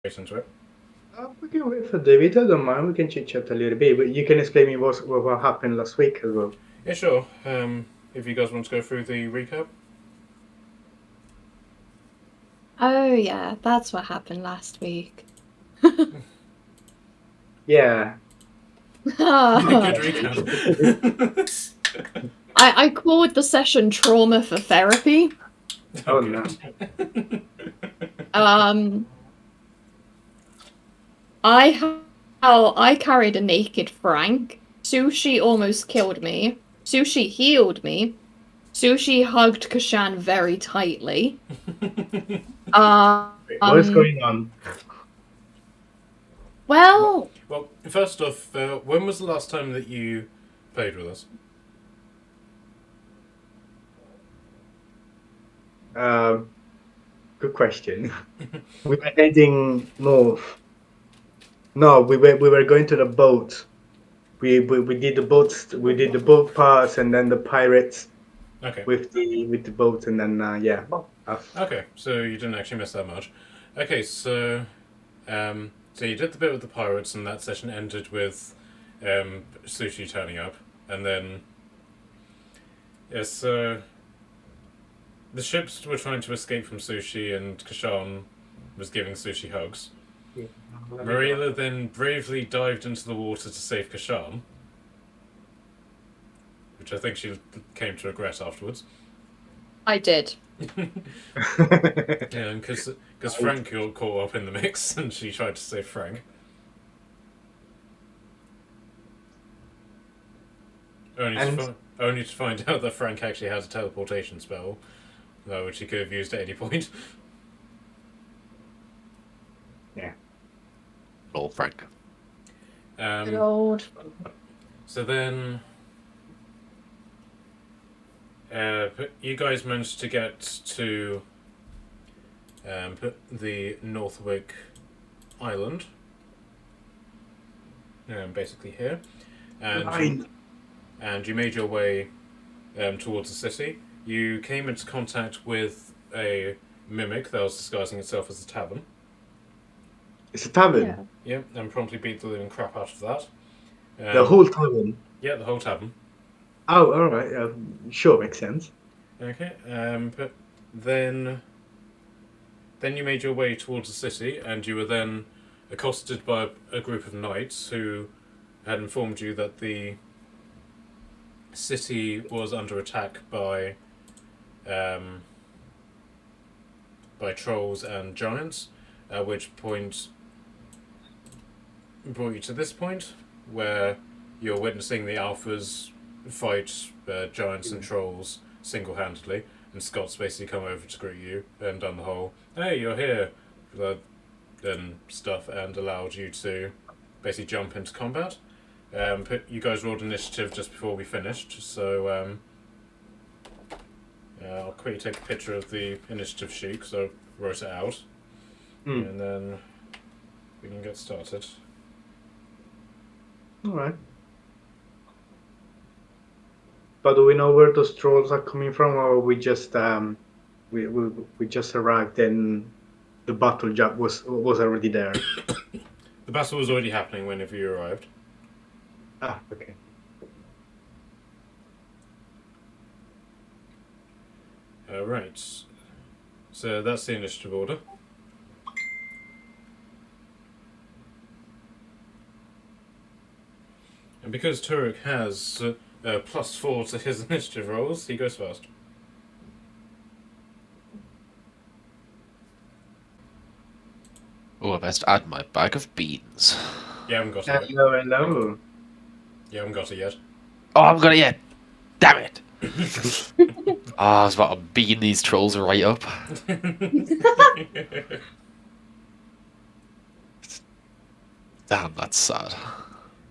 into it. We can wait for David. I don't mind. We can chit chat a little bit. But you can explain me what happened last week as well. Yeah, sure. If you guys want to go through the recap. Oh, yeah, that's what happened last week. Yeah. Good I, recap. I called the session Trauma for Therapy. Oh good. no. Um, I carried a naked Frank. Sushi almost killed me. Sushi healed me. Sushi hugged Kashan very tightly. Wait, what's Um, going on? well, Well, first off, when was the last time that you played with us? Um, Good question. We were heading north. No, we were going to the boat. We did the boats. We did the boat pass, and then the pirates Okay. with the boat, and then yeah. Okay, so you didn't actually miss that much. Okay, so you did the bit with the pirates, and that session ended with Sushi turning up, and then yes, the ships were trying to escape from Sushi, and Kashan was giving Sushi hugs. Marilla then bravely dived into the water to save Kashan, which I think she came to regret afterwards. I did. Yeah, because Frank got caught up in the mix, and she tried to save Frank. And Only to find out that Frank actually has a teleportation spell, which he could have used at any point. yeah. Old Frank. Good old. So then, you guys managed to get to the Northwick Island, basically here, and you made your way towards the city. You came into contact with a mimic that was disguising itself as a tavern. It's a tavern. Yeah. Yep, and promptly beat the living crap out of that. The whole tavern. Yeah, the whole tavern. Oh, all right. Sure, makes sense. Okay, but then you made your way towards the city, and you were then accosted by a group of knights who had informed you that the city was under attack um, by trolls and giants. At which point brought you to this point, where you're witnessing the alphas fight giants and trolls single-handedly, and Scott's basically come over to greet you and done the whole "Hey, you're here," and stuff, and allowed you to basically jump into combat. You guys rolled initiative just before we finished, so I'll quickly take a picture of the initiative sheet because I wrote it out, and then we can get started. All right. But do we know where those trolls are coming from, or we just we just arrived and the battle job was already there? The battle was already happening whenever you arrived. Ah, okay. Right. So that's the initiative order. And because Turek has +4 to his initiative rolls, he goes first. Oh, I best add my bag of beans. You haven't got it yet. Hello. You haven't got it yet. Oh, I'm gonna yet. Damn it! I was about to bean these trolls right up. Damn, that's sad.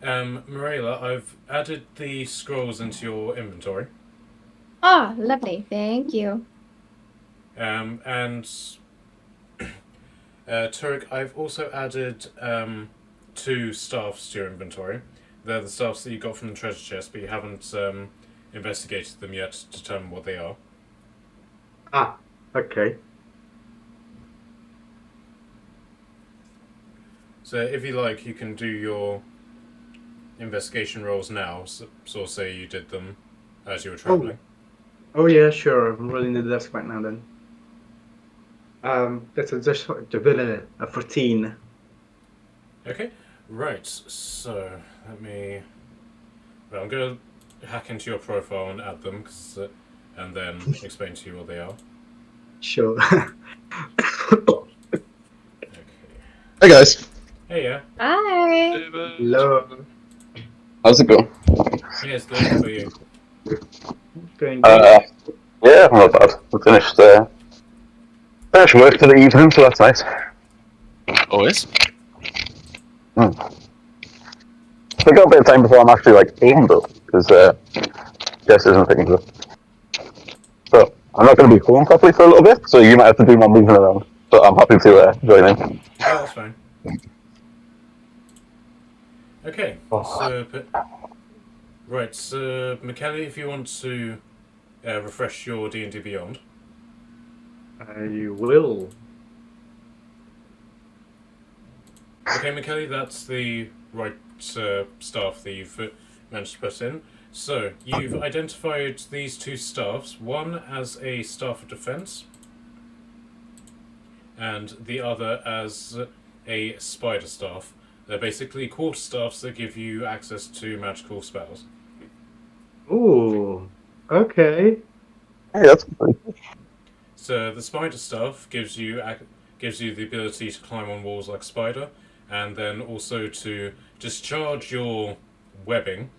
Marilla, I've added the scrolls into your inventory. Ah, lovely. Thank you. And Turek, I've also added 2 staffs to your inventory. They're the staffs that you got from the treasure chest, but you haven't investigated them yet to determine what they are. Ah, okay. So if you like, you can do your investigation rolls now. So say you did them as you were traveling. Oh yeah, sure. I'm rolling the desk right now then. That's a 14. Okay, right. So let me. Well, I'm gonna hack into your profile and add them, and then explain to you what they are. Sure. Okay. Hey guys, Hey, yeah. Hi. Hello. how's it going? Yeah, it's good. How about you? Going good. Yeah, not bad. We finished work for the evening, so that's nice. Always. I got a bit of time before I'm actually like home though, because Jess isn't picking up. So I'm not going to be home properly for a little bit, so you might have to do my moving around. But I'm happy to join in. Yeah, that's fine. Okay, Oh. right, so McKelly, if you want to refresh your D&D Beyond. I will. Okay, McKelly, that's the right staff that you've managed to put in. So, you've identified these two staffs, one as a staff of defense, and the other as a spider staff. They're basically quarterstaffs that give you access to magical spells. Ooh. Okay. Hey, that's pretty cool. So the spider staff gives you the ability to climb on walls like a spider, and then also to discharge your webbing,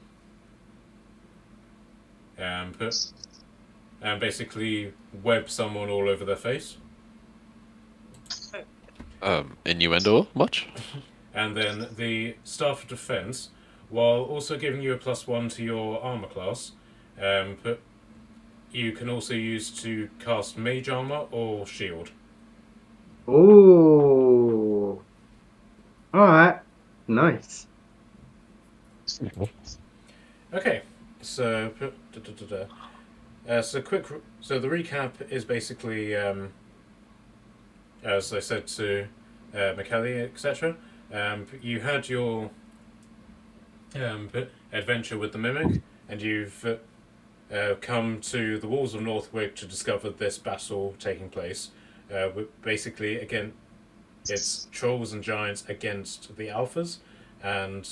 and basically web someone all over their face. Innuendo much? And then the staff of defense, while also giving you a +1 to your armor class, but you can also use to cast mage armor or shield. Ooh. All right. Nice. Okay, so so the recap is basically as I said to McKelly, etc. You had your adventure with the mimic, and you've come to the walls of Northwick to discover this battle taking place. Basically, again, it's trolls and giants against the alphas, and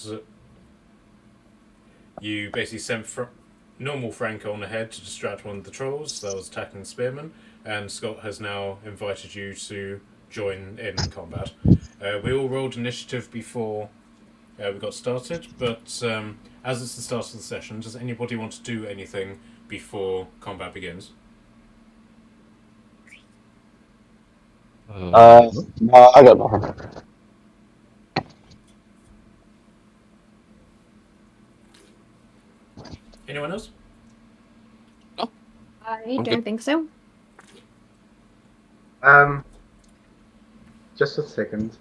you basically sent normal Franco on ahead to distract one of the trolls that was attacking the spearman, and Scott has now invited you to join in combat. We all rolled initiative before we got started, but as it's the start of the session, does anybody want to do anything before combat begins? No, I got nothing. Anyone else? I I'm don't good. think so. Just a second.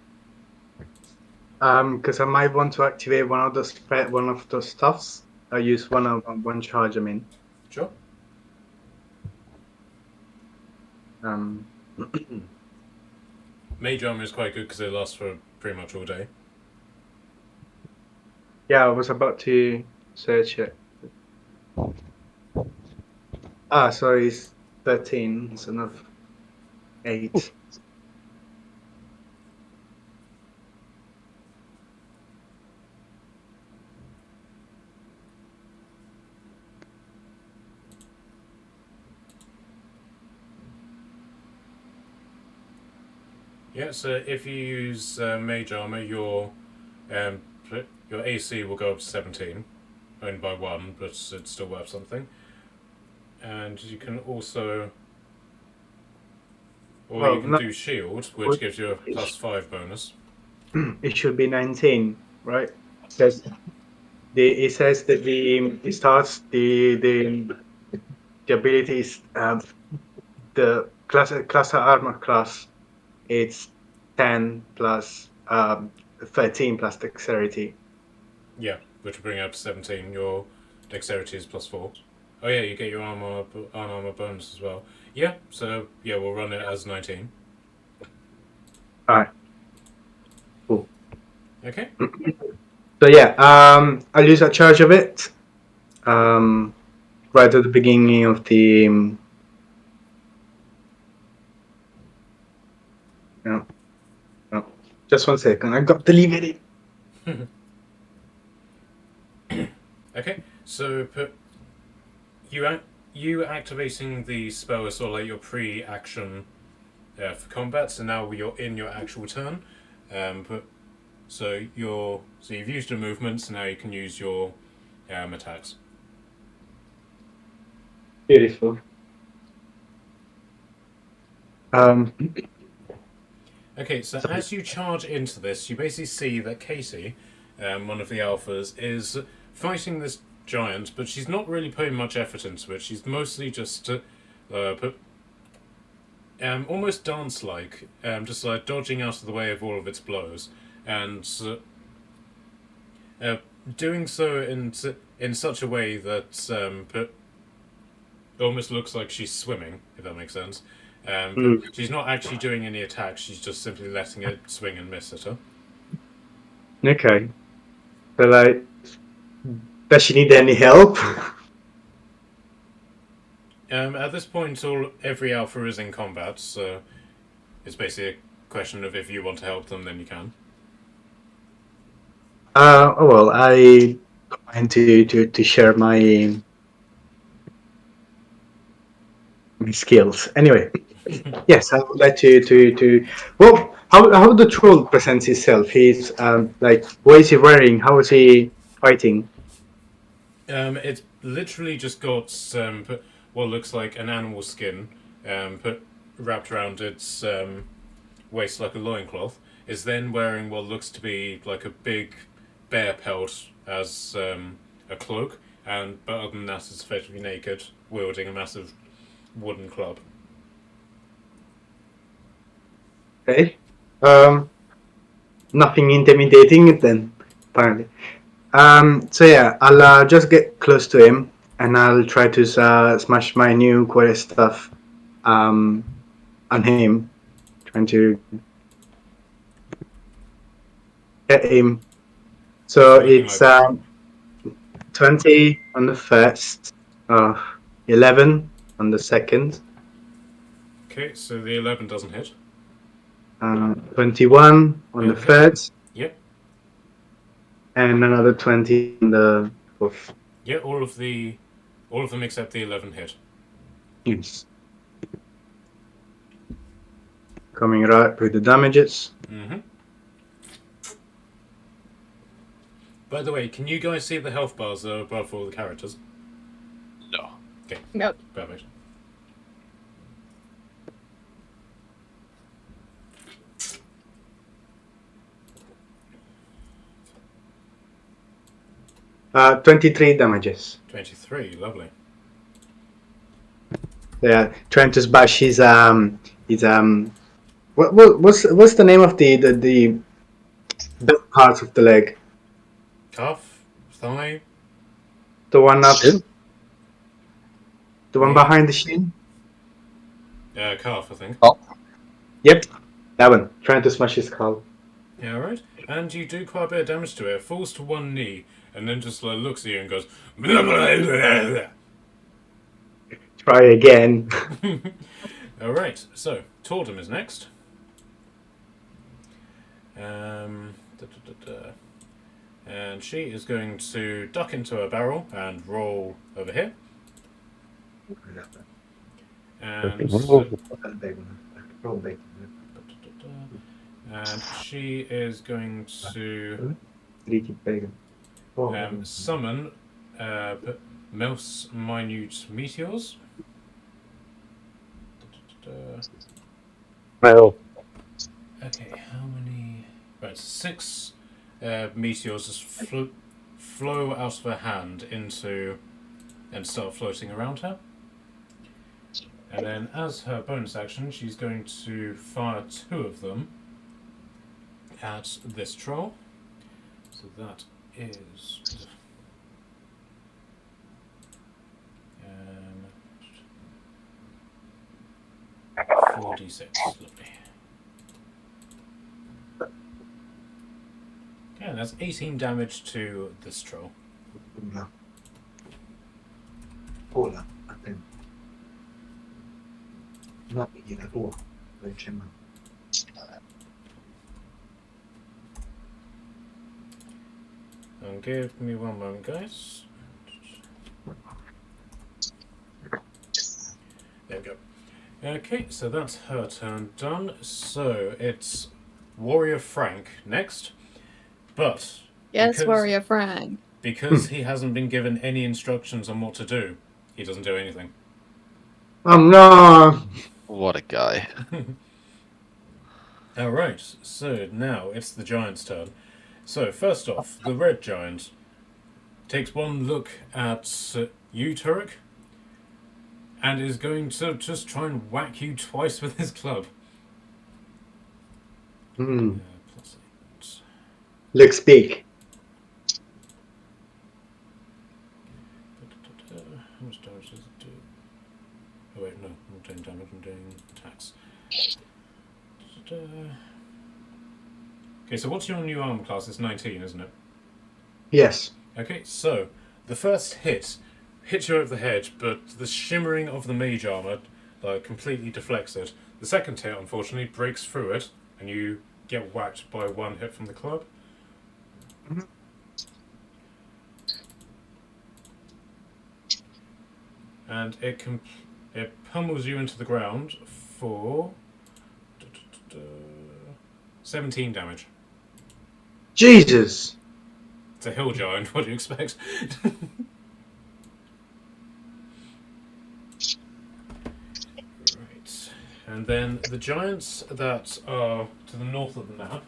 Because I might want to activate one of those stuffs. I use one charge. I mean. Sure. Mage armor is quite good because it lasts for pretty much all day. Yeah, I was about to search it. Ah, sorry, it's 13 instead of 8. Yeah, so if you use mage armor, um, your AC will go up to 17, only by 1, but it's still worth something. And you can also, or you can do shield, which gives you a +5 bonus. It should be 19, right? It says that it starts the ability is the class armor class. It's 10 plus 13 plus dexterity. Yeah, which will bring it up to 17. Your dexterity is +4. Oh yeah, you get your armor bonus as well. Yeah, so yeah, we'll run it as 19. Alright. Cool. Okay. So yeah, I'll use a charge of it. Right at the beginning of the. No, no. Just 1 second. I got to leave it. Okay. So put you activating the spell is sort of like your pre-action for combat. So now you're in your actual turn. But so you've used your movements. Now you can use your attacks. Beautiful. Okay, so as you charge into this, you basically see that Katie, one of the alphas, is fighting this giant, but she's not really putting much effort into it. She's mostly just almost dance-like, just like dodging out of the way of all of its blows, and doing so in such a way that almost looks like she's swimming, if that makes sense. But she's not actually doing any attacks. She's just simply letting it swing and miss at her. Okay. So like, does she need any help? At this point, every alpha is in combat, so it's basically a question of if you want to help them, then you can. Oh well, I don't mind to share my skills. Anyway, yes, I would like to. Well, how the troll presents himself? He's like, what is he wearing? How is he fighting? It's literally just got what looks like an animal skin wrapped around its waist like a loincloth. Is then wearing what looks to be like a big bear pelt as a cloak, but other than that, it's effectively naked, wielding a massive wooden club. Okay. Nothing intimidating then, apparently. So yeah, I'll just get close to him and I'll try to smash my new quest stuff on him, trying to get him. So Looking it's like 20 on the first, 11 on the second, okay. So the 11 doesn't hit. 21 on the It'll hit. third, Yep. and another 20 on the fourth. Yeah. All of them except the 11 hit. Yes. Coming right with the damages. Mm-hmm. By the way, can you guys see the health bars that are above all the characters? No. Okay. Nope. Perfect. 23 damages. 23. Lovely. Yeah, trying to bash his what's the name of the back parts of the leg? Calf, thigh, The one up, Shin? the one knee. behind the shin. Calf, I think. Yep, that one. Trying to smash his skull. Yeah, right. And you do quite a bit of damage to it. It falls to one knee, and then just like looks at you and goes. Blah, blah, blah, blah. Try again. All right. So Tordum is next. And she is going to duck into her barrel and roll over here. And she is going to summon most minute meteors. Well, Okay, how many? Right, 6 meteors just flow out of her hand into and start floating around her. And then, as her bonus action, she's going to fire 2 of them at this troll. So that is 4d6. Lovely. that's 18 damage to this troll. Hola, attento. No, la tua. Non c'è mai. And give me one moment, guys. There we go. Okay, so that's her turn done. So it's Warrior Frank next. But Yes, because- Warrior Frank. because he hasn't been given any instructions on what to do, he doesn't do anything. Oh no! What a guy. Alright, so now it's the giant's turn. So first off, the red giant takes one look at you, Turek, and is going to just try and whack you twice with his club. Hmm. +8. Looks big. How much damage does it do? Oh wait, no, I'm not doing damage, I'm doing attacks. Okay, so what's your new armor class? It's 19, isn't it? Yes. Okay, so the first hit hits you over the head, but the shimmering of the mage armor completely deflects it. The second hit, unfortunately, breaks through it, and you get whacked by one hit from the club. Mhm. And it pummels you into the ground for 17 damage. Jesus! It's a hill giant, what do you expect? Right. And then the giants that are to the north of the map,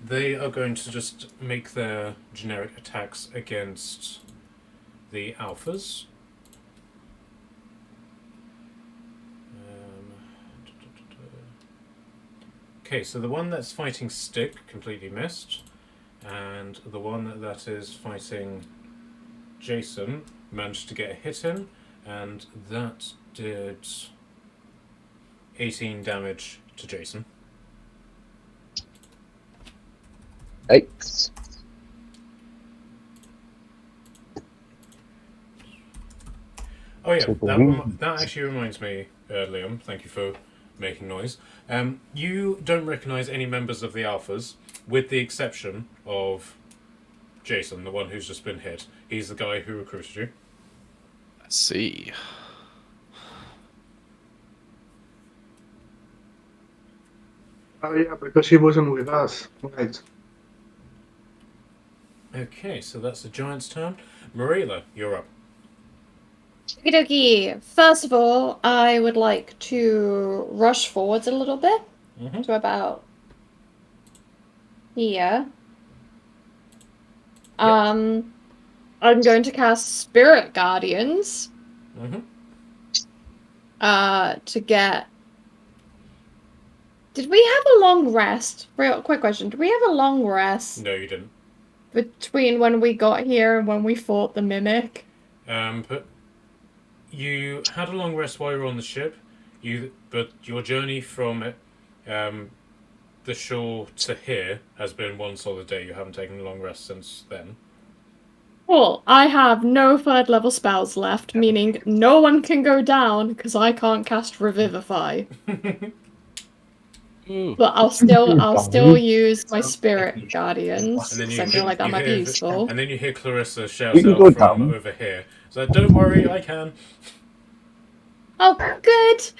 they are going to just make their generic attacks against the alphas. Okay, so the one that's fighting Stick completely missed, and the one that is fighting Jason managed to get a hit in, and that did 18 damage to Jason. 8. Oh yeah, Super that actually reminds me, Liam, thank you for making noise. You don't recognise any members of the Alphas, with the exception of Jason, the one who's just been hit. He's the guy who recruited you. I see. Oh yeah, because he wasn't with us. Right. Okay, so that's the giant's turn. Marilla, you're up. Okie dokie. First of all, I would like to rush forwards a little bit Mm-hmm. to about here. I'm going to cast Spirit Guardians Mm-hmm. to get. Did we have a long rest? Real quick question. Did we have a long rest No, you didn't. between when we got here and when we fought the Mimic? But you had a long rest while you were on the ship. But your journey from the shore to here has been one solid day. You haven't taken a long rest since then. Cool. I have no third level spells left, meaning no one can go down because I can't cast Revivify. Ooh. But I'll still use my Spirit Guardians And then because I feel like that might be useful. And then you hear Clarissa shout You can out go from down. over here. So don't worry, I can. Oh, good.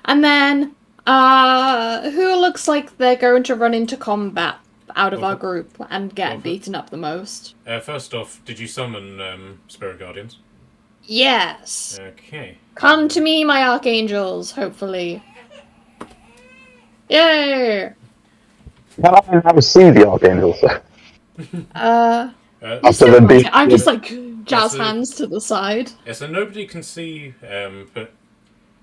And then who looks like they're going to run into combat out of our group and get beaten up the most? First off, did you summon Spirit Guardians? Yes. Okay. Come to me, my archangels, hopefully. Yay! Can I now see the archangels? You After still them want being- to- I'm just like jazz That's a- hands to the side. Yeah, so nobody can see but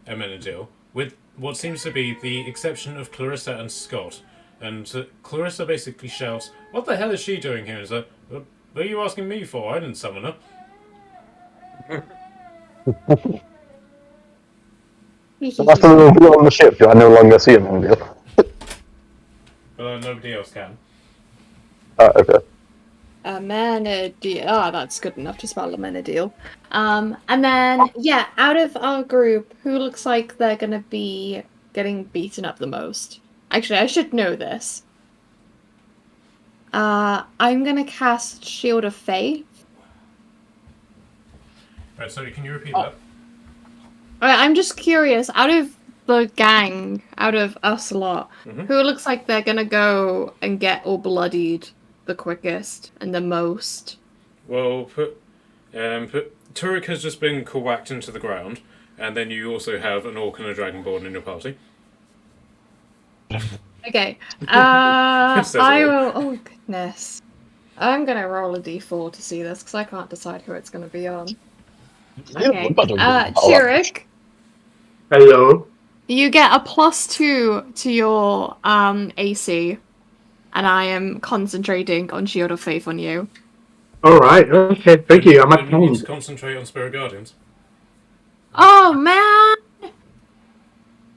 Amenadil, with what seems to be the exception of Clarissa and Scott. And Clarissa basically shouts, "What the hell is she doing here?" And is like, "What are you asking me for? I didn't summon her." After the reveal on the ship, do I no longer see him on the But nobody else can. Okay. Amenadiel. Ah, that's good enough to spell Amenadiel. And then, yeah, out of our group, who looks like they're gonna be getting beaten up the most? Actually, I should know this. I'm gonna cast Shield of Faith. Right, so can you repeat Oh. that? Alright, I'm just curious, out of the gang, out of us lot, Mhm. who looks like they're gonna go and get all bloodied the quickest and the most? Well, Turek has just been whacked into the ground, and then you also have an orc and a dragonborn in your party. Okay. Says it I all. will. Oh goodness. I'm gonna roll a d4 to see this because I can't decide who it's gonna be on. Okay. Chirik, Hello. you get a +2 to your AC, and I am concentrating on Shield of Faith on you. All right. Okay. Thank you. I'm Then at you need to home. concentrate on Spirit Guardians. Oh man!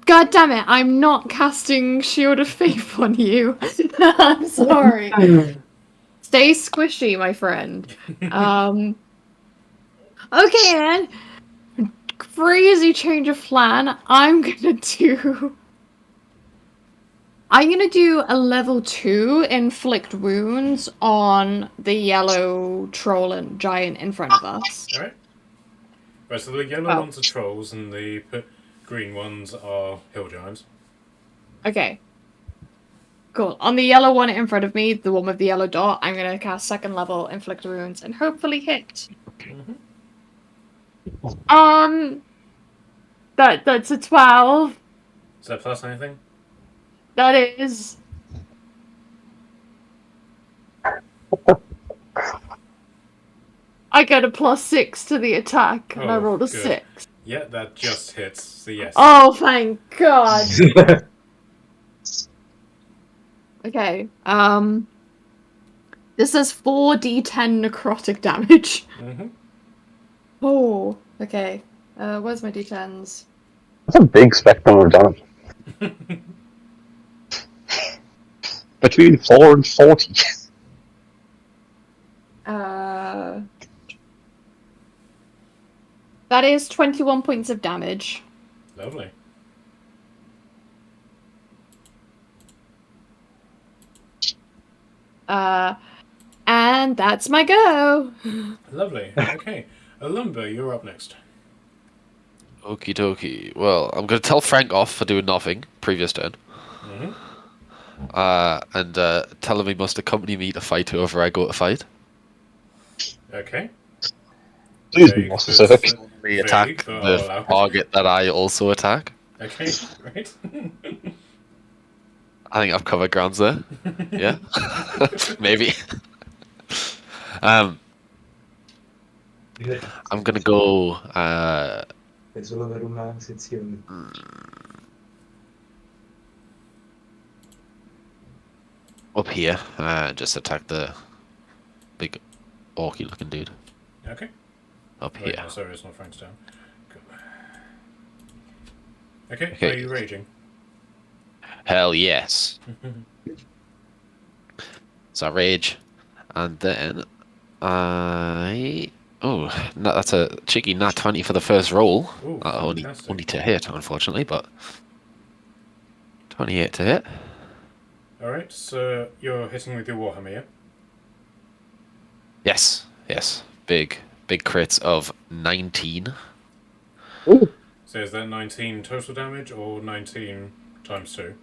God damn it! I'm not casting Shield of Faith on you. I'm sorry. Stay squishy, my friend. Okay then. Crazy change of plan. I'm gonna do a level 2 inflict wounds on the yellow troll and giant in front of us. Alright. Right, so the yellow ones are trolls, and the green ones are hill giants. Okay. Cool. On the yellow one in front of me, the one with the yellow dot, I'm gonna cast second level inflict wounds and hopefully hit. That's a 12. Is that plus anything? That is. I get a +6 to the attack, and I Oh, rolled a good. 6. Yeah, that just hits, so yes. Oh, thank God. Okay. This says 4d10 necrotic damage. Mm-hmm. Oh, okay. Where's my d10s? That's a big spectrum of damage. Between 4 and 40. That is 21 points of damage. Lovely. And that's my go. Lovely. Okay. Alumba, you're up next. Okie dokie. Well, I'm going to tell Frank off for doing nothing previous turn. Mm-hmm. And tell him he must accompany me to fight whoever I go to fight. Okay. Please be more specific. We attack the target that I also attack. Okay, right. I think I've covered grounds there. Yeah? Maybe. I'm going to go... up here, just attack the big orky looking dude. Okay. Up Wait, here. no, sorry, it's not Frank's turn. Okay, Okay. are you raging? Hell yes. So I rage, and then I... Oh, that's a cheeky nat 20 for the first roll. Ooh, only fantastic. to hit, unfortunately, but 28 to hit. Alright, so you're hitting with your Warhammer, yeah? Yes, yes. Big crits of 19. Ooh. So is that 19 total damage or 19 times 2?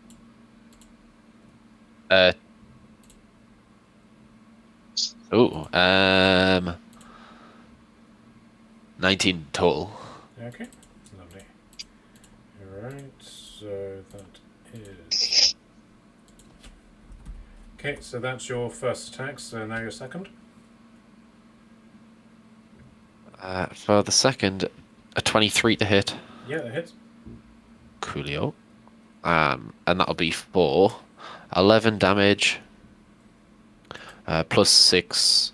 19 total. Okay, lovely. Alright, so that is... Okay, so that's your first attack, so now your second. For the second, a 23 to hit. Yeah, that hits. Coolio. And that'll be for 11 damage, plus 6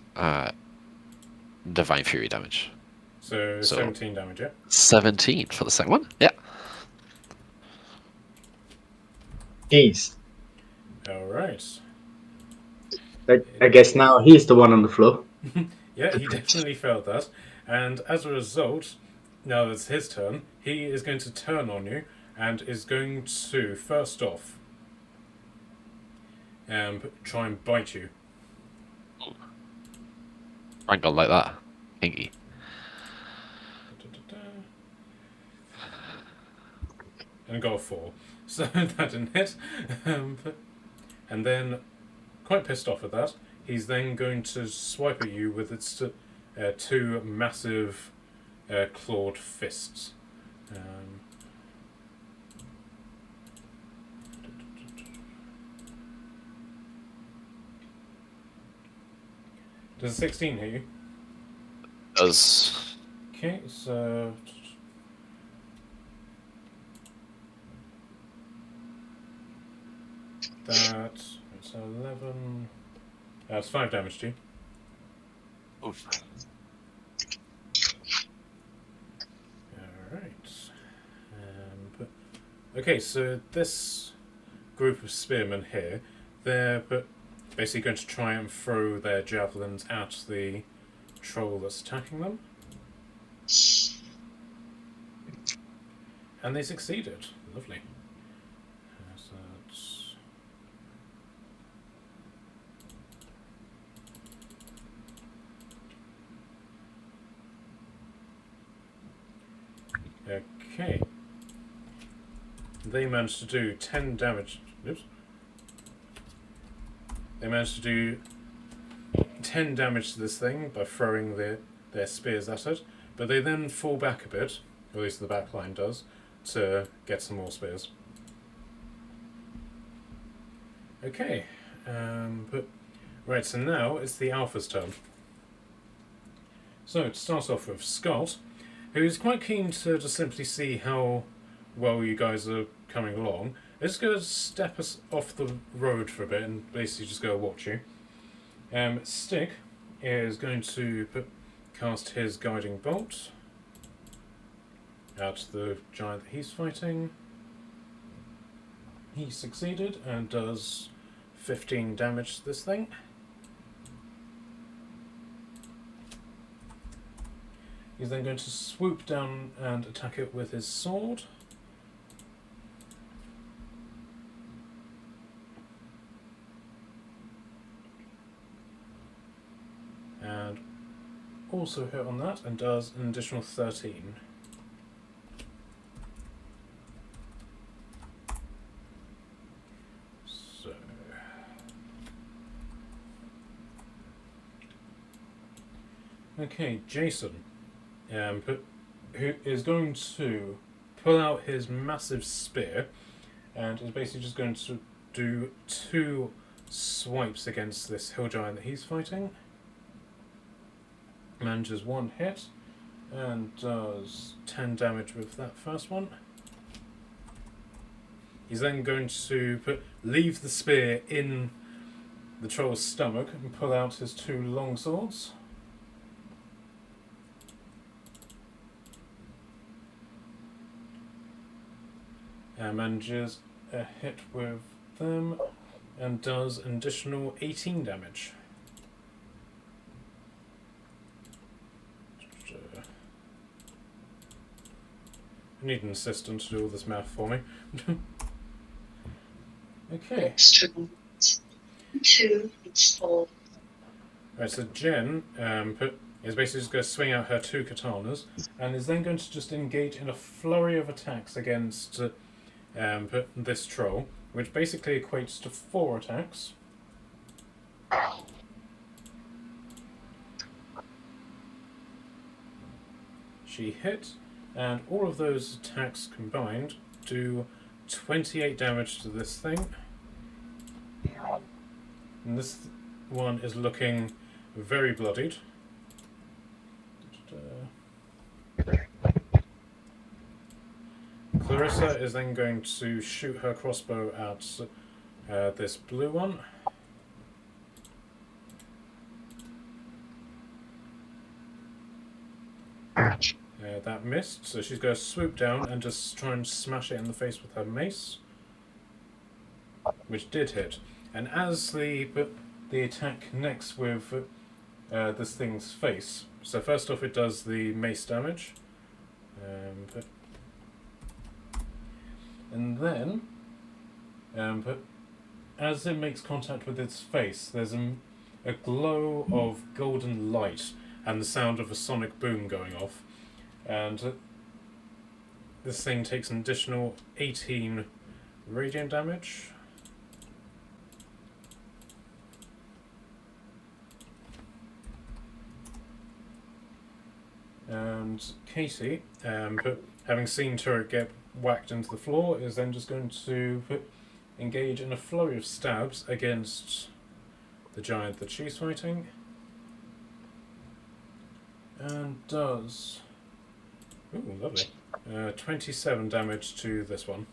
Divine Fury damage. So 17 damage, yeah? 17 for the second one? Yeah. Jeez. Alright. I guess now he's the one on the floor. Yeah, he definitely felt that. And as a result, now that it's his turn, he is going to turn on you and is going to, first off, try and bite you. Rank on like that. Hinky. And go 4. So that didn't hit. And then, quite pissed off at that, he's then going to swipe at you with its 2 massive clawed fists. Does a 16 hit you? Does. Okay, so that's 11. That's 5 damage to you. Oof. Alright. Okay, so this group of spearmen here, they're basically going to try and throw their javelins at the troll that's attacking them. And they succeeded. Lovely. So that's... Okay. They managed to do 10 damage. Oops. They managed to do 10 damage to this thing by throwing their spears at it, but they then fall back a bit, or at least the back line does, to get some more spears. Okay, right, so now it's the Alpha's turn. So, to start off with, Scott, who's quite keen to just simply see how well you guys are coming along, is going to step us off the road for a bit and basically just go watch you. Stick is going to cast his guiding bolt at the giant that he's fighting. He succeeded and does 15 damage to this thing. He's then going to swoop down and attack it with his sword. And also hit on that and does an additional 13. So... Okay, Jason, who is going to pull out his massive spear and is basically just going to do 2 swipes against this hill giant that he's fighting. Manages 1 hit and does 10 damage with that first one. He's then going to leave the spear in the troll's stomach and pull out his 2 long swords. And manages a hit with them and does an additional 18 damage. I need an assistant to do all this math for me. Okay. Right, so Jen is basically just going to swing out her 2 katanas and is then going to just engage in a flurry of attacks against this troll, which basically equates to 4 attacks. She hit, and all of those attacks combined do 28 damage to this thing. And this one is looking very bloodied. Clarissa is then going to shoot her crossbow at this blue one. That missed, so she's going to swoop down and just try and smash it in the face with her mace, which did hit. And as the the attack next with this thing's face. So first off, it does the mace damage. And then, but as it makes contact with its face, there's a glow of golden light and the sound of a sonic boom going off. And this thing takes an additional 18 radiant damage. And Casey, having seen Turret get whacked into the floor, is then just going to engage in a flurry of stabs against the giant that she's fighting. And does... Ooh, lovely. 27 damage to this one.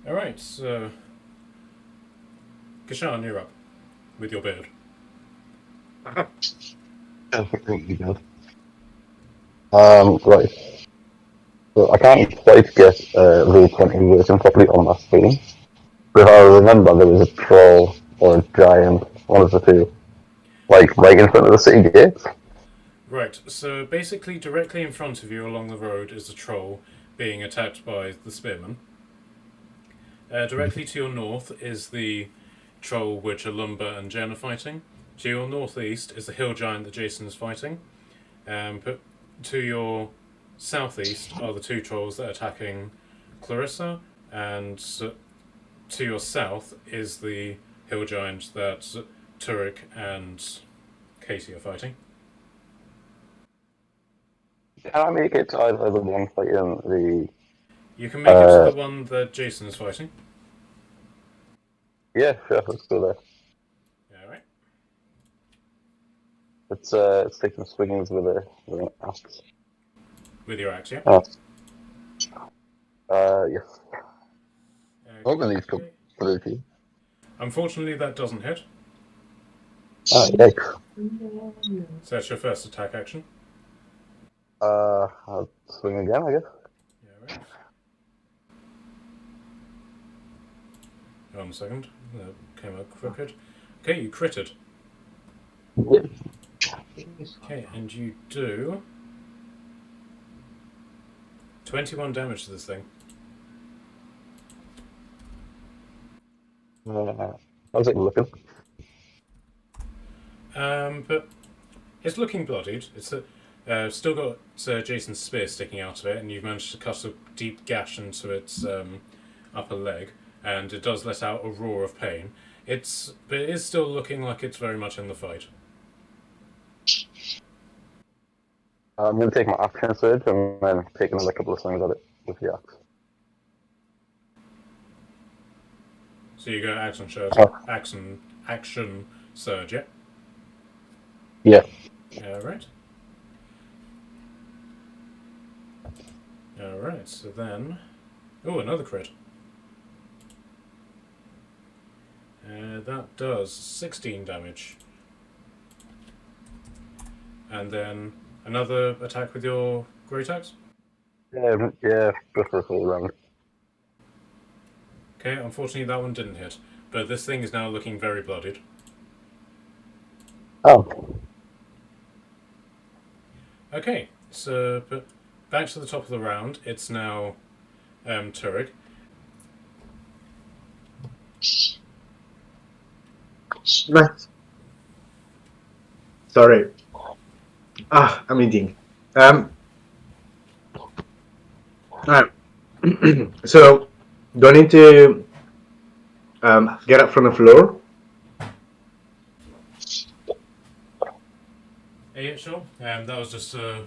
Alright, so... Kashan, you're up. With your beard. Right. So I can't quite get Rule 20 working properly on that screen. But if I remember, there was a troll or a giant, one of the two, like right in front of the city gates. Right, so basically directly in front of you along the road is a troll being attacked by the spearman. Directly to your north is the troll which Alumba and Jen are fighting. To your northeast is the hill giant that Jason is fighting. But to your southeast are the two trolls that are attacking Clarissa, and to your south is the hill giant that Turek and Katie are fighting. Can I make it to either the one fighting the... You can make it to the one that Jason is fighting. Yeah, sure, let's go there. Alright. It's taking swings with an axe. With your axe, yeah? Yes. Hoping these come through to you. Unfortunately, that doesn't hit. Yikes. So that's your first attack action. I'll swing again, I guess. Yeah, right. Hold on a second. That came out crooked. Okay, you critted. Yep. Okay, and you do 21 damage to this thing. How's it looking? But it's looking bloodied. It's still got Jason's spear sticking out of it, and you've managed to cut a deep gash into its upper leg, and it does let out a roar of pain. But it is still looking like it's very much in the fight. I'm going to take my action surge and then take another couple of swings at it with the axe. So you go action surge, action surge, yeah? Yeah. Alright. Alright, so then... Oh, another crit. That does 16 damage. And then another attack with your great axe? Yeah, just for a full round. Okay, unfortunately that one didn't hit. But this thing is now looking very bloodied. Oh. Okay, so but back to the top of the round. It's now Turek. Right. Sorry. I'm eating. Alright. So, do I need to get up from the floor? Yeah, sure. That was just a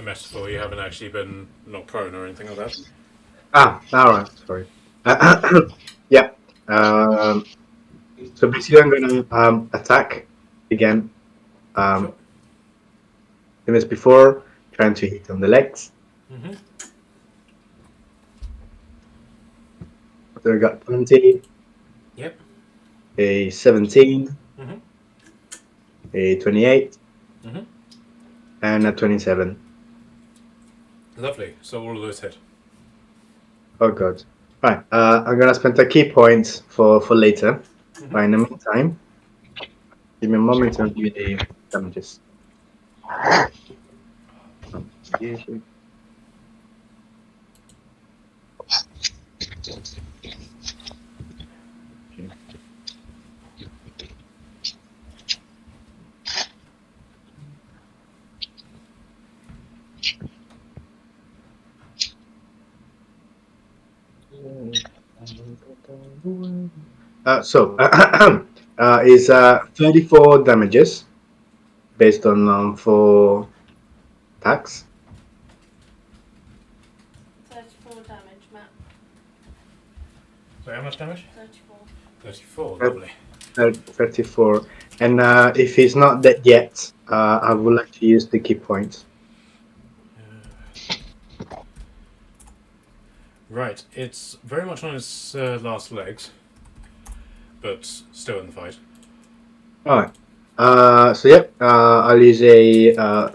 metaphor. You haven't actually been knocked prone or anything like that. Alright, sorry. Yeah. So basically I'm gonna attack again. Sure. Same as before, trying to hit on the legs. Mm-hmm. So I got 20. Yep. A 17. Mm-hmm. A 28. Mm-hmm. And a 27. Lovely. So all of those hit. Oh god. Right. I'm gonna spend a key point for later. But in the meantime, give me a moment to give you the damages. So is 34 damages based on 4 attacks. 34 damage, Matt. So how much damage? 34. 34. Uh, Lovely. 34. And if he's not dead yet, I would like to use the key points. Right. It's very much on its last legs, but still in the fight. Alright. So yep, I'll use a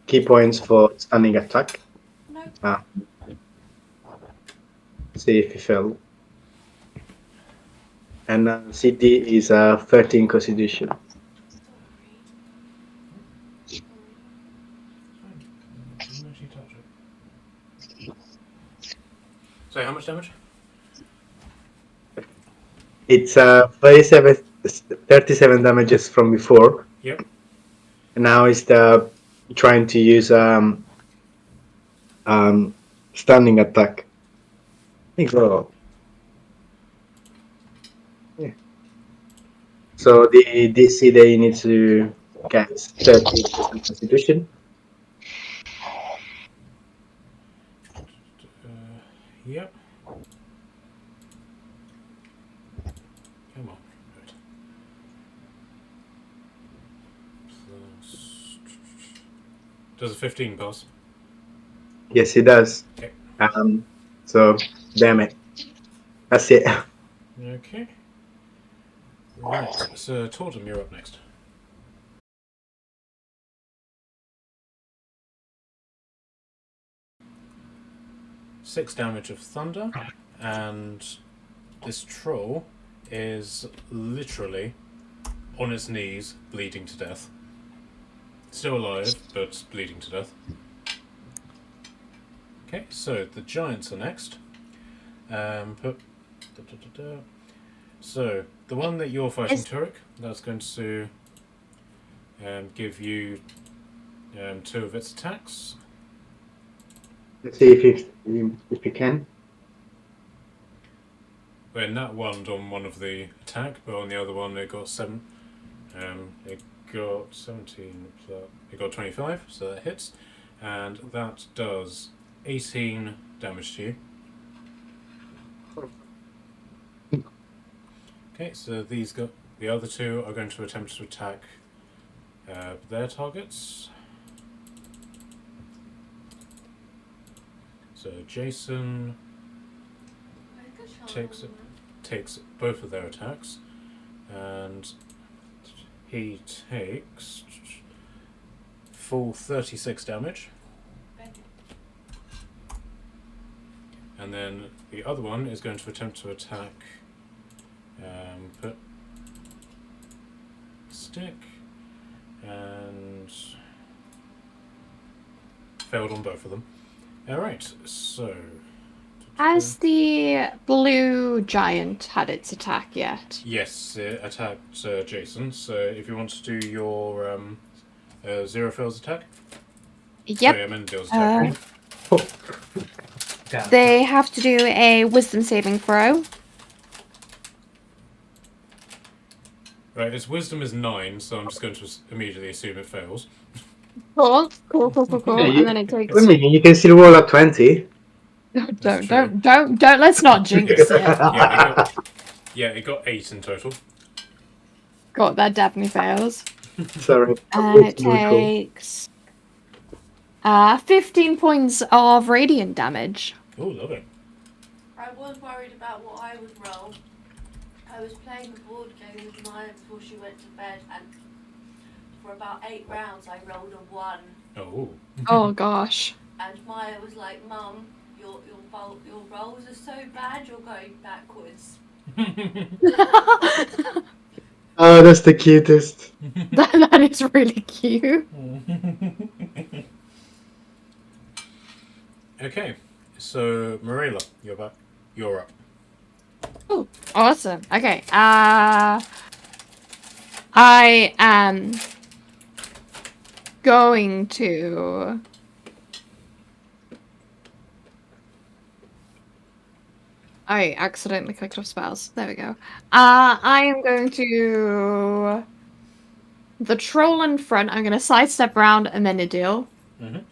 key points for stunning attack. No. See if he fell. And CD is 13 constitution. Didn't actually touch it. So how much damage? It's 37 damages from before. Yep. And now it's trying to use stunning attack. I think so. Yeah. So the DC they need to get 30% constitution. Yep. Come on. Right. Plus... Does a 15 pass? Yes, it does. Okay. So damn it. That's it. Okay. Right. So Tortem, you're up next. Six damage of thunder, and this troll is literally on its knees, bleeding to death. Still alive, but bleeding to death. Okay, so the giants are next. So the one that you're fighting, Turek, that's going to give you 2 of its attacks. Let's see if you can. We're nat 1 on one of the attack, but on the other one it got 7. It got 17 plus. It got 25, so that hits, and that does 18 damage to you. Okay, so the other 2 are going to attempt to attack their targets. So Jason takes both of their attacks, and he takes full 36 damage. And then the other one is going to attempt to attack put stick, and failed on both of them. Alright, so Has the blue giant had its attack yet? yes, it attacked Jason, so if you want to do your zero fails attack. Yep. Sorry, I meant Dill's attack. They have to do a wisdom saving throw. Right, its wisdom is 9, so I'm just going to immediately assume it fails. Cool. Yeah, And then it takes. I mean, you can still roll a 20. Don't. Let's not jinx it. It got 8 in total. God, that definitely fails. Sorry. And it takes 15 points of radiant damage. Oh, love it. I was worried about what I would roll. I was playing the board game with Maya before she went to bed, and for about 8 rounds I rolled a 1. Oh. Oh gosh. And Maya was like, Mum, your rolls are so bad, you're going backwards. Oh, that's the cutest. That is really cute. Okay, so Marilla, you're back. You're up. Oh, awesome. Okay. I am going to. I accidentally clicked off spells. There we go. I am going to the troll in front. I'm going to sidestep around and then a deal. Mhm.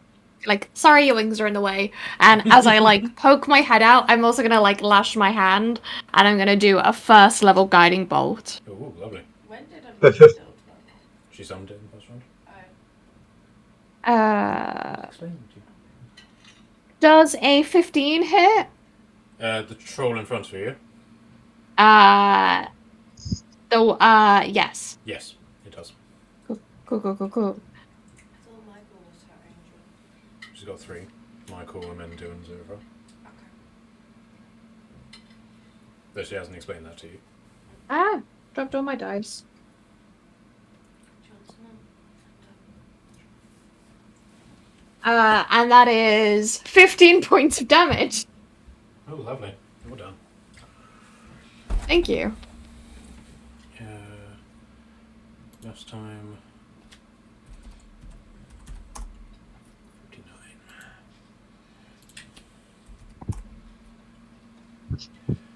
Like, sorry, your wings are in the way. And as I like poke my head out, I'm also going to like lash my hand, and I'm going to do a first level guiding bolt. Oh, lovely. When did I build that? She summoned it in the first round. Explain it to you. Does a 15 hit? The troll in front of you. Yes. Yes, it does. Cool. I thought Michael was her angel. She's got 3. Michael, Amendu, and Zura. Okay. Though she hasn't explained that to you. Dropped all my dice. Johnson. And that is 15 points of damage. Oh, lovely. Well done. Thank you. Last time. 59.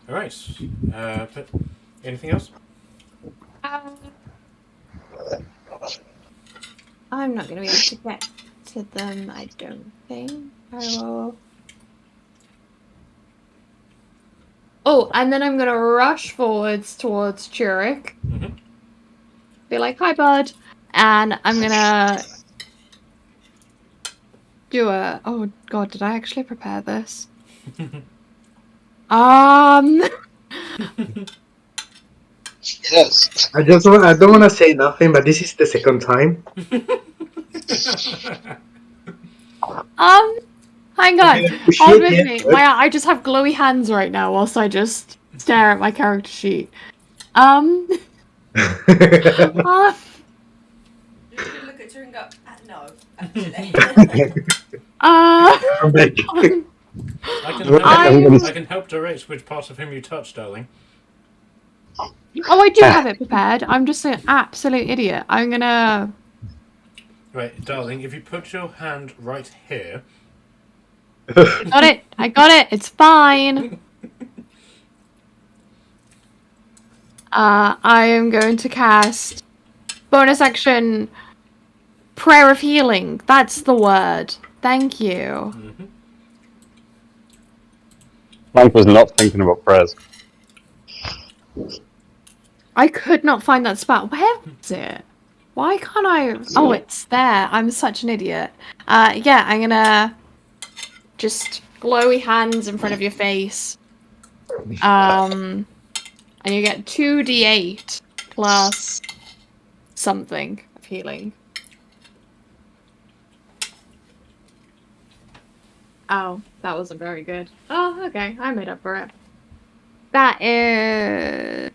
Alright. But anything else? I'm not going to be able to get to them, I don't think. I will. Oh, and then I'm going to rush forwards towards Churik. Mhm. Be like, hi, bud. And I'm going to do a... Oh, God, did I actually prepare this? Yes. I don't want to say nothing, but this is the second time. Hang on. You Hold should with get me. it. I just have glowy hands right now whilst I just stare at my character sheet. You're just gonna look at her and go, no, actually. Come back. I can help direct which part of him you touch, darling. Oh, I do have it prepared. I'm just an absolute idiot. I'm gonna... Right, darling, if you put your hand right here. Got it. I got it. It's fine. I am going to cast bonus action Prayer of Healing. That's the word. Thank you. Mm-hmm. Mike was not thinking about prayers. I could not find that spell. Where is it? Why can't I... Oh, it's there. I'm such an idiot. Yeah, I'm gonna just glowy hands in front of your face. And you get 2d8 plus something of healing. Oh, that wasn't very good. Oh, okay. I made up for it. That is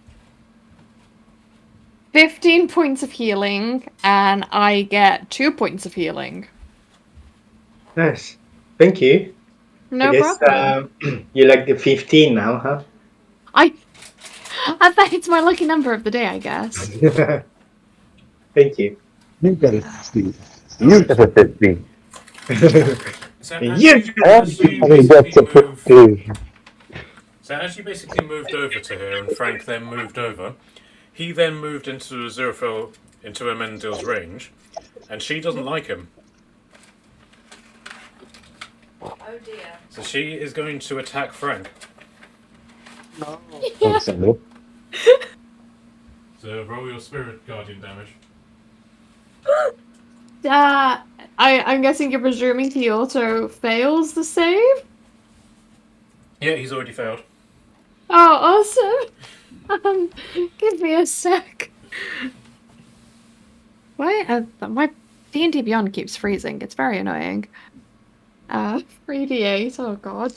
15 points of healing, and I get 2 points of healing. Nice. Thank you. No I guess problem. you like the 15 now, huh? I bet it's my lucky number of the day, I guess. Thank you. You get a 15. You get a 15. So Yes! as you basically moved over to her, and Frank then moved over, he then moved into Aziraphale, into Amendil's range, and she doesn't like him. Oh dear. So she is going to attack Frank. Understandable. So roll your Spirit Guardian damage. I'm guessing you're presuming he also fails the save? Yeah, he's already failed. Oh, awesome. Give me a sec. Why? My D&D Beyond keeps freezing. It's very annoying. 3d8. Oh god.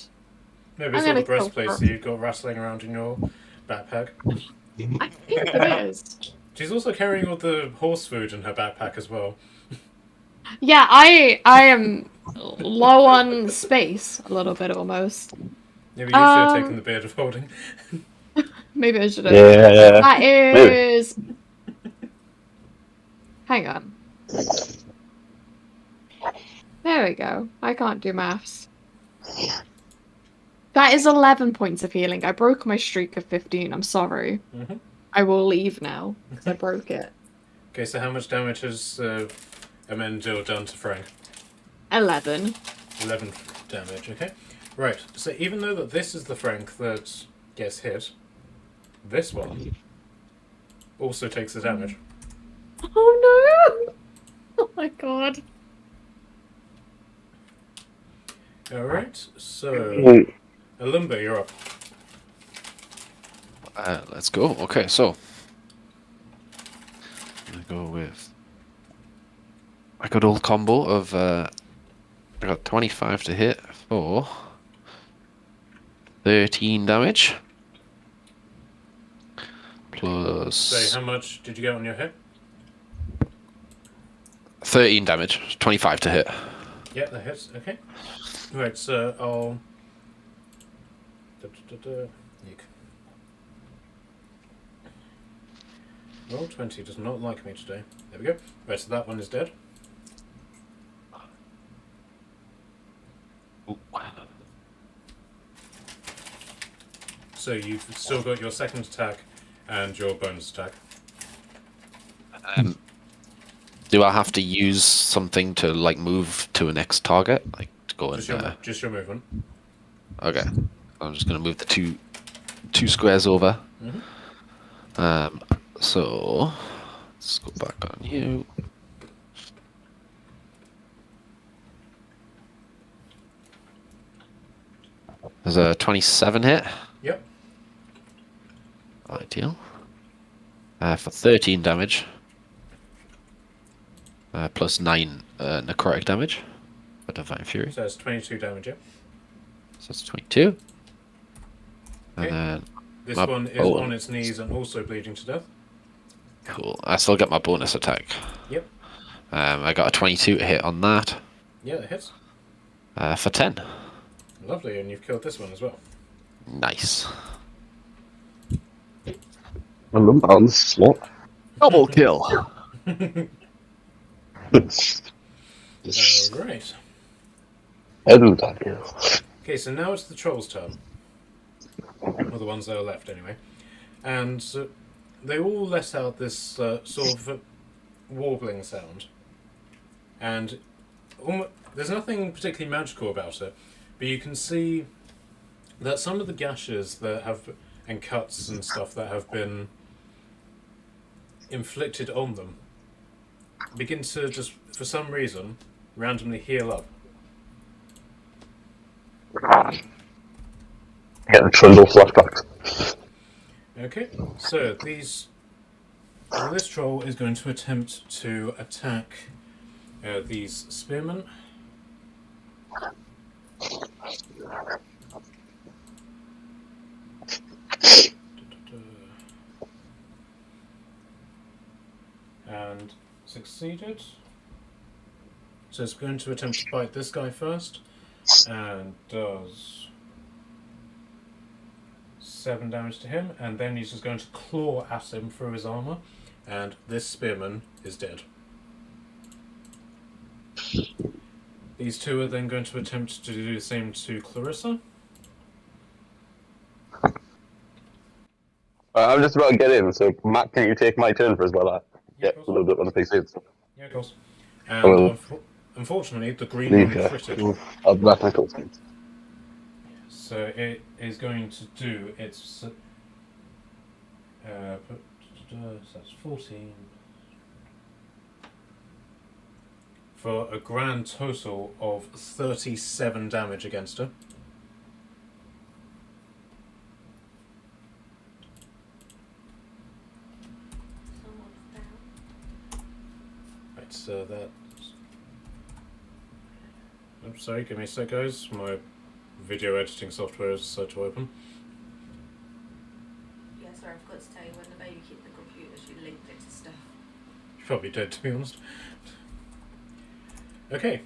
Maybe I'm it's all the gonna kill breastplates her. that you've got rattling around in your backpack. I think it is. She's also carrying all the horse food in her backpack as well. Yeah, I am low on space a little bit almost. Yeah, but you should have taken the beard of holding. Maybe I should have. Yeah. That Maybe. is. Hang on. There we go. I can't do maths. That is 11 points of healing. I broke my streak of 15. I'm sorry. Mm-hmm. I will leave now because I broke it. Okay, so how much damage has Amendil done to Frank? 11. 11 damage, okay. Right, so even though that this is the Frank that gets hit, this one also takes the damage. Oh no! Oh my god. Alright, so Mm. Alumba, you're up. Let's go. Okay, so I'm gonna go with a good old combo of I got 25 to hit for 13 damage. Plus So how much did you get on your hit? 13 damage, 25 to hit. Yeah, that hits, okay. Right, so I'll... Yuck. Roll 20 does not like me today. There we go. Right, so that one is dead. Ooh. So you've still got your second attack and your bonus attack. Do I have to use something to like move to a next target, like to go in? Just your movement. Okay, I'm just gonna move the two squares over. Mm-hmm. So let's go back on you. There's a 27 hit. Yep. Ideal. For 13 damage. Plus 9 necrotic damage for Divine Fury. So that's 22 damage, yeah? So that's 22. And Okay. then This my one is bonus. on its knees and also bleeding to death. Cool. I still get my bonus attack. Yep. I got a 22 to hit on that. Yeah, it hits. For 10. Lovely, and you've killed this one as well. Nice. On the slot. Double kill. Alright. Okay, so now it's the troll's turn. Or the ones that are left, anyway. And they all let out this sort of warbling sound. And there's nothing particularly magical about it, but you can see that some of the gashes that have and cuts and stuff that have been inflicted on them begin to just, for some reason, randomly heal up. Getting trundle flashbacks. Okay, so this troll is going to attempt to attack these spearmen. And succeeded. So it's going to attempt to bite this guy first, and does 7 damage to him, and then he's just going to claw at him through his armor, and this spearman is dead. These two are then going to attempt to do the same to Clarissa. I'm just about to get in, so Matt, can you take my turn for as well? Yeah, Yeah, of course. a little bit on the PC. Yeah, of course. And Hello. unfortunately, the green one critted. I'll be back in a couple seconds. So it is going to do its. So that's 14. For a grand total of 37 damage against her. Someone's down. So that. I'm sorry, give me a sec, guys. My video editing software is decided to open. Yeah, sorry, I forgot to tell you, when the baby kicked the computer, she linked it to stuff. She's probably dead, to be honest. Okay.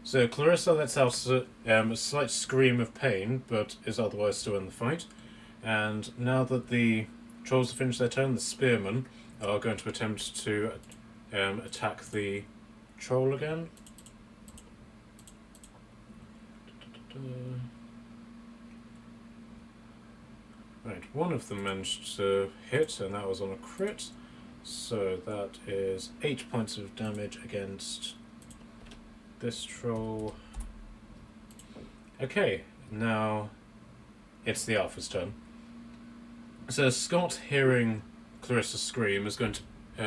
So Clarissa lets out a slight scream of pain, but is otherwise still in the fight. And now that the trolls have finished their turn, the spearmen are going to attempt to attack the troll again. Right, one of them managed to hit, and that was on a crit. So that is 8 points of damage against this troll. Okay, now it's the Alpha's turn. So Scott, hearing Clarissa scream, is going to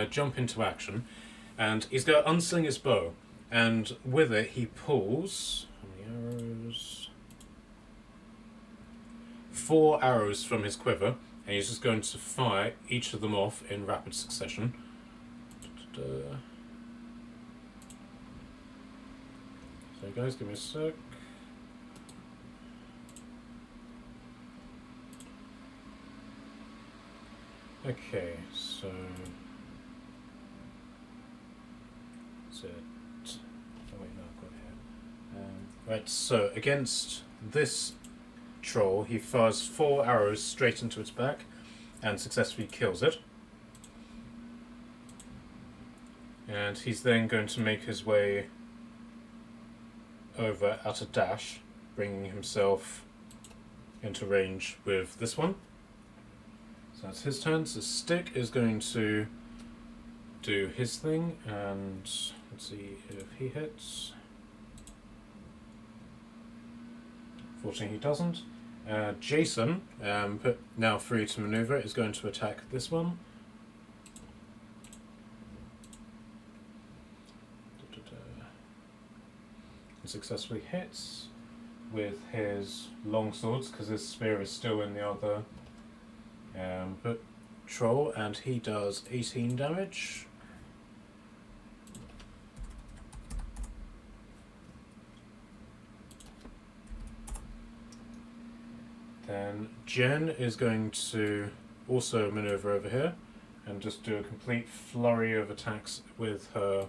jump into action, and he's going to unsling his bow, and with it he pulls how many arrows? 4 arrows from his quiver, and he's just going to fire each of them off in rapid succession. So guys, give me a sec. Okay, so is it? Oh wait, no, I've got it here. Right, so against this troll, he fires 4 arrows straight into its back and successfully kills it. And he's then going to make his way over at a dash, bringing himself into range with this one. So that's his turn. So Stick is going to do his thing, and let's see if he hits. Fortunately, he doesn't. Jason, now free to maneuver, is going to attack this one. He successfully hits with his long swords because his spear is still in the other troll, and he does 18 damage. Then Jen is going to also maneuver over here and just do a complete flurry of attacks with her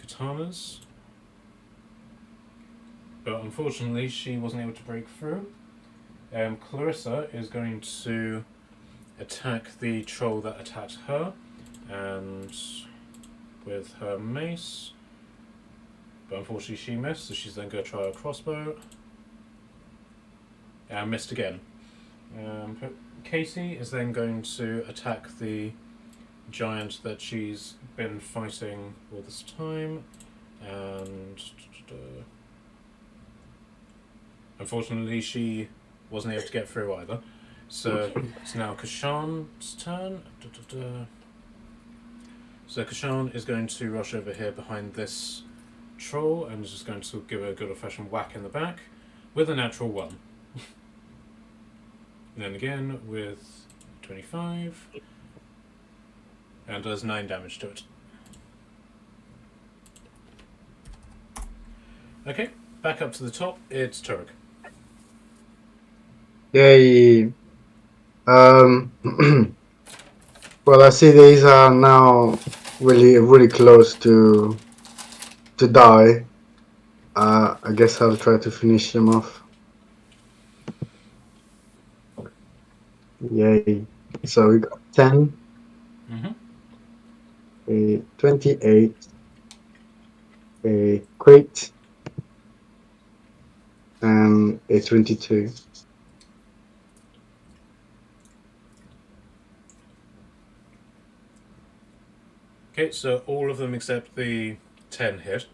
katanas. But unfortunately, she wasn't able to break through. Clarissa is going to attack the troll that attacked her, and with her mace. But unfortunately, she missed, so she's then going to try a crossbow. And missed again. Casey is then going to attack the giant that she's been fighting all this time, and unfortunately she wasn't able to get through either. So it's now Kashan's turn. So Kashan is going to rush over here behind this troll and is just going to give her a good old-fashioned whack in the back with a natural 1. And then again with 25, and does 9 damage to it. Okay, back up to the top, it's Turek. Yay. Well, I see these are now really close to die. I guess I'll try to finish them off. Yay. So we got 10, a 28, a crit, and a 22. Okay, so all of them except the 10 hit.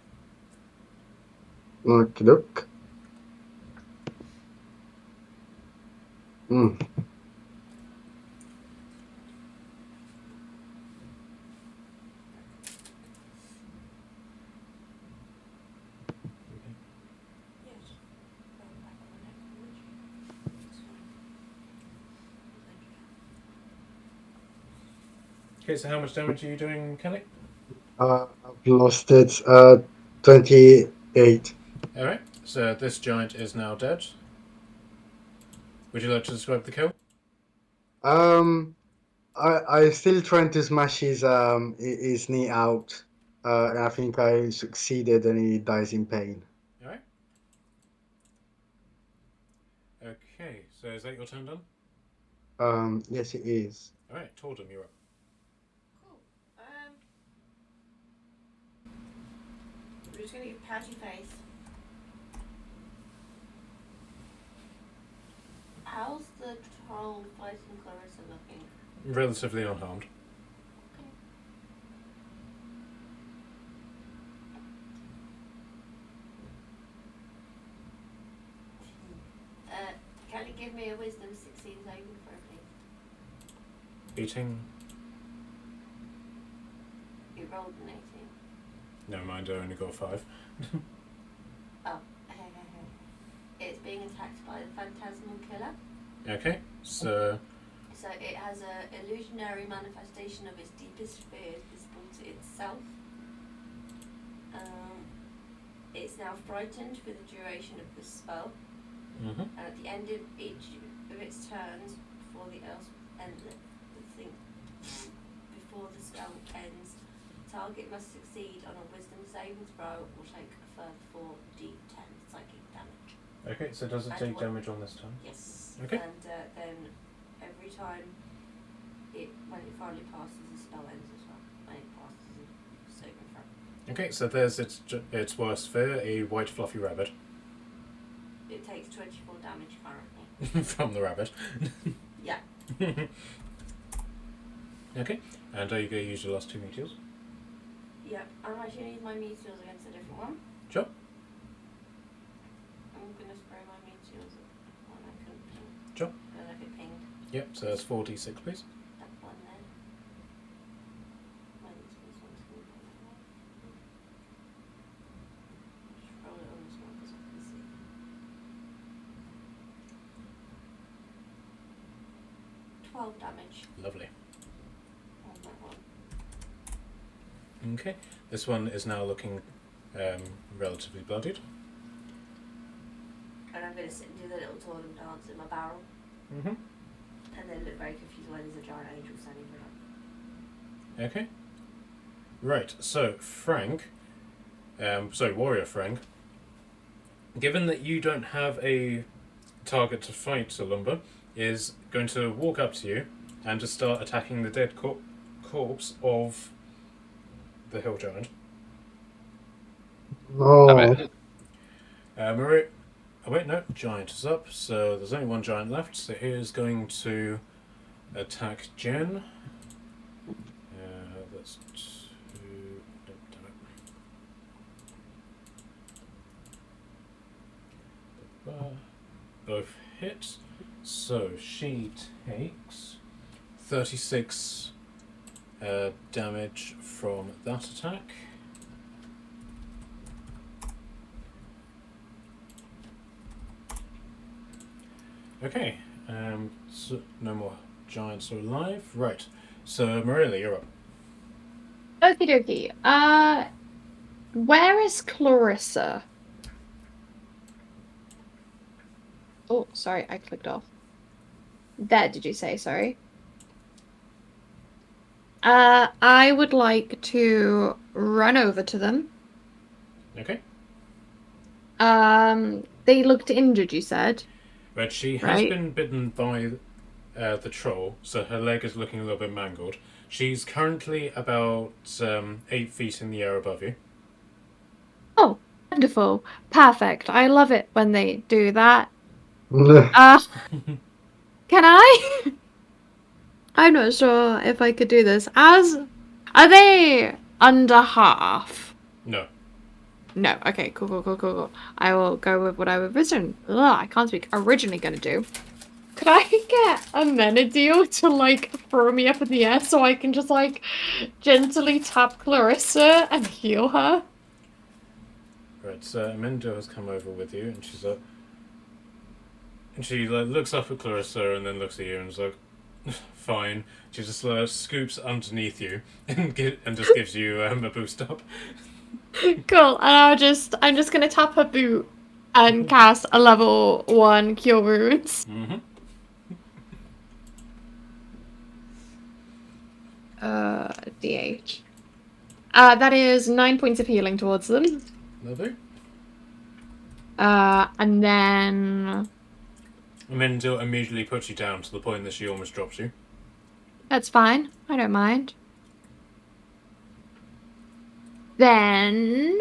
Okie doke. Okay, so how much damage are you doing, Kelly? I'll Lost it. 28. Alright, so this giant is now dead. Would you like to describe the kill? I still trying to smash his knee out. And I think I succeeded, and he dies in pain. Alright. Okay, so is that your turn done? Yes, it is. Alright, Tordum, you're up. Cool. We're just gonna give patchy face. How's the troll fighting Clarissa looking? Relatively unharmed. Can you give me a wisdom 16 saving throw, please? Beating. You rolled an 18. Never mind, I only got 5. Oh, it's being attacked by the phantasmal killer. Okay, so So it has a illusionary manifestation of its deepest fears visible to itself. It's now frightened for the duration of the spell. mhm. And at the end of each of its turns, before the spell ends, the target must succeed on a wisdom saving throw or take a further 4d10 psychic damage. Okay, so does it And take what- damage on this turn? Yes. Okay. And then every time when it finally passes, the spell ends as well. When it passes a saving throw. Okay, so there's its worst fear, a white fluffy rabbit. It takes 24 damage currently. From the rabbit. Yeah. Okay, and are you going to use your last 2 meteors? Yeah. I'm actually going to use my meteors against a different one. Sure. I'm going to spray my meteors at one I couldn't ping. Sure. But if it pinged, Yep, so that's 4d6, please. that one there. Minus this one's going to be that one. Just roll it on this one because I can see. Damage Lovely. on that one. Okay, this one is now looking relatively bloodied. And I'm going to sit and do the little totem dance in my barrel. Mm-hmm. And then look very confused why there's a giant angel standing for it. Okay. Right, so Frank, Warrior Frank, given that you don't have a target to fight Salumba, is going to walk up to you and just start attacking the dead corpse of the hill giant. No. Marie, oh wait, no, giant is up, so there's only one giant left, so he is going to attack Jen. That's 2. Damn it. Both hit, so she takes 36 damage from that attack. Okay, so no more giants are alive. Right, so Marilla, you're up. Okie dokie. Where is Clarissa? Oh, sorry, I clicked off. There, did you say? Sorry. I would like to run over to them. Okay. They looked injured, you said. But she has Right. been bitten by the troll, so her leg is looking a little bit mangled. She's currently about 8 feet in the air above you. Oh, wonderful. Perfect. I love it when they do that. Can I? I'm not sure if I could do this. Are they under half? No. No. Okay, cool. I will go with what I was I can't speak. Originally gonna do. Could I get a Menadil to, like, throw me up in the air so I can just, like, gently tap Clarissa and heal her? Right, so Amanda has come over with you, and she's like, looks up at Clarissa and then looks at you and is like, Fine. She just scoops underneath you and just gives you a boost up. Cool. And I'm just gonna tap her boot and cast a level 1 Cure Wounds. Mm-hmm. DH. That is 9 points of healing towards them. Lovely. And then Mendel immediately puts you down to the point that she almost drops you. that's fine. I don't mind. Then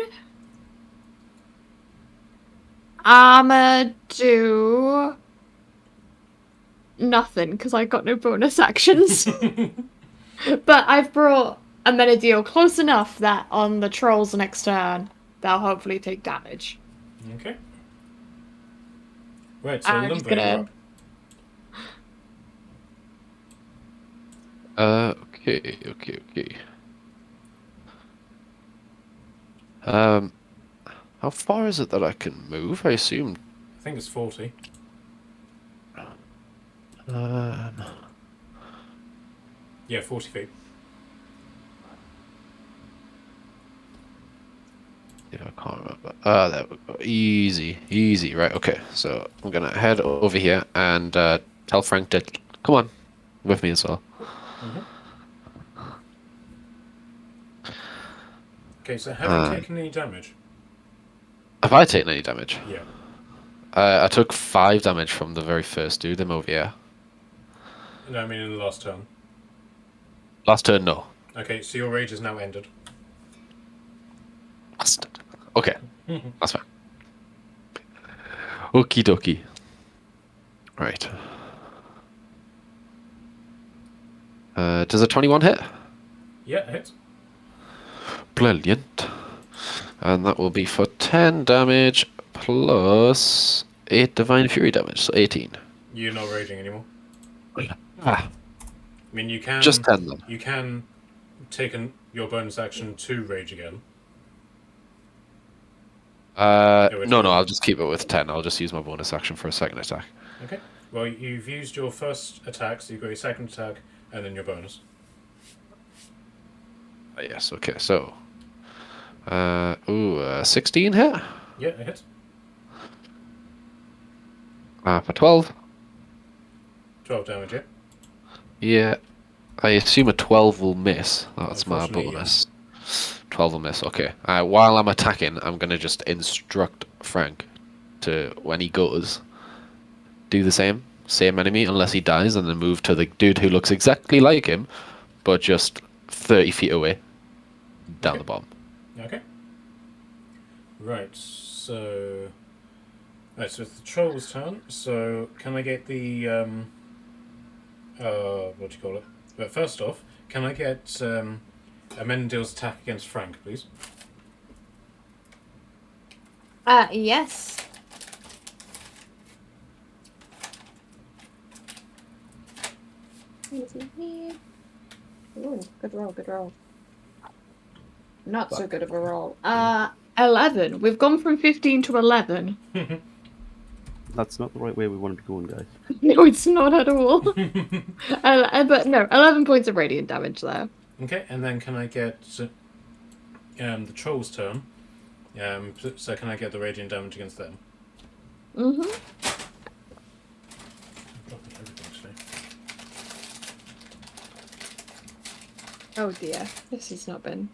I'ma do nothing because I got no bonus actions. But I've brought Amenadiel close enough that on the trolls next turn, they'll hopefully take damage. Okay. Right, so I'm just Lumber, you're gonna. up. Okay. How far is it that I can move? I assume. I think it's 40. Yeah, 40 feet. Yeah, I can't remember. There we go. Easy. Right, okay. So I'm gonna head over here and tell Frank to come on with me as well. Mm-hmm. Okay, so have you taken any damage? Have I taken any damage? Yeah. I took 5 damage from the very first dude, them over here. No, I mean in the last turn. Last turn, no. Okay, so your rage is now ended. Bastard. Okay, that's fine. Okie dokie. Right. Does a 21 hit? Yeah, it hits. Brilliant. And that will be for 10 damage plus 8 Divine Fury damage, so 18. You're not raging anymore. Ah, I mean, you can just 10 then. You can take your bonus action to rage again. No, I'll just keep it with 10. I'll just use my bonus action for a second attack. Okay. Well, you've used your first attack, so you've got your second attack, and then your bonus. Yes, okay, so... 16 hit? Yeah, it hits. For 12? 12 damage, yeah? Yeah. I assume a 12 will miss. That's my Unfortunately, bonus. 12 will miss, okay. While I'm attacking, I'm going to just instruct Frank to, when he goes, do the same enemy, unless he dies, and then move to the dude who looks exactly like him, but just 30 feet away, down the bottom. Okay. Right, so... Right, so it's the troll's turn, so can I get the, what do you call it? But first off, can I get, Amendel's attack against Frank, please? Yes. Ooh, good roll. Not so good of a roll. 11. We've gone from 15 to 11. That's not the right way we want to be going, guys. No, it's not at all. But no, 11 points of radiant damage there. Okay, and then can I get the troll's turn? So can I get the radiant damage against them? Mm-hmm. Dropping everything today. Oh dear, this has not been.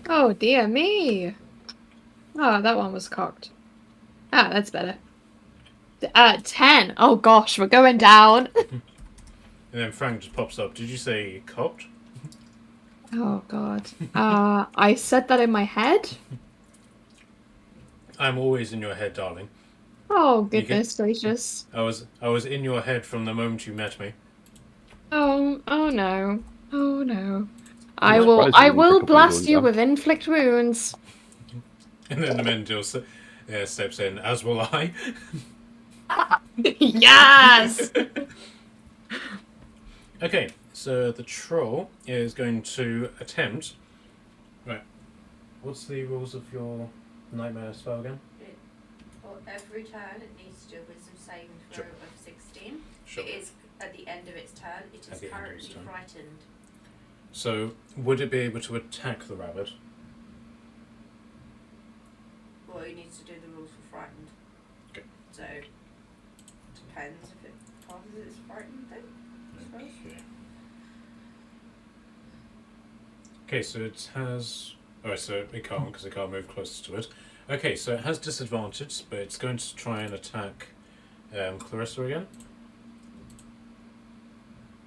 Oh dear me. Oh, that one was cocked. Ah, that's better. 10. Oh gosh, we're going down. And then Frank just pops up. Did you say cocked? Oh god. I said that in my head. I'm always in your head, darling. Oh goodness gracious. I was in your head from the moment you met me. Oh no. Oh no. I'm I surprised you didn't will pick up blast on you that. with inflict wounds. And then the Mendel steps in, as will I. Yes! Okay, so the troll is going to attempt... Right. What's the rules of your nightmare spell again? For every turn, it needs to do a wisdom saving throw Sure. of 16. Sure. It is at the end of its turn. It At is the end of its currently turn. frightened. So, would it be able to attack the rabbit? Well, he needs to do the rules for frightened. Okay. So, depends if it passes its frightened thing, I suppose. Okay, so it has... Oh, so it can't, because it can't move closer to it. Okay, so it has disadvantage, but it's going to try and attack Clarissa again.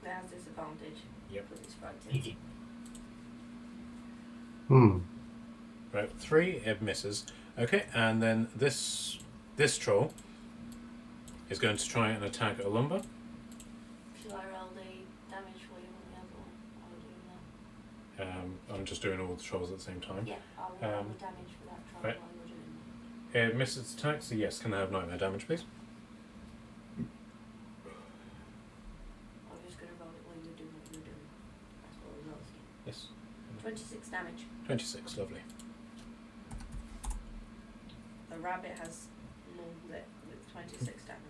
It has disadvantage. Yep. Because it's frightened. Hmm. Right, 3, it misses. Okay, and then this troll is going to try and attack Olumba. Shall I roll the damage for you on the other one? I'll do that. I'm just doing all the trolls at the same time. Yeah, I'll roll Um, the damage for that troll right. while you're doing that. It misses its attack, so yes, can I have nightmare damage, please? I'm just going to roll it while you're doing what you're doing. That's what I was asking. Yes. 26 damage. 26, lovely. The rabbit has mauled it with 26 damage.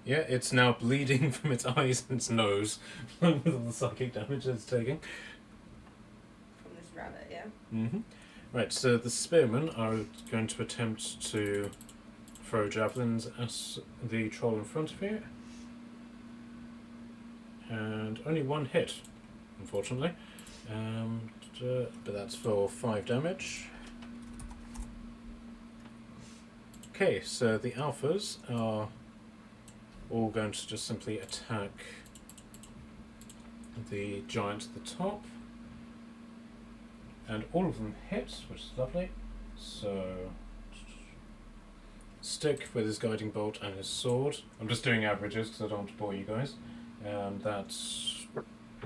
Yeah, it's now bleeding from its eyes and its nose with all the psychic damage it's taking. From this rabbit, yeah? Mm-hmm. Right, so the spearmen are going to attempt to throw javelins at the troll in front of you. And only one hit, unfortunately. But that's for 5 damage. Okay, so the alphas are all going to just simply attack the giant at the top. And all of them hit, which is lovely. So, Stick with his guiding bolt and his sword. I'm just doing averages because I don't want to bore you guys. That's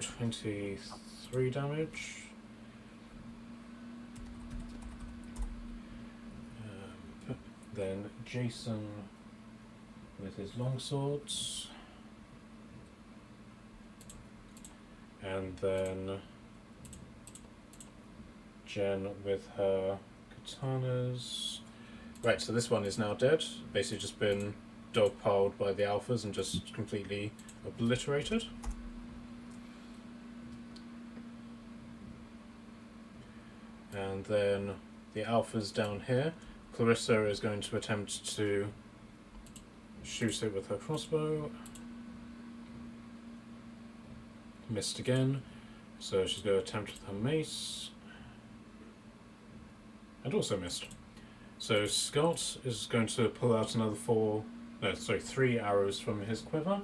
23 damage. Then Jason with his longswords. And then Jen with her katanas. Right, so this one is now dead. Basically just been dogpiled by the alphas and just completely obliterated. And then the alphas down here. Clarissa is going to attempt to shoot it with her crossbow. Missed again. So she's going to attempt with her mace. And also missed. So Scott is going to pull out another 3 arrows from his quiver.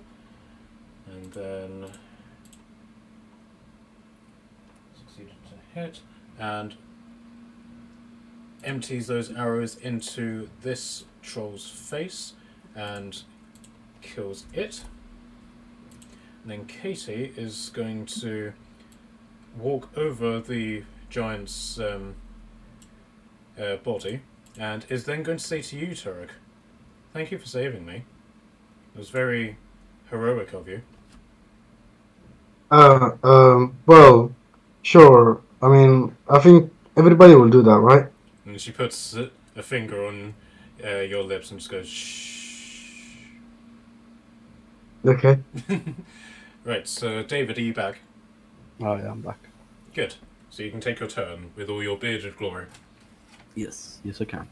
And then succeeded to hit. And empties those arrows into this troll's face and kills it. And then Katie is going to walk over the giant's body and is then going to say to you, Turek, thank you for saving me. It was very heroic of you. Well, sure. I mean, I think everybody will do that, right? And she puts a finger on your lips and just goes, shh. Okay. Right, so David, are you back? Oh yeah, I'm back. Good. So you can take your turn with all your bearded glory. Yes, yes I can.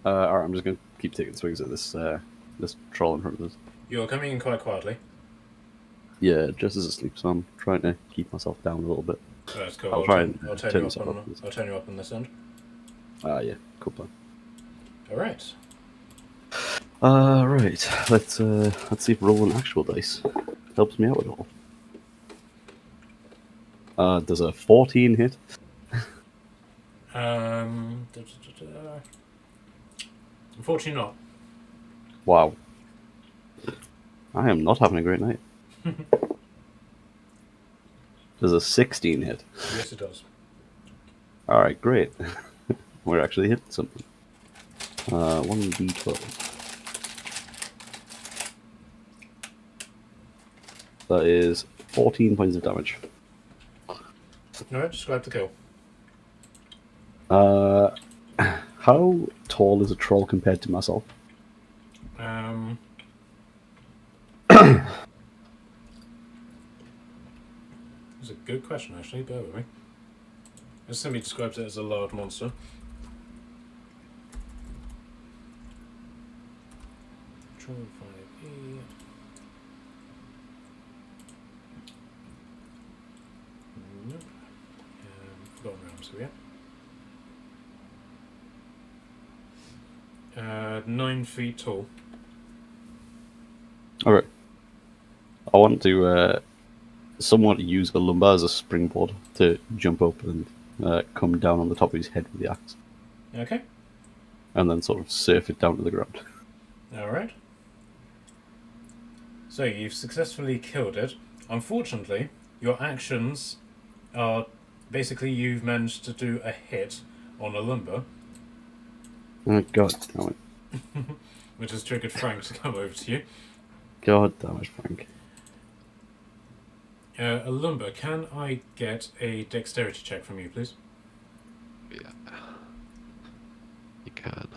Alright, I'm just gonna keep taking swings at this this troll in front of us. You're coming in quite quietly. Yeah, Jess is asleep, so I'm trying to keep myself down a little bit. Oh, that's cool. I'll try and I'll turn turn you this up up. I'll turn you up on this end. Yeah, cool plan. All right. Right. Let's see if rolling actual dice helps me out at all. Does a 14 hit? Unfortunately not. Wow. I am not having a great night. Does a 16 hit? Yes, it does. Alright, great. We're actually hitting something. 1d12. That is 14 points of damage. No, describe the kill. How tall is a troll compared to myself? good question, actually. Bear with me. It simply describes it as a large monster. Control 5E. Nope. Forgotten realms, so 9 feet tall. All right. I want to somewhat use the lumbar as a springboard to jump up and come down on the top of his head with the axe, Okay. and then sort of surf it down to the ground. Alright. So you've successfully killed it. Unfortunately, your actions are basically you've managed to do a hit on a lumber, Oh, God damn it! which has triggered Frank to come over to you. God damn it, Frank! A lumber, can I get a dexterity check from you, please? Yeah. You can.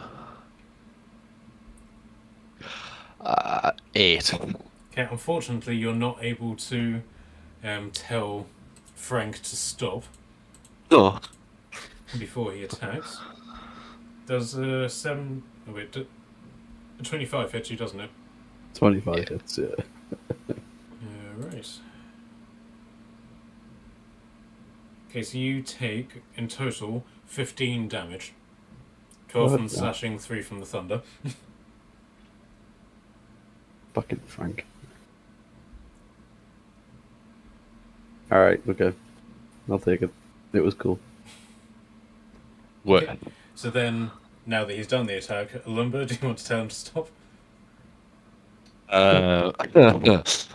8. Okay, unfortunately, you're not able to tell Frank to stop Oh. before he attacks. Does 7... Oh wait, 25 hit you, doesn't it? 25 hits. Yeah. Right. Okay, so you take, in total, 15 damage. 12 from What? slashing, 3 from the thunder. Fucking Frank. All right. Okay. I'll take it. It was cool. What? Okay. So then, now that he's done the attack, Lumber, do you want to tell him to stop?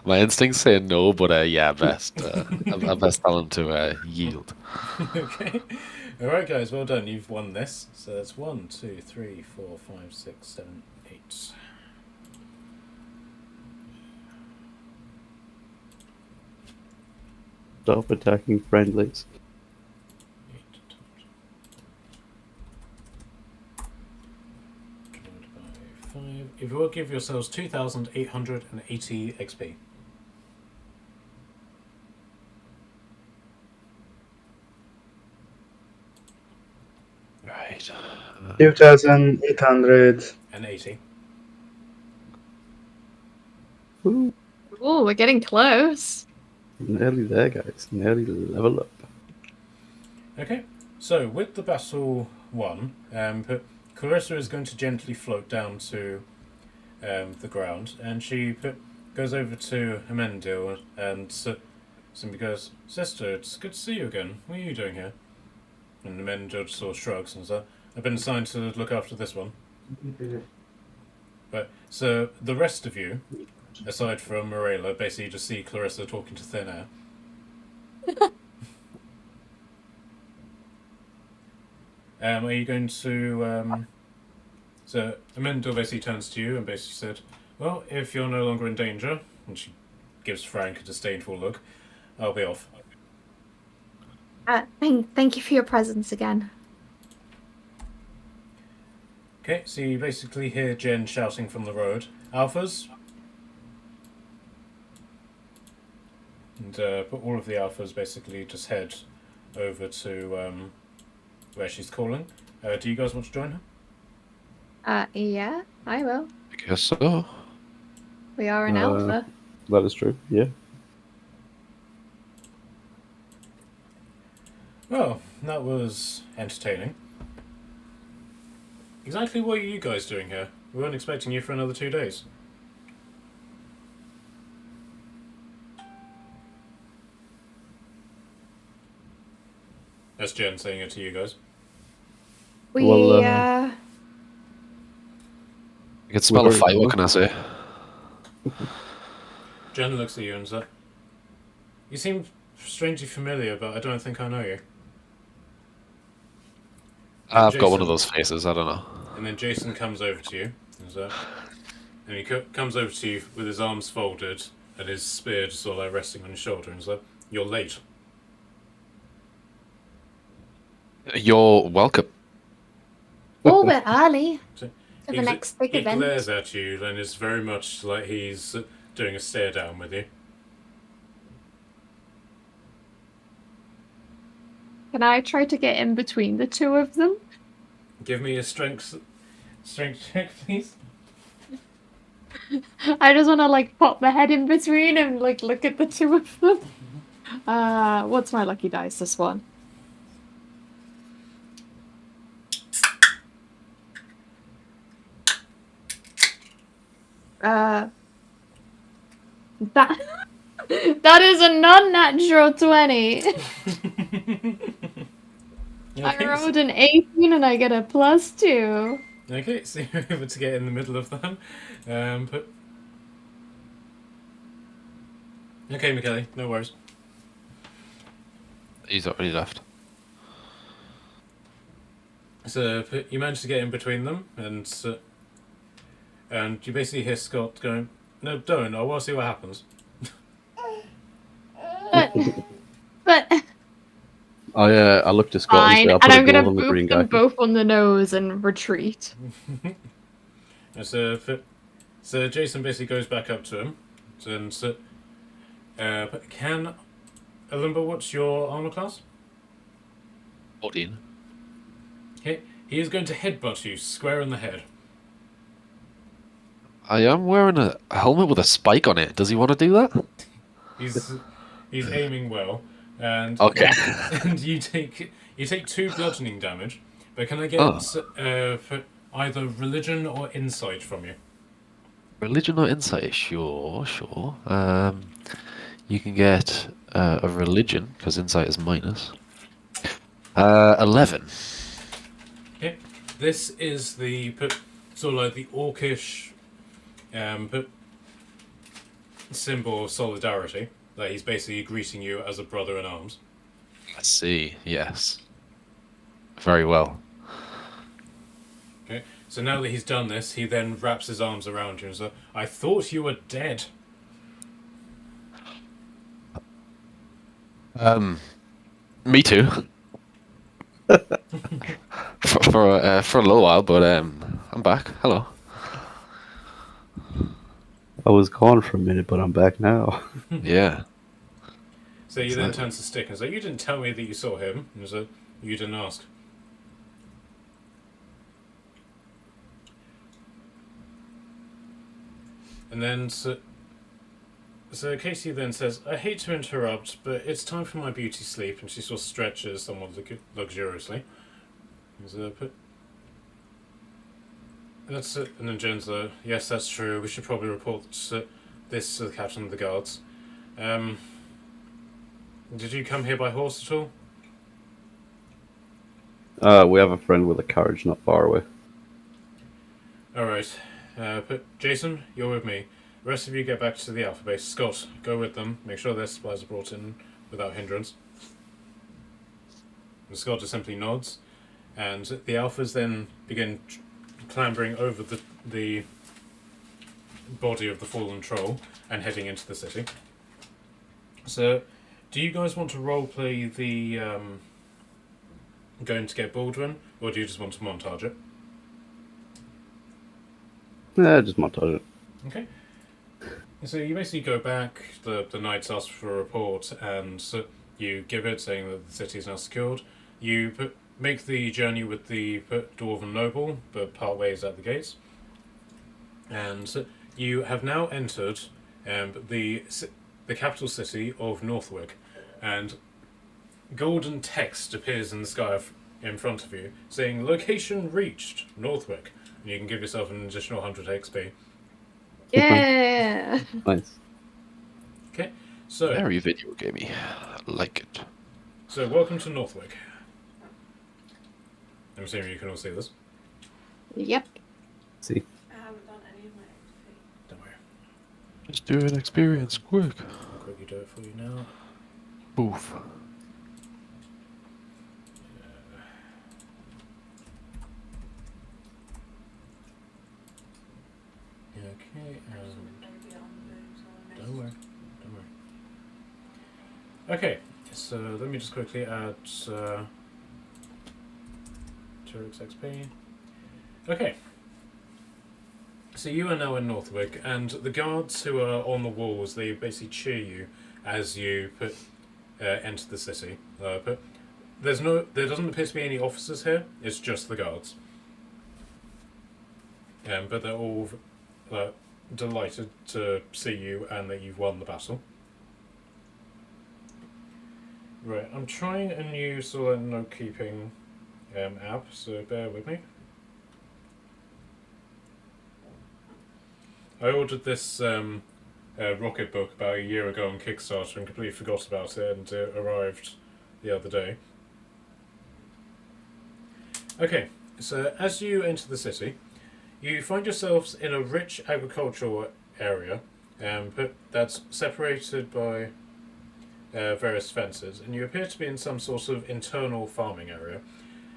My instincts say no, but yeah, best. I best tell him to yield. Okay. Alright, guys, well done. You've won this. So that's 1, 2, 3, 4, 5, 6, 7, 8. Stop attacking friendlies. 8 divided by 5. If you will give yourselves 2,880 XP. Right. 2,800. And 80. Woo. Oh, we're getting close. Nearly there, guys. Nearly level up. Okay, so with the battle won, Clarissa is going to gently float down to the ground, and she goes over to Amendil and simply goes, "Sister, it's good to see you again. What are you doing here?" And Amendil just sort of shrugs and says, "I've been assigned to look after this one." But so the rest of you, aside from Morella, basically just see Clarissa talking to thin air. Are you going to... So Amendil basically turns to you and basically said, "Well, if you're no longer in danger," and she gives Frank a disdainful look, "I'll be off." Thank you for your presence again. Okay, so you basically hear Jen shouting from the road, "Alphas!" And but all of the alphas basically just head over to where she's calling. Do you guys want to join her? Yeah, I will. I guess so. We are an alpha. That is true. Yeah. Well, that was entertaining. Exactly what are you guys doing here? We weren't expecting you for another 2 days. That's Jen saying it to you guys. We Well, I can smell a We're- fight, what can I say? Jen looks at you and says, "You seem strangely familiar, but I don't think I know you." I've got one Jason- of those faces, I don't know. And then Jason comes over to you, and he comes over to you with his arms folded and his spear just sort of like resting on his shoulder, and he's like, "You're late." You're welcome. Oh, we're early So for the next big he event. glares at you and is very much like he's doing a stare down with you. can I try to get in between the two of them? Give me a strength check, please. I just want to like pop my head in between and like look at the two of them. What's my lucky dice? This one. That that is a non-natural 20. I Okay, rolled an 18 and I get a +2. Okay, so you're able to get in the middle of them. Okay, Michele, no worries. He's already left. So you manage to get in between them, and you basically hear Scott going, "No, don't. I want to see what happens." But I looked at Scott fine, and said, and I'll I'm put a gonna gold on the green boop guy. them both on the nose and retreat. And so Jason basically goes back up to him, and but can Alumba, what's your armor class? 14. Okay, he is going to headbutt you square in the head. I am wearing a helmet with a spike on it. Does he want to do that? He's aiming well, and Okay. and you take 2 bludgeoning damage. But can I get for either religion or insight from you? Religion or insight? Sure. You can get a religion, because insight is minus. 11. Okay, this is the sort of like the orcish symbol of solidarity. That he's basically greeting you as a brother in arms. I see, yes. Very well. Okay, so now that he's done this, he then wraps his arms around you and says, "I thought you were dead." Me too. for a little while, but I'm back. Hello. I was gone for a minute, but I'm back now. Yeah. So he then turns to Stick and says, "You didn't tell me that you saw him." And so you didn't ask. And then so Casey then says, "I hate to interrupt, but it's time for my beauty sleep." And she sort of stretches somewhat luxuriously. And so, that's it. And then Jen's like, "Yes, that's true. We should probably report this to the captain of the guards. Did you come here by horse at all?" We have a friend with a carriage not far away. Alright. Jason, you're with me. The rest of you get back to the Alpha Base. Scott, go with them. Make sure their supplies are brought in without hindrance. And Scott just simply nods. And the Alphas then begin clambering over the body of the fallen troll and heading into the city. So, do you guys want to roleplay the going to get Baldwin, or do you just want to montage it? Yeah, just montage it. Okay. So you basically go back, the knights ask for a report, and you give it, saying that the city is now secured. You make the journey with the Dwarven Noble, but part ways at the gates. And you have now entered the capital city of Northwick, and golden text appears in the sky in front of you, saying, "Location reached, Northwick." And you can give yourself an additional 100 XP. Yeah. Nice. Okay, so Very video gamey. I like it. So, welcome to Northwick. I'm assuming you can all see this. Yep. See. I haven't done any of my XP. Don't worry. Just do an experience, quick. I'll quickly do it for you now. Boof. Okay, Maybe on the boobs or don't worry. Okay, so let me just quickly add 2x XP. Okay. So you are now in Northwick, and the guards who are on the walls, they basically cheer you as you enter the city. there doesn't appear to be any officers here. It's just the guards. But they're all delighted to see you and that you've won the battle. Right, I'm trying a new sort of note-keeping app, so bear with me. I ordered this rocket book about a year ago on Kickstarter and completely forgot about it, and it arrived the other day. Okay, so as you enter the city, you find yourselves in a rich agricultural area, but that's separated by various fences, and you appear to be in some sort of internal farming area,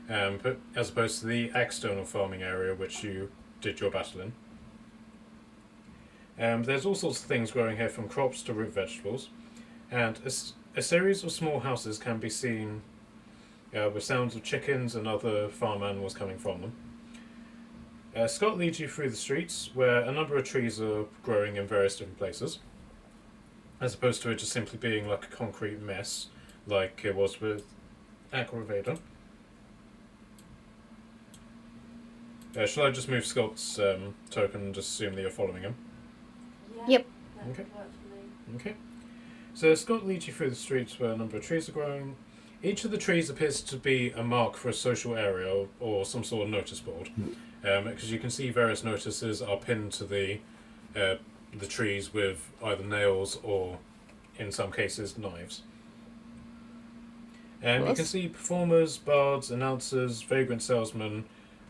but as opposed to the external farming area which you did your battle in. There's all sorts of things growing here, from crops to root vegetables, and a series of small houses can be seen with sounds of chickens and other farm animals coming from them. Scott leads you through the streets, where a number of trees are growing in various different places, as opposed to it just simply being like a concrete mess, like it was with Aquavader. Shall I just move Scott's token and just assume that you're following him? Yeah, Yep. that Okay. would work for me. Okay. So Scott leads you through the streets where a number of trees are growing. Each of the trees appears to be a mark for a social area or some sort of notice board, because you can see various notices are pinned to the trees with either nails or, in some cases, knives. You can see performers, bards, announcers, vagrant salesmen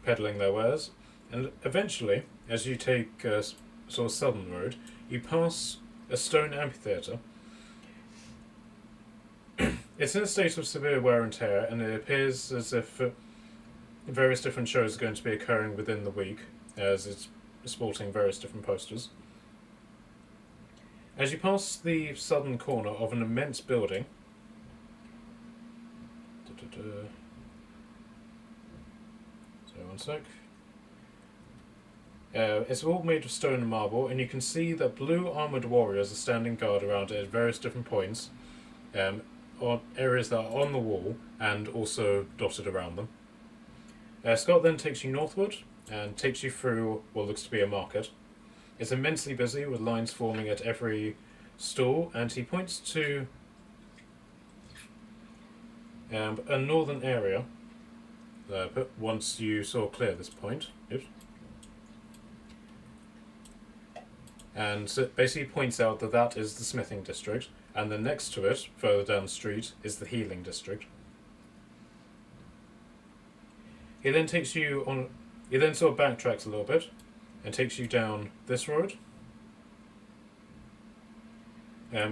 peddling their wares, and eventually, as you take a sort of southern road, you pass a stone amphitheatre. It's in a state of severe wear and tear, and it appears as if various different shows are going to be occurring within the week, as it's sporting various different posters. As you pass the southern corner of an immense building, so one sec. It's all made of stone and marble, and you can see that blue armoured warriors are standing guard around it at various different points, on areas that are on the wall and also dotted around them. Scott then takes you northward and takes you through what looks to be a market. It's immensely busy, with lines forming at every stall, and he points to a northern area. But once you sort of clear this point, oops. And so it basically points out that that is the smithing district, and then next to it, further down the street, is the healing district. He then takes you on. He then sort of backtracks a little bit, and takes you down this road,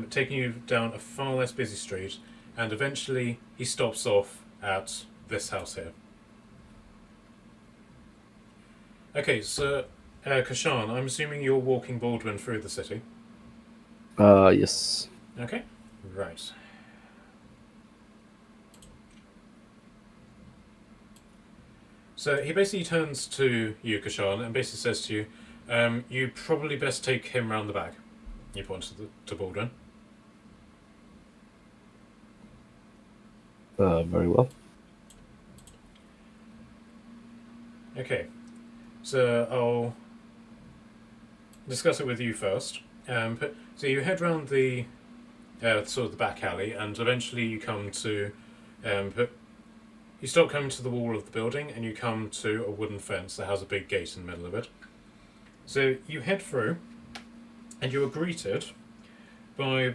taking you down a far less busy street, and eventually he stops off at this house here. Okay, so Kashan, I'm assuming you're walking Baldwin through the city. Yes. Okay, right. So he basically turns to you, Kashan, and basically says to you, you probably best take him round the back. You point to Baldwin. Very well. Okay, so I'll discuss it with you first. So you head round the sort of the back alley, and eventually you come to you stop coming to the wall of the building, and you come to a wooden fence that has a big gate in the middle of it. So you head through, and you are greeted by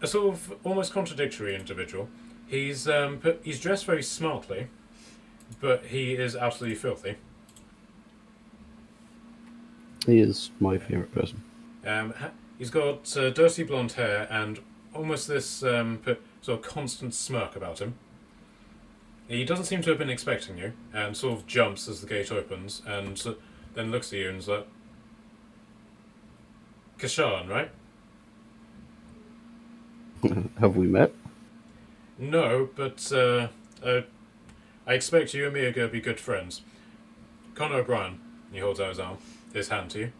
a sort of almost contradictory individual. He's dressed very smartly, but he is absolutely filthy. He is my favourite person. He's got dirty blonde hair and almost this sort of constant smirk about him. He doesn't seem to have been expecting you, and sort of jumps as the gate opens, and then looks at you and is like, Kashan, right? Have we met? No, but I expect you and me are going to be good friends. Connor O'Brien. He holds out his hand to you.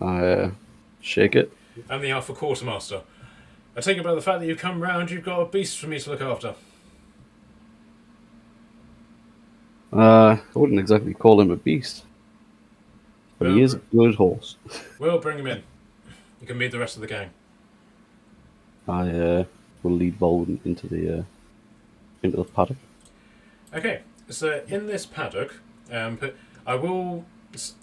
I shake it. I'm the Alpha Quartermaster. I take it by the fact that you've come round, you've got a beast for me to look after. I wouldn't exactly call him a beast, but he is a good horse. We'll bring him in. You can meet the rest of the gang. I will lead Bolden into the paddock. Okay, so in this paddock, I will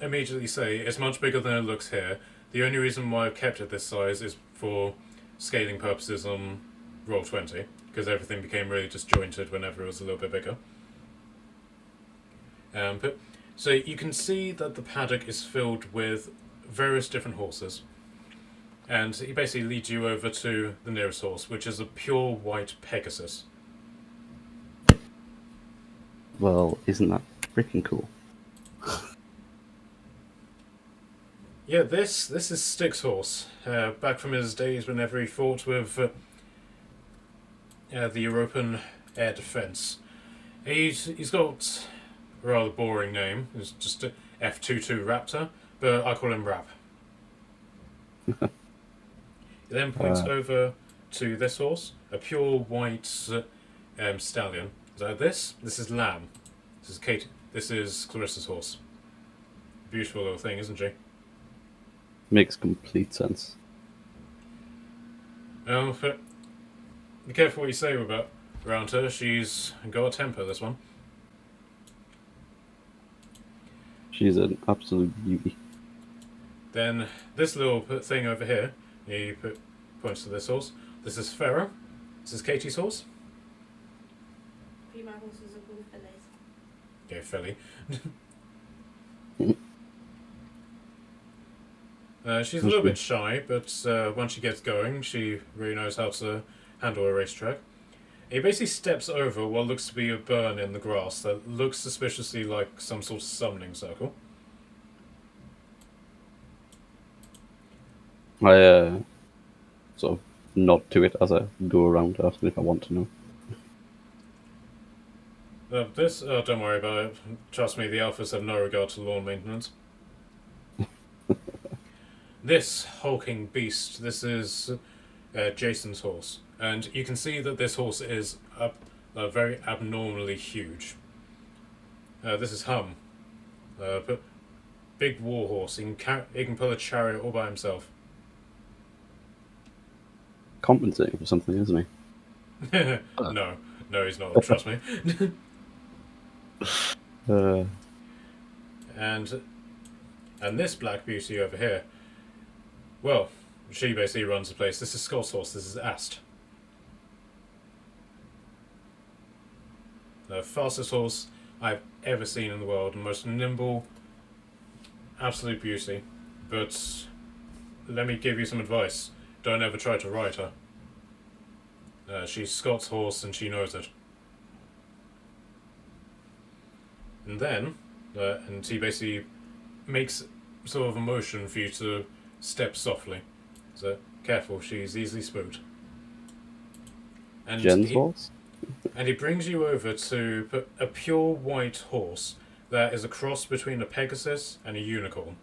immediately say it's much bigger than it looks here. The only reason why I've kept it this size is for scaling purposes on Roll20, because everything became really disjointed whenever it was a little bit bigger. So you can see that the paddock is filled with various different horses. And he basically leads you over to the nearest horse, which is a pure white Pegasus. Well, isn't that freaking cool? Yeah, this is Styx's horse. Back from his days whenever he fought with the European Air Defence. He's got a rather boring name. It's just a F22 Raptor, but I call him Rap. He then points over to this horse, a pure white stallion. So this is Lamb. This is Kate. This is Clarissa's horse. Beautiful little thing, isn't she? Makes complete sense. But be careful what you say about around her. She's got a temper, this one. She's an absolute beauty. Then this little thing over here, he points to this horse. This is Farah. This is Katie's horse. Female horses are called fillies. Yeah, filly. She's a little bit shy, but once she gets going, she really knows how to handle a racetrack. He basically steps over what looks to be a burn in the grass that looks suspiciously like some sort of summoning circle. I sort of nod to it as I go around, asking if I want to know. Don't worry about it. Trust me, the alphas have no regard to lawn maintenance. This hulking beast, this is Jason's horse. And you can see that this horse is very abnormally huge. This is Hum. Big war horse. He can pull a chariot all by himself. Compensating for something, isn't he? No, he's not. Trust me. And this black beauty over here, well, she basically runs the place. This is Scott's horse. This is Ast. The fastest horse I've ever seen in the world, and most nimble, absolute beauty. But let me give you some advice. Don't ever try to ride her. She's Scott's horse and she knows it. And then, and he basically makes sort of a motion for you to step softly. So, careful, she's easily spooked. And Jen's horse? And he brings you over to a pure white horse that is a cross between a Pegasus and a unicorn.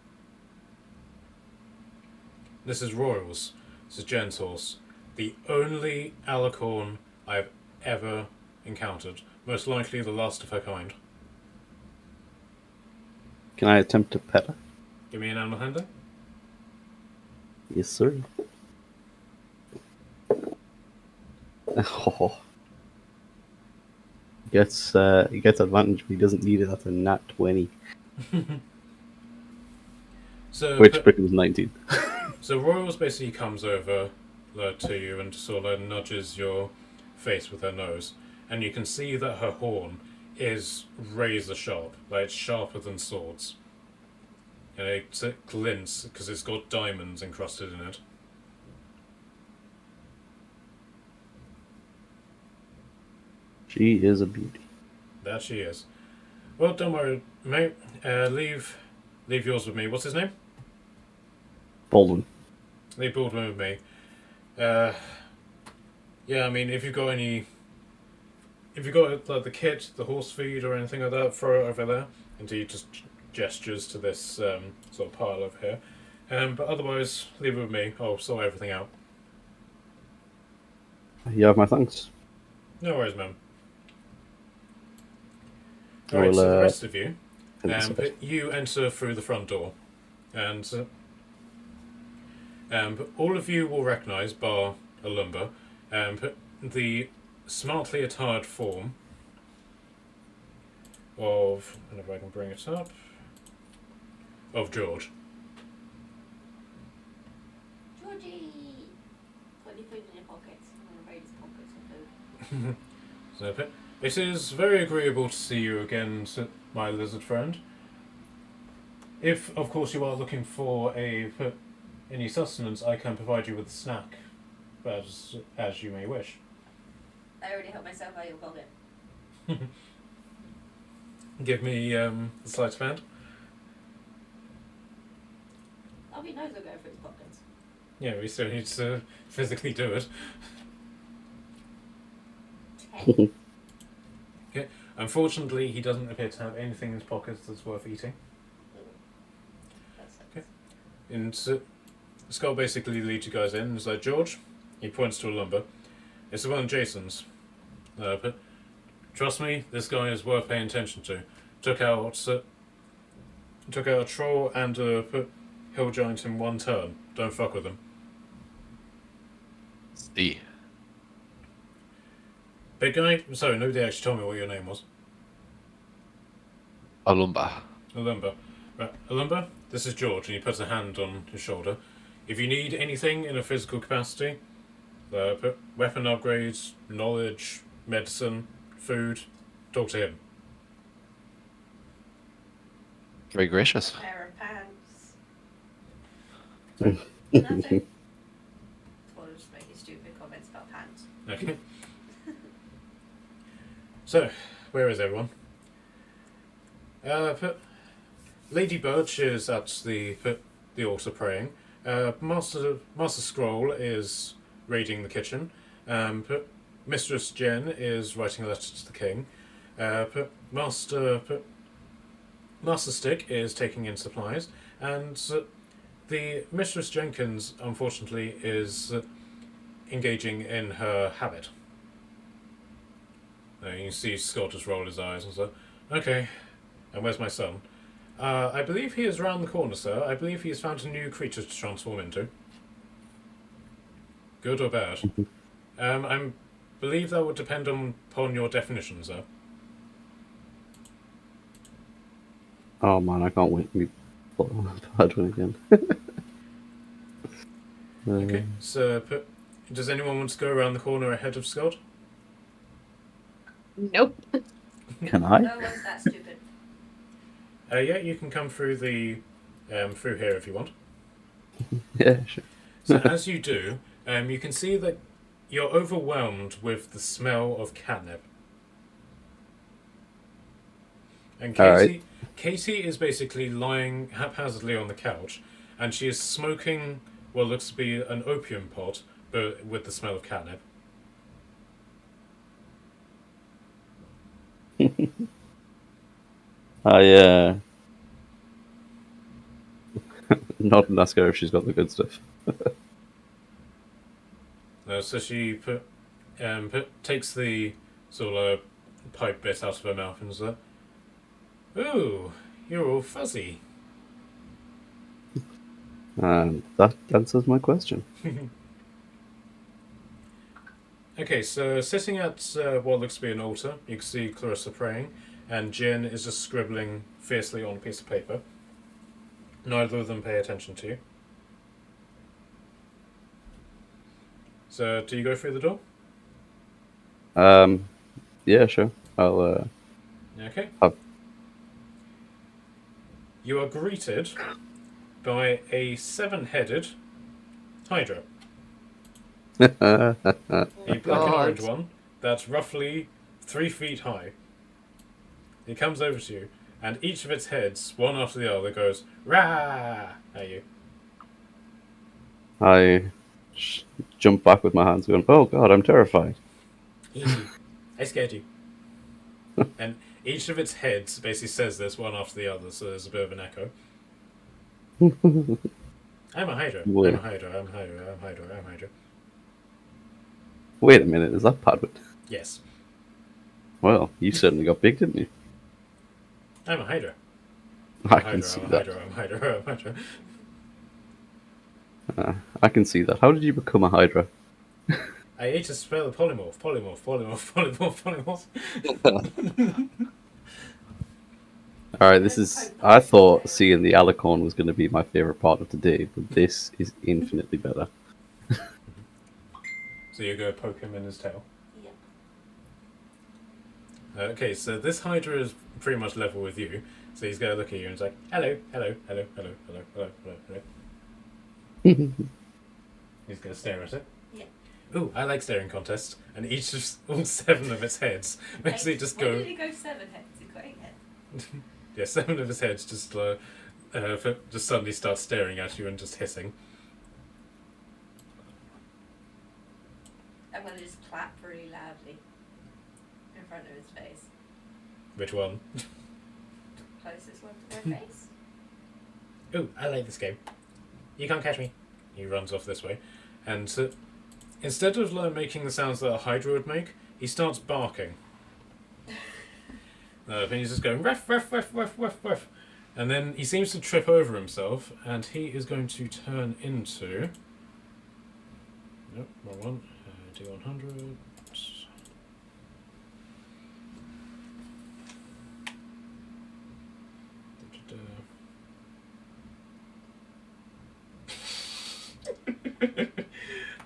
This is Royals. This is Jen's horse. The only alicorn I've ever encountered. Most likely the last of her kind. Can I attempt to pet her? Give me an animal handler. Yes, sir. Oh. He gets advantage, but he doesn't need it. That's a nat 20. Which Britain was 19. So Royals basically comes over to you and sort of nudges your face with her nose. And you can see that her horn is razor sharp. Like, it's sharper than swords. And it glints because it's got diamonds encrusted in it. She is a beauty. That she is. Well, don't worry, mate. Leave yours with me. What's his name? Baldwin. Leave Baldwin with me. Yeah, I mean, if you've got like the kit, the horse feed, or anything like that, throw it over there. And he just gestures to this sort of pile over here. But otherwise, leave it with me. I'll sort everything out. You have my thanks. No worries, man. I Alright, will, so the rest of you, inside. you enter through the front door, and all of you will recognise, bar Alumba, the smartly attired form of, and if I can bring it up, of George. Georgie! Put any food in your pockets. I'm going to raid his pockets for food. So, it is very agreeable to see you again, my lizard friend. If, of course, you are looking for any sustenance, I can provide you with a snack, as you may wish. I already helped myself out of your pocket. Give me the sleight of hand. I'll be knows I'll go through his pockets. Yeah, we still need to physically do it. 10. Unfortunately, he doesn't appear to have anything in his pockets that's worth eating. That's And Skull basically leads you guys in. He's like, George, he points to a lumber. It's the one of Jason's. But trust me, this guy is worth paying attention to. Took out a troll and a hill giant in one turn. Don't fuck with him. See. Big guy? Sorry, nobody actually told me what your name was. Alumba. Alumba. Right, Alumba, this is George, and he puts a hand on his shoulder. If you need anything in a physical capacity, weapon upgrades, knowledge, medicine, food, talk to him. Very gracious. pair of pants. Nothing. Well, just making stupid comments about pants. Okay. So, where is everyone? Lady Birch is at the altar praying. Master Scroll is raiding the kitchen. Mistress Jen is writing a letter to the king. Master Stick is taking in supplies, and the Mistress Jenkins, unfortunately, is engaging in her habit. You can see Scott just roll his eyes and say, "Okay, and where's my son? I believe he is round the corner, sir. I believe he has found a new creature to transform into. Good or bad? I believe that would depend upon your definition, sir." Oh man, I can't wait to be bad one again. Okay, so does anyone want to go around the corner ahead of Scott? Nope. Can I? No one's that stupid. Yeah, you can come through the through here if you want. Yeah, sure. So as you do, you can see that you're overwhelmed with the smell of catnip. And Katie is basically lying haphazardly on the couch, and she is smoking what looks to be an opium pot, but with the smell of catnip. Not ask her if she's got the good stuff. So she takes the sort of pipe bit out of her mouth and says, "Ooh, you're all fuzzy." And that answers my question. Okay, so sitting at what looks to be an altar, you can see Clarissa praying, and Jen is just scribbling fiercely on a piece of paper. Neither of them pay attention to you. So, do you go through the door? Yeah, sure. I'll Okay. Oh. You are greeted by a 7-headed Hydra. A black and orange one that's roughly 3 feet high. It comes over to you, and each of its heads, one after the other, goes "Rah!" at you. I jump back with my hands going, oh god, I'm terrified. Easy. I scared you. And each of its heads basically says this one after the other, so there's a bit of an echo. I'm a Hydra. I'm a Hydra. I'm a Hydra. I'm a Hydra. I'm a Hydra. Wait a minute, is that Padwin? Yes. Well, you certainly got big, didn't you? I'm a Hydra. I can see that. I'm a Hydra. I can see that. How did you become a Hydra? I ate a spell of polymorph. Alright, this is. I thought seeing the Alicorn was going to be my favourite part of the day, but this is infinitely better. So you go poke him in his tail. Yeah. Okay, so this Hydra is pretty much level with you. So he's going to look at you and it's like, hello. He's going to stare at it. Yeah. Ooh, I like staring contests. And each of all 7 of its heads basically just Why go. did he go 7 heads? He got 8 heads. Yeah, 7 of his heads just suddenly start staring at you and just hissing. I'm gonna just clap really loudly in front of his face. Which one? Closest one to their face. Ooh, I like this game. You can't catch me. He runs off this way. And instead of making the sounds that a Hydra would make, he starts barking. And he's just going, ruff, ruff, ruff, ruff, ruff, ruff. And then he seems to trip over himself, and he is going to turn into... Nope, wrong one. D100.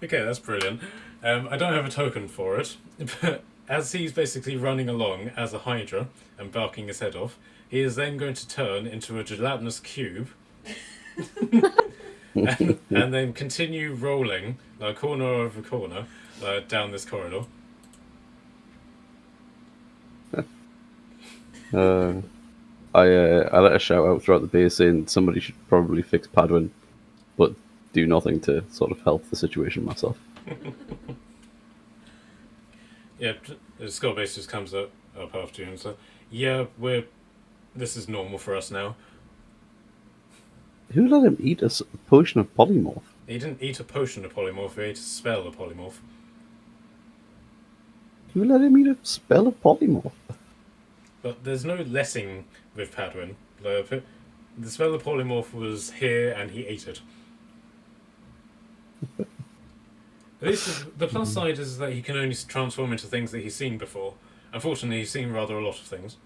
Okay, that's brilliant. I don't have a token for it, but as he's basically running along as a Hydra and barking his head off, he is then going to turn into a gelatinous cube and then continue rolling corner over corner down this corridor. I let a shout out throughout the base saying somebody should probably fix Padwin, but do nothing to sort of help the situation myself. Yeah, Skull Base just comes up after you and says, yeah, this is normal for us now. Who let him eat a potion of polymorph? He didn't eat a potion of polymorph, he ate a spell of polymorph. Who let him eat a spell of polymorph? But there's no letting with Padwin. The spell of polymorph was here and he ate it. At least the plus side is that he can only transform into things that he's seen before. Unfortunately, he's seen rather a lot of things.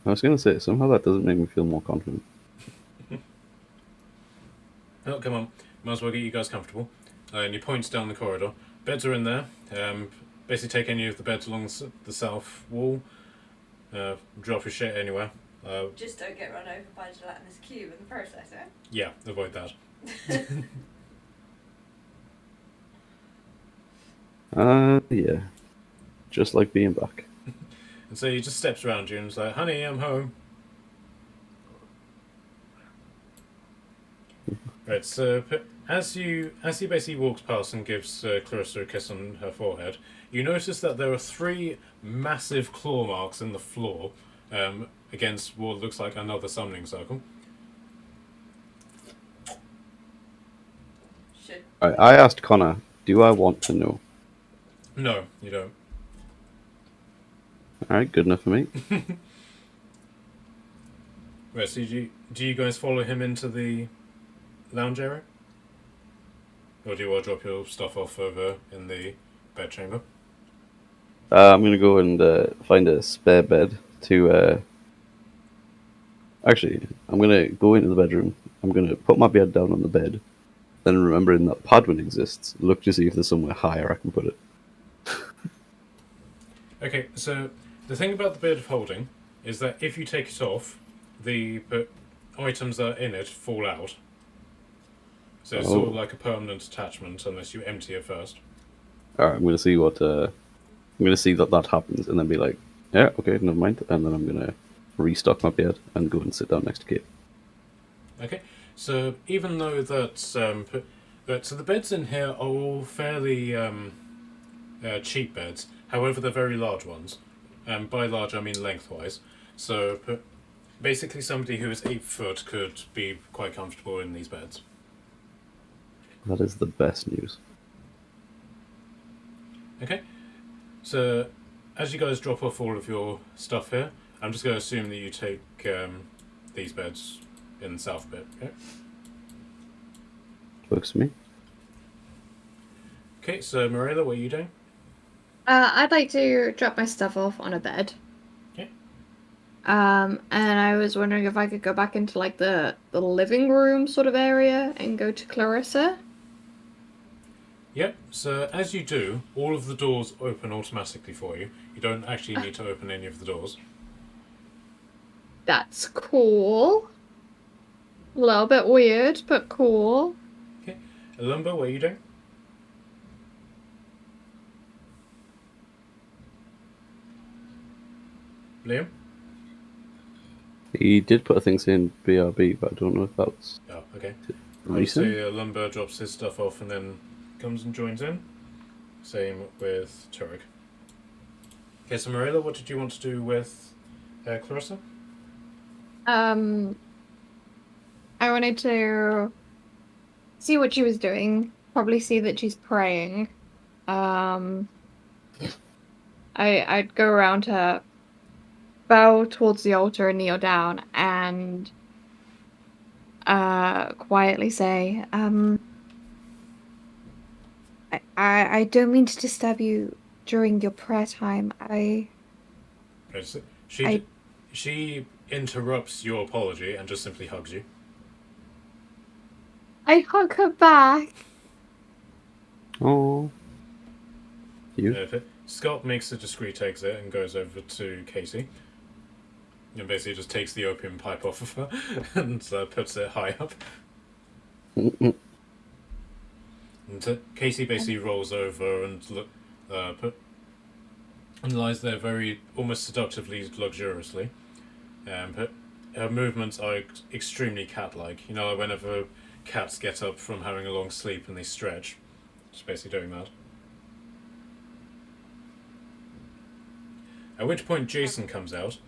I was going to say, somehow that doesn't make me feel more confident. Oh, come on. Might as well get you guys comfortable. And he points down the corridor. Beds are in there. Basically take any of the beds along the south wall. Drop your shit anywhere. Just don't get run over by a gelatinous cube in the process, eh? Yeah, avoid that. Yeah. Just like being back. And so he just steps around you and is like, honey, I'm home. Right, so as he basically walks past and gives Clarissa a kiss on her forehead, you notice that there are 3 massive claw marks in the floor against what looks like another summoning circle. Should. I asked Connor, do I want to know? No, you don't. Alright, good enough for me. Right, so do you guys follow him into the lounge area? Or do you want to drop your stuff off over in the bed chamber? I'm going to go and find a spare bed to... Actually, I'm going to go into the bedroom. I'm going to put my bed down on the bed. Then remembering that Padwin exists, look to see if there's somewhere higher I can put it. Okay, so the thing about the bed of holding is that if you take it off, the items that are in it fall out. So it's sort of like a permanent attachment unless you empty it first. Alright, I'm going to see what... I'm going to see that happens and then be like, yeah, okay, never mind. And then I'm going to restock my bed and go and sit down next to Kate. Okay, so even though that... so the beds in here are all fairly cheap beds. However, they're very large ones. By large, I mean lengthwise. So basically somebody who is 8 foot could be quite comfortable in these beds. That is the best news. Okay. So, as you guys drop off all of your stuff here, I'm just going to assume that you take these beds in the south bit. Okay. Works for me. Okay. So, Marilla, what are you doing? I'd like to drop my stuff off on a bed. Okay. And I was wondering if I could go back into like the living room sort of area and go to Clarissa. Yep. So, as you do, all of the doors open automatically for you. You don't actually need to open any of the doors. That's cool. A little bit weird, but cool. Okay. Alumba, what are you doing? Liam? He did put things in BRB, but I don't know if that's Oh, okay. I'll recent. say Lumber drops his stuff off and then comes and joins in. Same with Turek. Okay, so Marilla, what did you want to do with Clarissa? I wanted to see what she was doing. Probably see that she's praying. I'd go around her, bow towards the altar and kneel down, and quietly say, I don't mean to disturb you during your prayer time. Okay, so she interrupts your apology and just simply hugs you. I hug her back. Oh. You? Scott makes a discreet exit and goes over to Casey. And basically just takes the opium pipe off of her and puts it high up. And Casey basically rolls over and lies there very almost seductively, luxuriously. But her movements are extremely cat-like. You know, like whenever cats get up from having a long sleep and they stretch, she's basically doing that. At which point Jason comes out,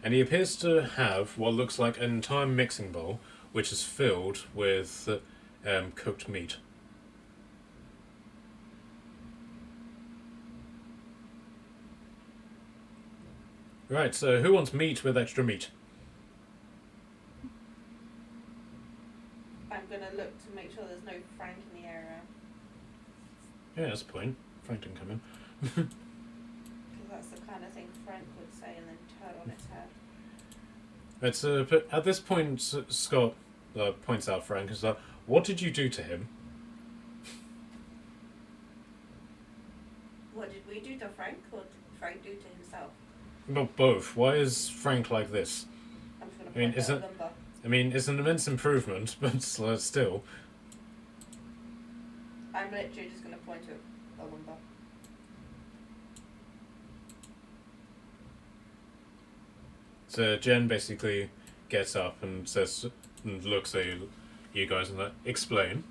and he appears to have what looks like an entire mixing bowl, which is filled with cooked meat. Right, so who wants meat with extra meat? I'm gonna look to make sure there's no Frank in the area. Yeah, that's the point. Frank didn't come in. Because that's the kind of thing Frank would say and then turn on its head. Right, so but at this point, Scott points out Frank is like, what did you do to him? What did we do to Frank, or did Frank do to himself? Well, both. Why is Frank like this? I'm just gonna I mean, point at Lumber. it's an immense improvement, but still. I'm literally just gonna point to Lumber. So Jen basically gets up and says, and looks at you guys and explain.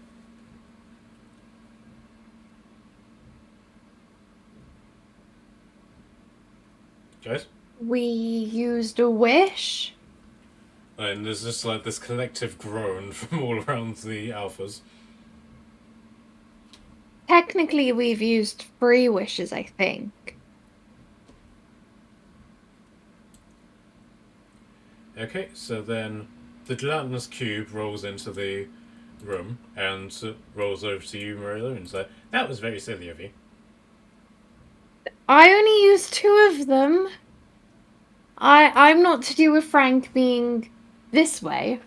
Guys? We used a wish. And there's just like this collective groan from all around the alphas. Technically, we've used 3 wishes, I think. Okay, so then the gelatinous cube rolls into the room and rolls over to you, Marilla, and says, that was very silly of you. I only used 2 of them. I'm not to do with Frank being this way.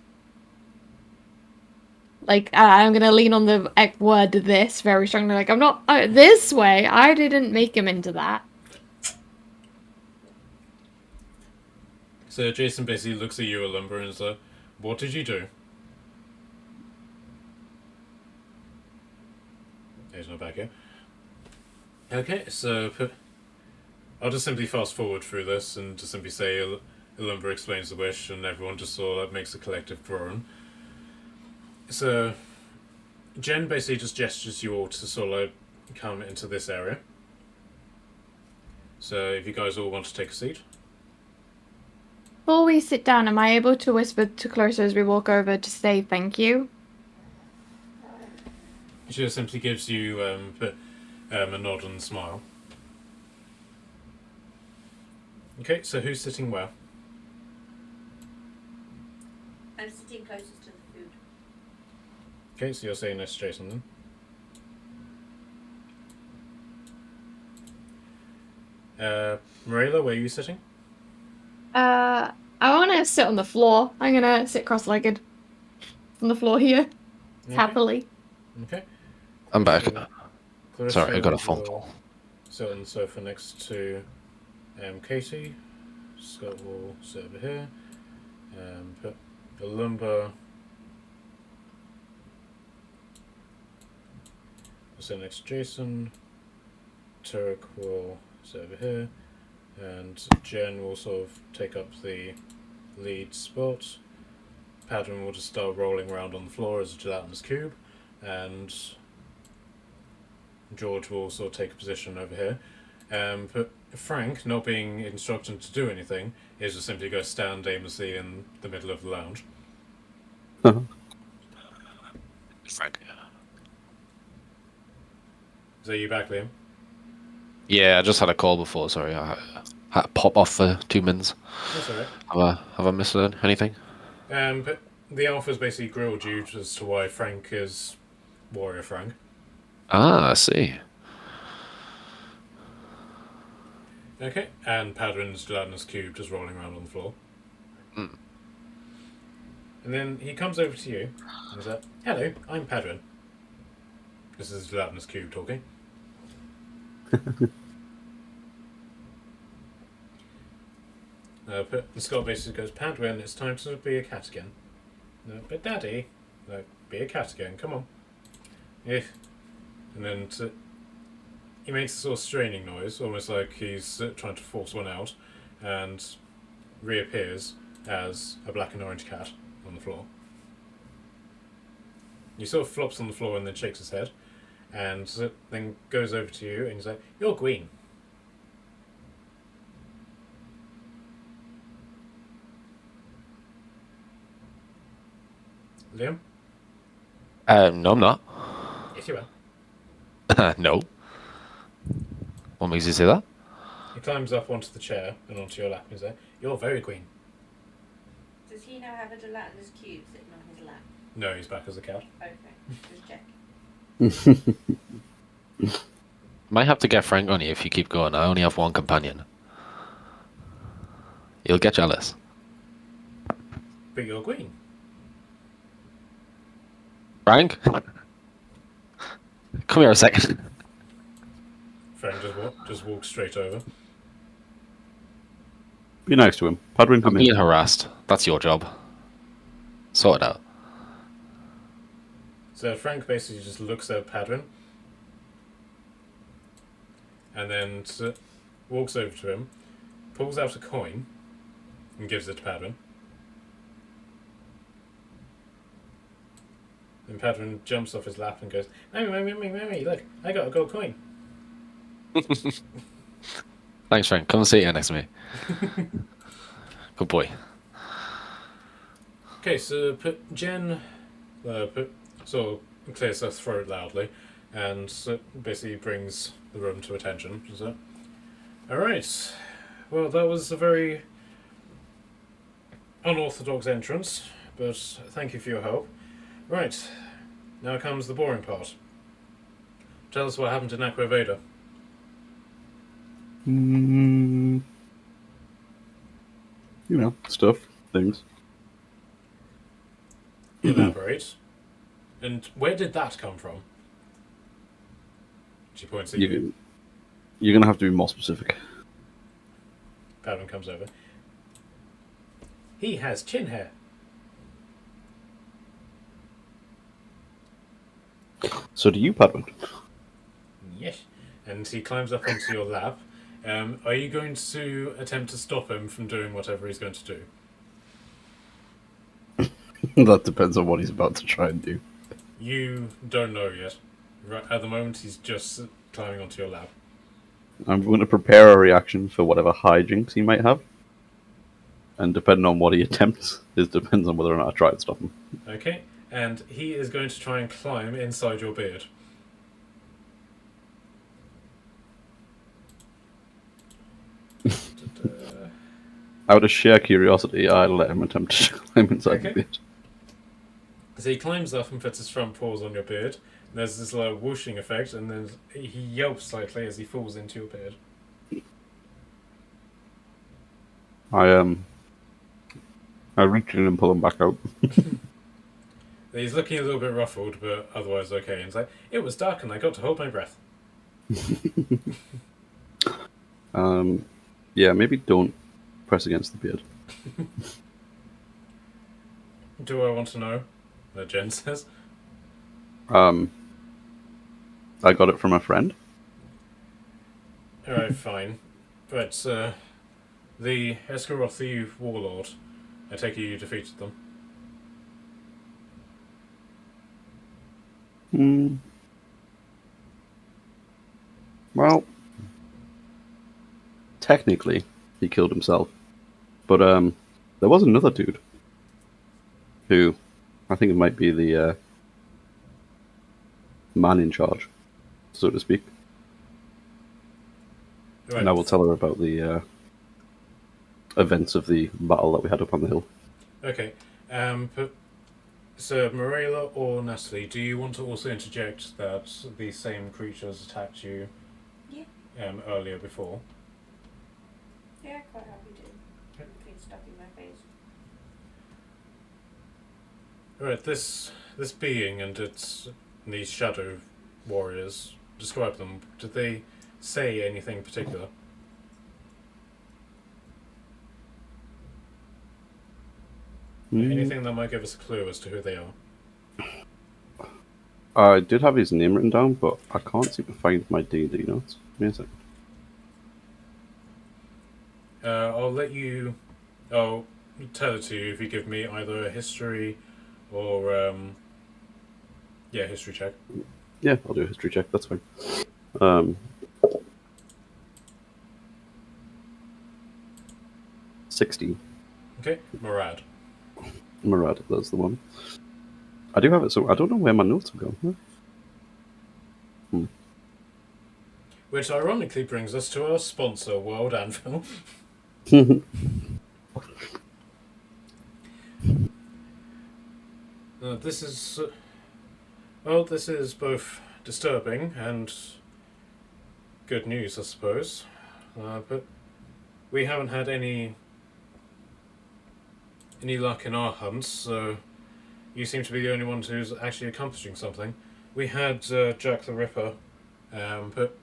Like, I'm gonna lean on the word this very strongly. Like, I'm not this way. I didn't make him into that. So Jason basically looks at you, Lumber, and is like, what did you do? He's not back here. Okay, so I'll just simply fast forward through this and just simply say Lumber explains the wish and everyone just sort of makes a collective groan. So Jen basically just gestures you all to sort of come into this area. So if you guys all want to take a seat. Before we sit down, am I able to whisper to Clarissa as we walk over to say thank you? She just simply gives you a nod and smile. Okay, so who's sitting where? I'm sitting closest to the food. Okay, so you're saying next to Jason then. Marilla, where are you sitting? I want to sit on the floor. I'm gonna sit cross-legged on the floor here, Okay. happily. Okay. I'm back. Clarissa Sorry, I got a phone will call. sit on the sofa next to Katie. Scott will sit over here. Put the lumber. Will sit next to Jason. Turek will sit over here. And Jen will sort of take up the lead spot. Padron will just start rolling around on the floor as a gelatinous cube. And George will sort of take a position over here. But Frank, not being instructed to do anything, is just simply go stand aimlessly in the middle of the lounge. Frank. Is that you back, Liam? Yeah, I just had a call before. Sorry, I had to pop off for 2 minutes. That's alright. Have I missed anything? But the Alpha's basically grilled you as to why Frank is Warrior Frank. Ah, I see. Okay, and Padron's gelatinous cube just rolling around on the floor. Mm. And then he comes over to you and he's like, "Hello, I'm Padron." This is gelatinous cube talking. But Scott basically goes, "Padron, it's time to be a cat again." No, but Daddy, no, be a cat again. Come on. If, and then he makes a sort of straining noise, almost like he's trying to force one out, and reappears as a black and orange cat on the floor. He sort of flops on the floor and then shakes his head, and then goes over to you and he's like, "You're Gwyn." Liam? No, I'm not. Yes, you are. No. What makes you say that? He climbs up onto the chair and onto your lap and he's like, "You're very Gwyn." Does he now have a gelatinous cube sitting on his lap? No, he's back as a cat. Okay, just check. Might have to get Frank on you if you keep going. I only have one companion. You'll get jealous. But you're Gwyn. Frank? Come here a second. Frank just walks straight over. Be nice to him. Padron, I'm come being in. harassed. That's your job. Sort it out. So Frank basically just looks at Padron and then walks over to him, pulls out a coin and gives it to Padron. And Padron jumps off his lap and goes, "Mammy, look, I got a gold coin." Thanks, Frank. Come and sit here next to me. Good boy. Okay, so Jen sort of clears her throat loudly and basically brings the room to attention. So, alright, well, that was a very unorthodox entrance, but thank you for your help. Right, now comes the boring part. Tell us what happened in Aqua Veda. You know, stuff, things. Elaborate. And where did that come from? She points at you. You're going to have to be more specific. Padron comes over. He has chin hair. So do you, Padron? Yes. And he climbs up onto your lap. Are you going to attempt to stop him from doing whatever he's going to do? That depends on what he's about to try and do. You don't know yet. Right at the moment, he's just climbing onto your lap. I'm going to prepare a reaction for whatever hijinks he might have. And depending on what he attempts, it depends on whether or not I try to stop him. Okay. And he is going to try and climb inside your beard. Out of sheer curiosity, I let him attempt to climb inside the Okay. beard. So he climbs up and puts his front paws on your beard. And there's this little whooshing effect, and then he yelps slightly as he falls into your beard. I reach in and pull him back out. He's looking a little bit ruffled, but otherwise okay. And he's like, "It was dark, and I got to hold my breath." Yeah, maybe don't press against the beard. Do I want to know? Jen says. I got it from a friend. Alright, fine. But, the Escarothi warlord, I take it you defeated them. Well, technically, he killed himself. But there was another dude who I think it might be the man in charge, so to speak. Right. And I will tell her about the events of the battle that we had up on the hill. Okay. But, so, Morella or Natalie, do you want to also interject that the same creatures attacked you Yeah. earlier before? Yeah, quite happy to. It's stuck in my face. Right, this being and these shadow warriors, describe them. Did they say anything particular? Anything that might give us a clue as to who they are? I did have his name written down, but I can't seem to find my D&D notes. Give me a second. I'll let you. I'll tell it to you if you give me either a history or history check. Yeah, I'll do a history check. That's fine. 16. Okay, Murad. Murad, that's the one. I do have it, so I don't know where my notes have gone. Which ironically brings us to our sponsor, World Anvil. This is both disturbing and good news, I suppose. But we haven't had any luck in our hunts, so you seem to be the only one who's actually accomplishing something. We had Jack the Ripper put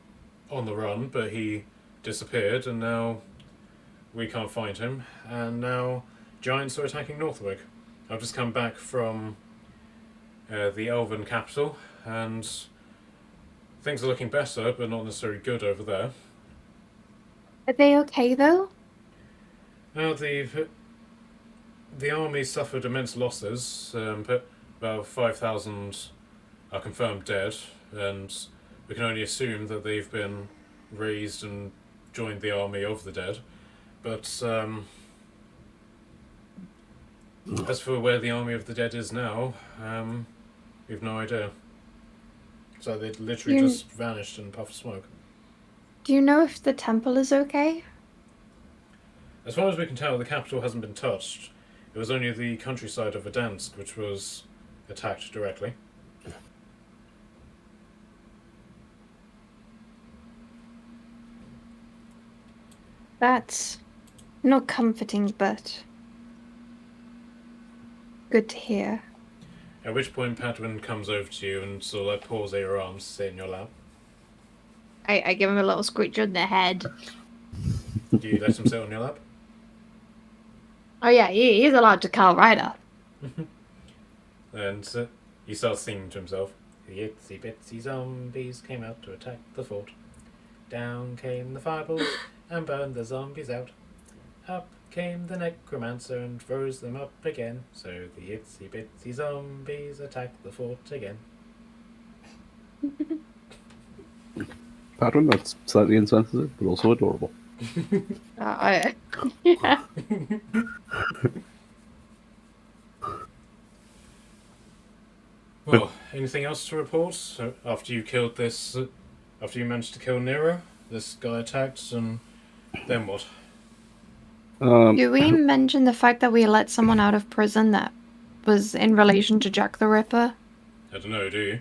on the run, but he disappeared, and now we can't find him. And now giants are attacking Northwick. I've just come back from the Elven capital, and things are looking better, but not necessarily good over there. Are they okay though? The army suffered immense losses, but about 5,000 are confirmed dead, and we can only assume that they've been raised and joined the army of the dead. But as for where the army of the dead is now, we've no idea. So they literally just vanished in a puff of smoke. Do you know if the temple is okay? As far as we can tell, the capital hasn't been touched. It was only the countryside of Verdansk which was attacked directly. That's not comforting, but good to hear. At which point Padwin comes over to you and sort of like paws at your arms, sit in your lap. I give him a little screech on the head. Do you let him sit on your lap? Oh yeah, he's allowed to call right up. And he starts singing to himself. The itsy bitsy zombies came out to attack the fort. Down came the fireballs and burned the zombies out. Up came the necromancer and froze them up again. So the itsy bitsy zombies attacked the fort again. Pattern, that's slightly insensitive, but also adorable. Yeah. Well, anything else to report? So after you killed this, after you managed to kill Nero, this guy attacked, and then what? Do we mention the fact that we let someone out of prison that was in relation to Jack the Ripper? I don't know, do you?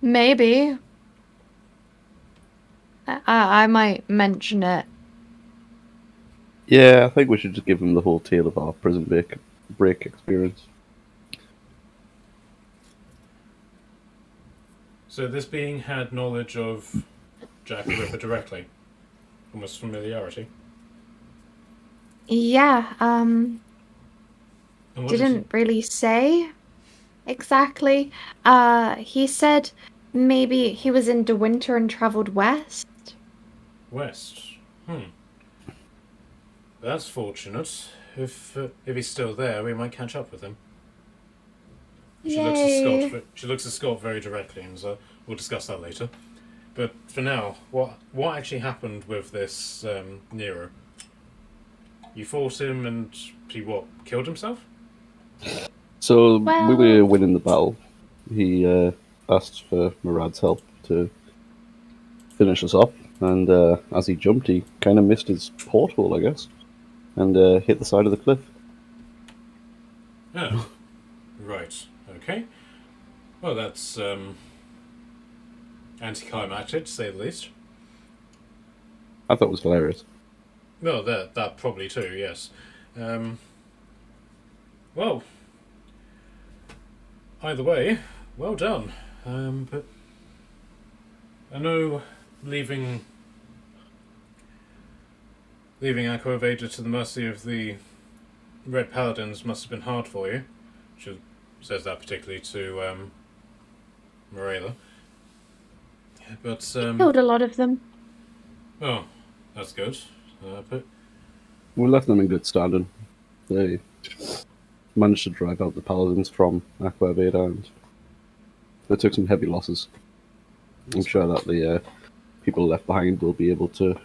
Maybe. I might mention it. Yeah, I think we should just give him the whole tale of our prison break experience. So this being had knowledge of Jack the Ripper directly, almost familiarity. Yeah, And what did didn't really say exactly. He said maybe he was in De Winter and traveled west. West. That's fortunate. If he's still there, we might catch up with him. She looks at Yay. Scott. She looks at Scott very directly, and so we'll discuss that later. But for now, what actually happened with this Nero? You fought him, and he killed himself? So we Well- were winning the battle. He asked for Murad's help to finish us up, and as he jumped, he kind of missed his porthole, I guess, and hit the side of the cliff. Oh, right. Okay. Well, that's anticlimactic, to say the least. I thought it was hilarious. Well, that probably too. Yes. Well, either way, well done. But I know leaving Aquavada to the mercy of the Red Paladins must have been hard for you. She says that particularly to Morella. But Killed a lot of them. oh, that's good. But We left them in good standing. They managed to drive out the paladins from Aqua Veda, and they took some heavy losses. I'm sure that the people left behind will be able to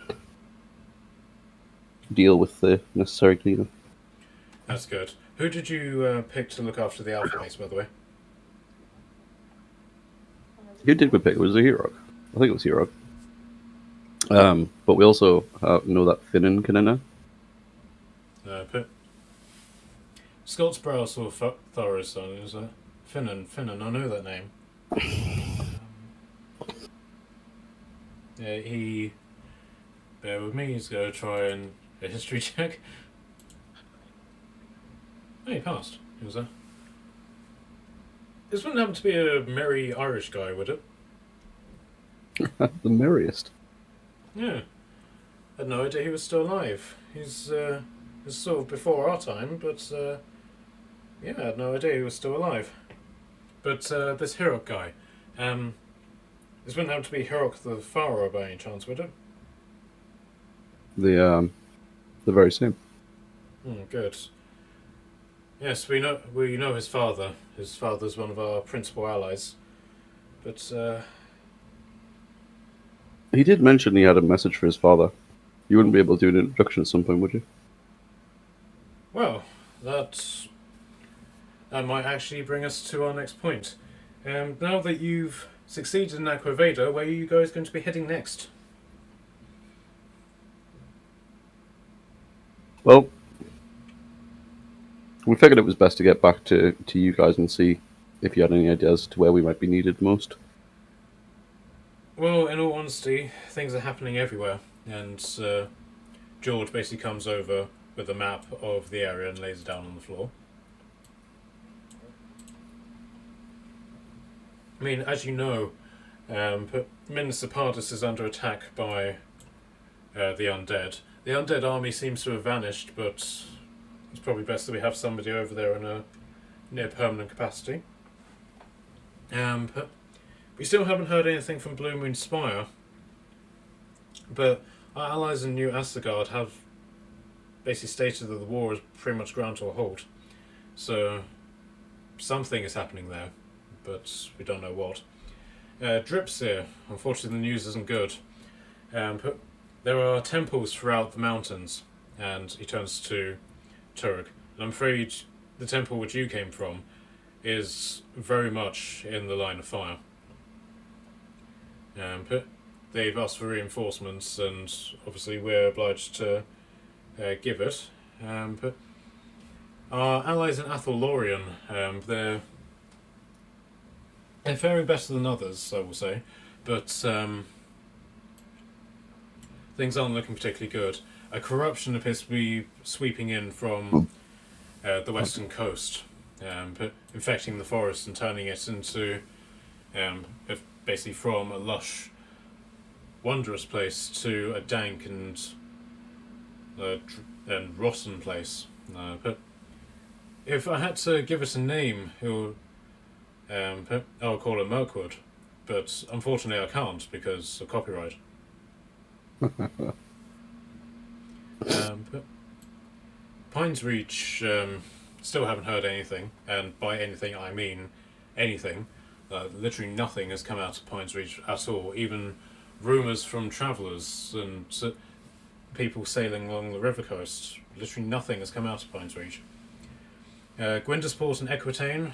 deal with the necessary cleanup. that's good. Who did you pick to look after the Alpha base, by the way? Who did we pick? Was it Hero? I think it was Hero. But we also know that Finnan can enter. But Scott's brow saw Thoris son. It was Finnan, I know that name. Yeah, he. Bear with me, he's going to try and a history check. Oh, he passed. He was there. This wouldn't happen to be a merry Irish guy, would it? The merriest. Yeah. I had no idea he was still alive. He's sort of before our time, but yeah, I had no idea he was still alive. But this Hirok guy, this wouldn't happen to be Hirok the Pharaoh by any chance, would it? The very same. Good. Yes, we know his father. His father's one of our principal allies. But He did mention he had a message for his father. You wouldn't be able to do an introduction at some point, would you? well, that might actually bring us to our next point. Now that you've succeeded in Aquavada, where are you guys going to be heading next? Well, we figured it was best to get back to you guys and see if you had any ideas to where we might be needed most. Well, in all honesty, things are happening everywhere, and George basically comes over with a map of the area and lays it down on the floor. I mean, as you know, Minas Epardis is under attack by the undead. The undead army seems to have vanished, but it's probably best that we have somebody over there in a near permanent capacity. But we still haven't heard anything from Blue Moon Spire, but our allies in New Asgard have basically stated that the war is pretty much ground to a halt. So something is happening there, but we don't know what. Drip's here. Unfortunately, the news isn't good. But there are temples throughout the mountains, and he turns to Turg. And I'm afraid the temple which you came from is very much in the line of fire. But they've asked for reinforcements, and obviously we're obliged to give it. But our allies in Athelorian, they're faring better than others, I will say, but things aren't looking particularly good. A corruption appears to be sweeping in from the western coast, infecting the forest and turning it into basically from a lush, wondrous place to a dank and rotten place. But if I had to give it a name, I'll call it Mirkwood. But unfortunately, I can't because of copyright. But Pines Reach, still haven't heard anything, and by anything I mean anything. Literally nothing has come out of Pines Reach at all. Even rumours from travellers and people sailing along the river coast. Literally nothing has come out of Pines Reach. Gwyndersport and Equitaine,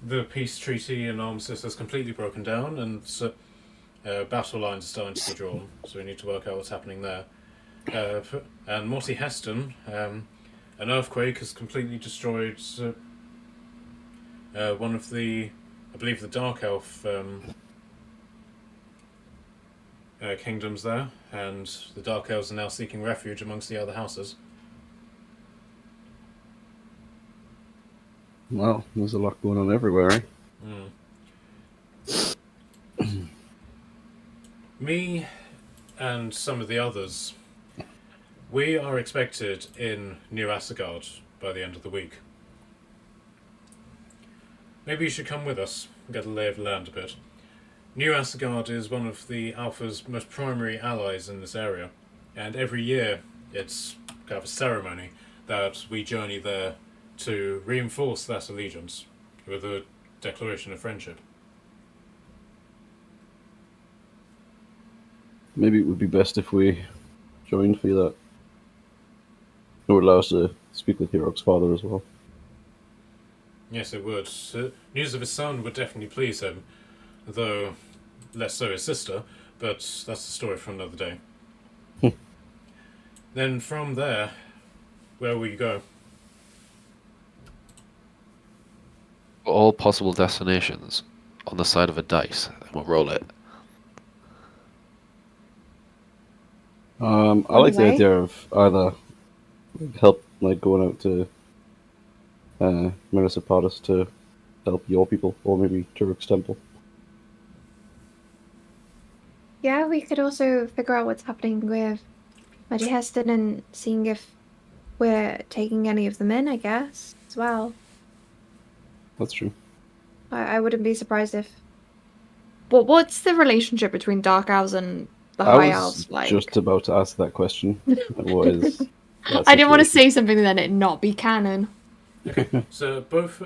the peace treaty and armistice has completely broken down, and battle lines are starting to be drawn, so we need to work out what's happening there. And Morty Heston, an earthquake has completely destroyed one of the, I believe, the Dark Elf kingdoms there, and the Dark Elves are now seeking refuge amongst the other houses. Well, there's a lot going on everywhere, eh? Me and some of the others, we are expected in New Asgard by the end of the week. Maybe you should come with us and get a lay of the land a bit. New Asgard is one of the Alpha's most primary allies in this area, and every year it's kind of a ceremony that we journey there to reinforce that allegiance with a declaration of friendship. Maybe it would be best if we joined for that. It would allow us to speak with Hero's father as well. Yes, it would. News of his son would definitely please him, though less so his sister, but that's a story for another day. Then from there, where will you go? All possible destinations on the side of a dice, and we'll roll it. I like the Anyway. idea of either help, like going out to Merisapatis to help your people, or maybe Turok's temple. Yeah, we could also figure out what's happening with Maggie Heston and seeing if we're taking any of them in, I guess, as well. That's true. I wouldn't be surprised if... What's the relationship between Dark Elves and the I High was Elves like? just about to ask that question. What is that I didn't want to situation? say something and then it not be canon. So both,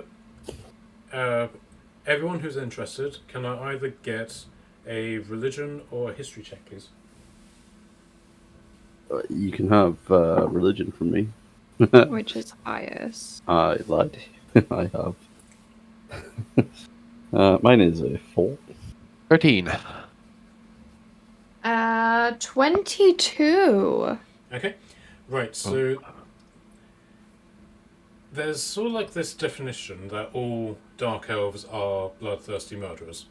everyone who's interested, can I either get a religion or a history check, please? You can have religion from me. Which is highest. I lied. I have. Mine is a 4. 13. 22. Okay, right, so there's sort of like this definition that all Dark Elves are bloodthirsty murderers.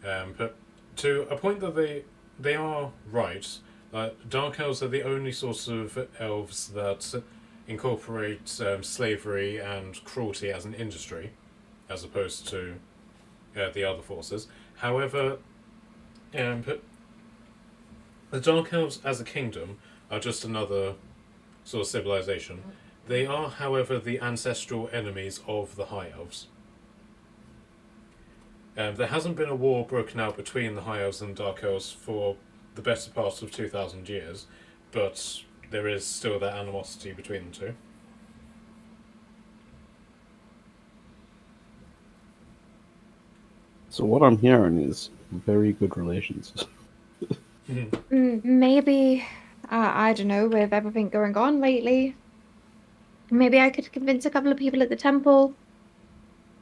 But to a point that they are right, Dark Elves are the only sorts of elves that incorporate slavery and cruelty as an industry, as opposed to the other forces. However, the Dark Elves as a kingdom are just another sort of civilization. They are, however, the ancestral enemies of the High Elves. There hasn't been a war broken out between the High Elves and Dark Elves for the better part of 2,000 years, but there is still that animosity between the two. So what I'm hearing is very good relations. Maybe, I don't know, with everything going on lately, maybe I could convince a couple of people at the temple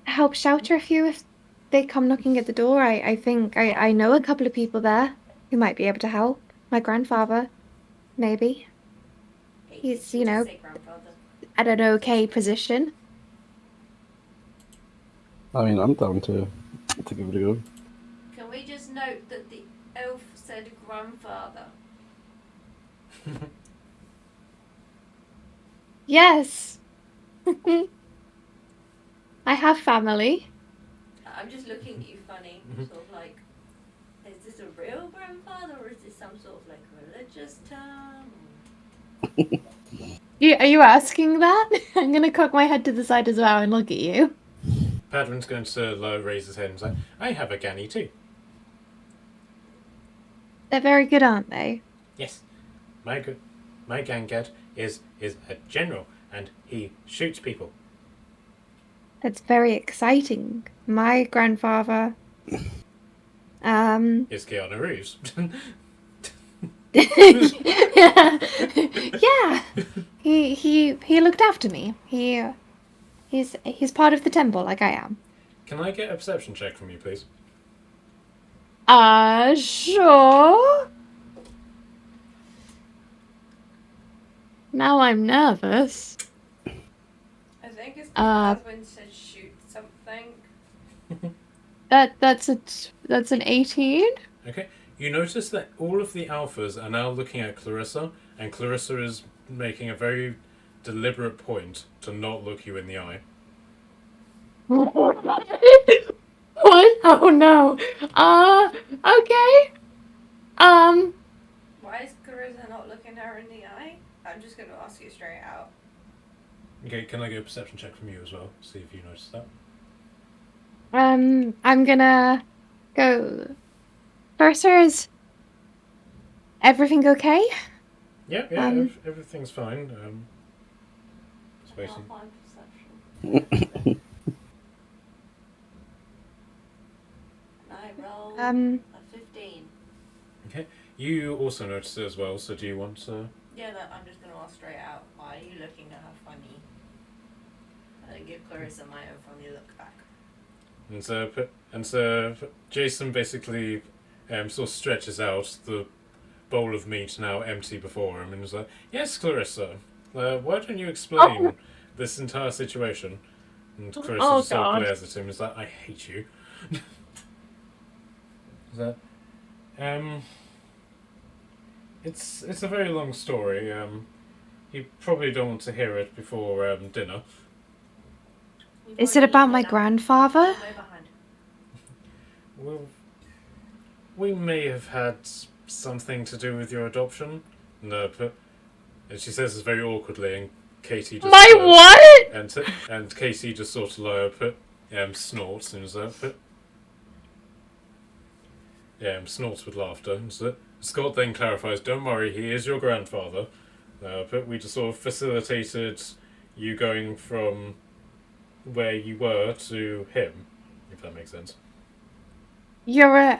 to help shelter a few if they come knocking at the door, I think I know a couple of people there who might be able to help. My grandfather, maybe, Okay, He's, did you know, say grandfather? at an okay position. I mean, I'm down to give it a go. Can we just note that the elf said grandfather? Yes. I have family. I'm just looking at you funny, sort of like, is this a real grandfather or is this some sort of like religious term? Are you asking that? I'm gonna cock my head to the side as well and look at you. Padwin's going to raise his head and say, I have a Ganny too. They're very good, aren't they? Yes. My Gangad is a general, and he shoots people. That's very exciting. My grandfather, Is Keanu Reeves. yeah, he looked after me. He's part of the temple like I am. Can I get a perception check from you, please? Sure. Now I'm nervous. I think it's Uh, because Aswin said shoot something. That's an 18. Okay. You notice that all of the alphas are now looking at Clarissa, and Clarissa is making a very deliberate point to not look you in the eye. What? Oh no. Okay. Why is Clarissa not looking her in the eye? I'm just going to ask you straight out. Okay, can I get a perception check from you as well? See if you notice that. I'm gonna go. Mercer, is everything okay? Yeah, everything's fine. Just I waiting. can't find perception. And I rolled a 15. Okay. You also notice it as well, so do you want to... Yeah, I'm just going to ask straight out. Why are you looking at her funny? And give Clarissa my own funny look back. And so Jason basically sort of stretches out the bowl of meat now empty before him and is like, yes, Clarissa, why don't you explain this entire situation? And Clarissa just sort of glares at him and is like, I hate you. Is that, it's a very long story. You probably don't want to hear it before dinner. Is it about my grandfather? Well, we may have had something to do with your adoption. No, but and she says this very awkwardly, and Katie just My what? And Katie just sort of snorts and is snorts with laughter. And so Scott then clarifies, "Don't worry, he is your grandfather. But we just sort of facilitated you going from where you were to him, if that makes sense." You're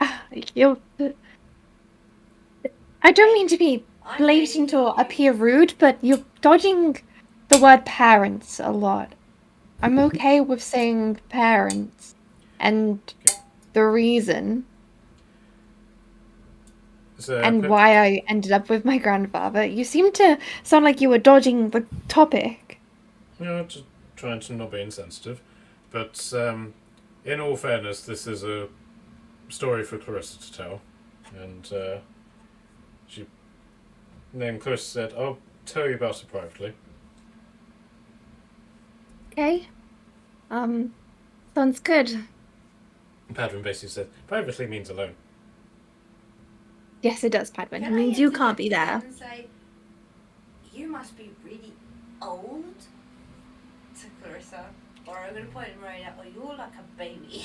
I don't mean to be blatant or appear rude, but you're dodging the word parents a lot. I'm okay with saying parents and the reason and why I ended up with my grandfather. You seem to sound like you were dodging the topic. Just trying to not be insensitive. But in all fairness, this is a story for Clarissa to tell. And then Clarissa said, I'll tell you about it privately. Okay. Sounds good. Padwin basically said, privately means alone. Yes, it does, Padwin. It means you can't be there. And say, you must be really old to Clarissa. Or I'm going to point him right out, or you're like a baby.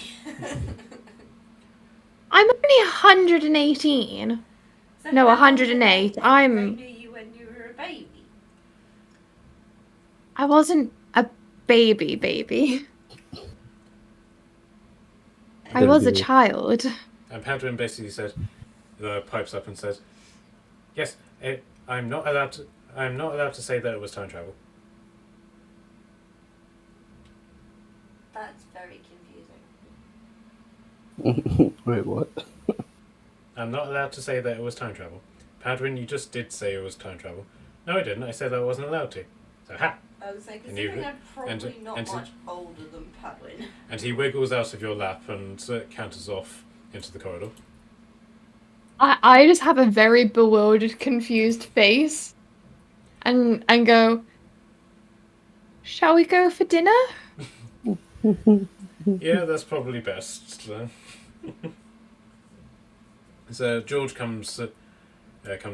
I'm only 118. No, 108. I'm... You when you were a baby. I wasn't a baby. I was a child. And Padwin basically said, pipes up and says, yes, I'm not allowed to say that it was time travel. That's very confusing. Wait, what? I'm not allowed to say that it was time travel. Padwin, you just did say it was time travel. No, I didn't. I said I wasn't allowed to. So, ha! I would say, And you- considering I'm probably not and- much older than Padwin. And he wiggles out of your lap and canters off into the corridor. I just have a very bewildered, confused face, and go. Shall we go for dinner? Yeah, that's probably best. So George comes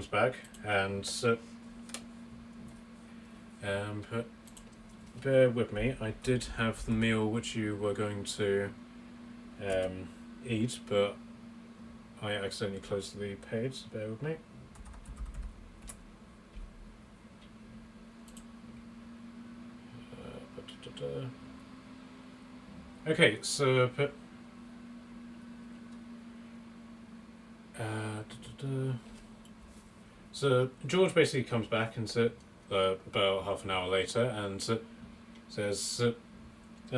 back and bear with me. I did have the meal which you were going to eat, but I accidentally closed the page. So bear with me. Okay, so so George basically comes back and about half an hour later and says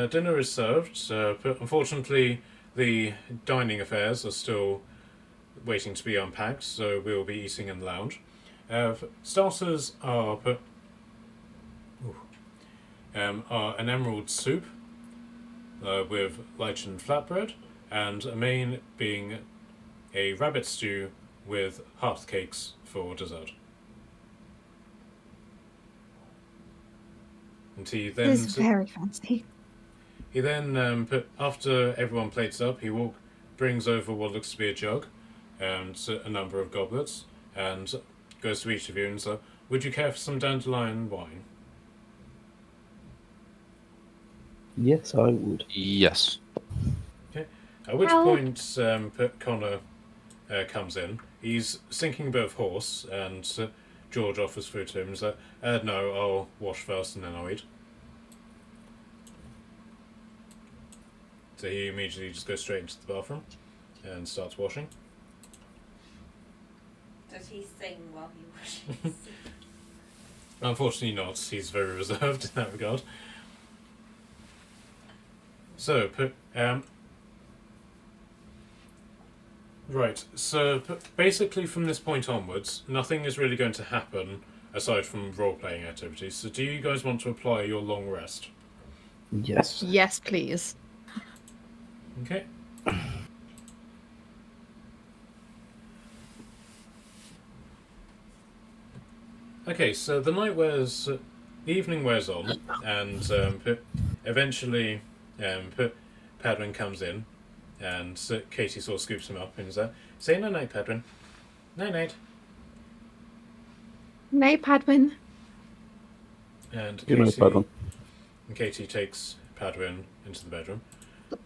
dinner is served, but unfortunately the dining affairs are still waiting to be unpacked, so we'll be eating in the lounge. Starters are an emerald soup with lichen flatbread, and a main being a rabbit stew with hearth cakes for dessert. And he then This is very fancy. He then, after everyone plates up, he brings over what looks to be a jug and a number of goblets, and goes to each of you and says, "Would you care for some dandelion wine?" Yes, I would. Yes. At which How- point, Connor comes in. He's sinking a bit of horse, and George offers food to him. He's like, "No, I'll wash first and then I'll eat." So he immediately just goes straight into the bathroom and starts washing. Does he sing while he washes? Unfortunately not. He's very reserved in that regard. So, right. So, basically from this point onwards, nothing is really going to happen aside from role-playing activities. So do you guys want to apply your long rest? Yes. Yes, please. Okay. Okay, so the evening wears on, and eventually Padwin comes in, and Katie sort of scoops him up and is like, "Say no night, Padwin. Night night." Nay, Padwin. And Good night, Padwin. Katie takes Padwin into the bedroom,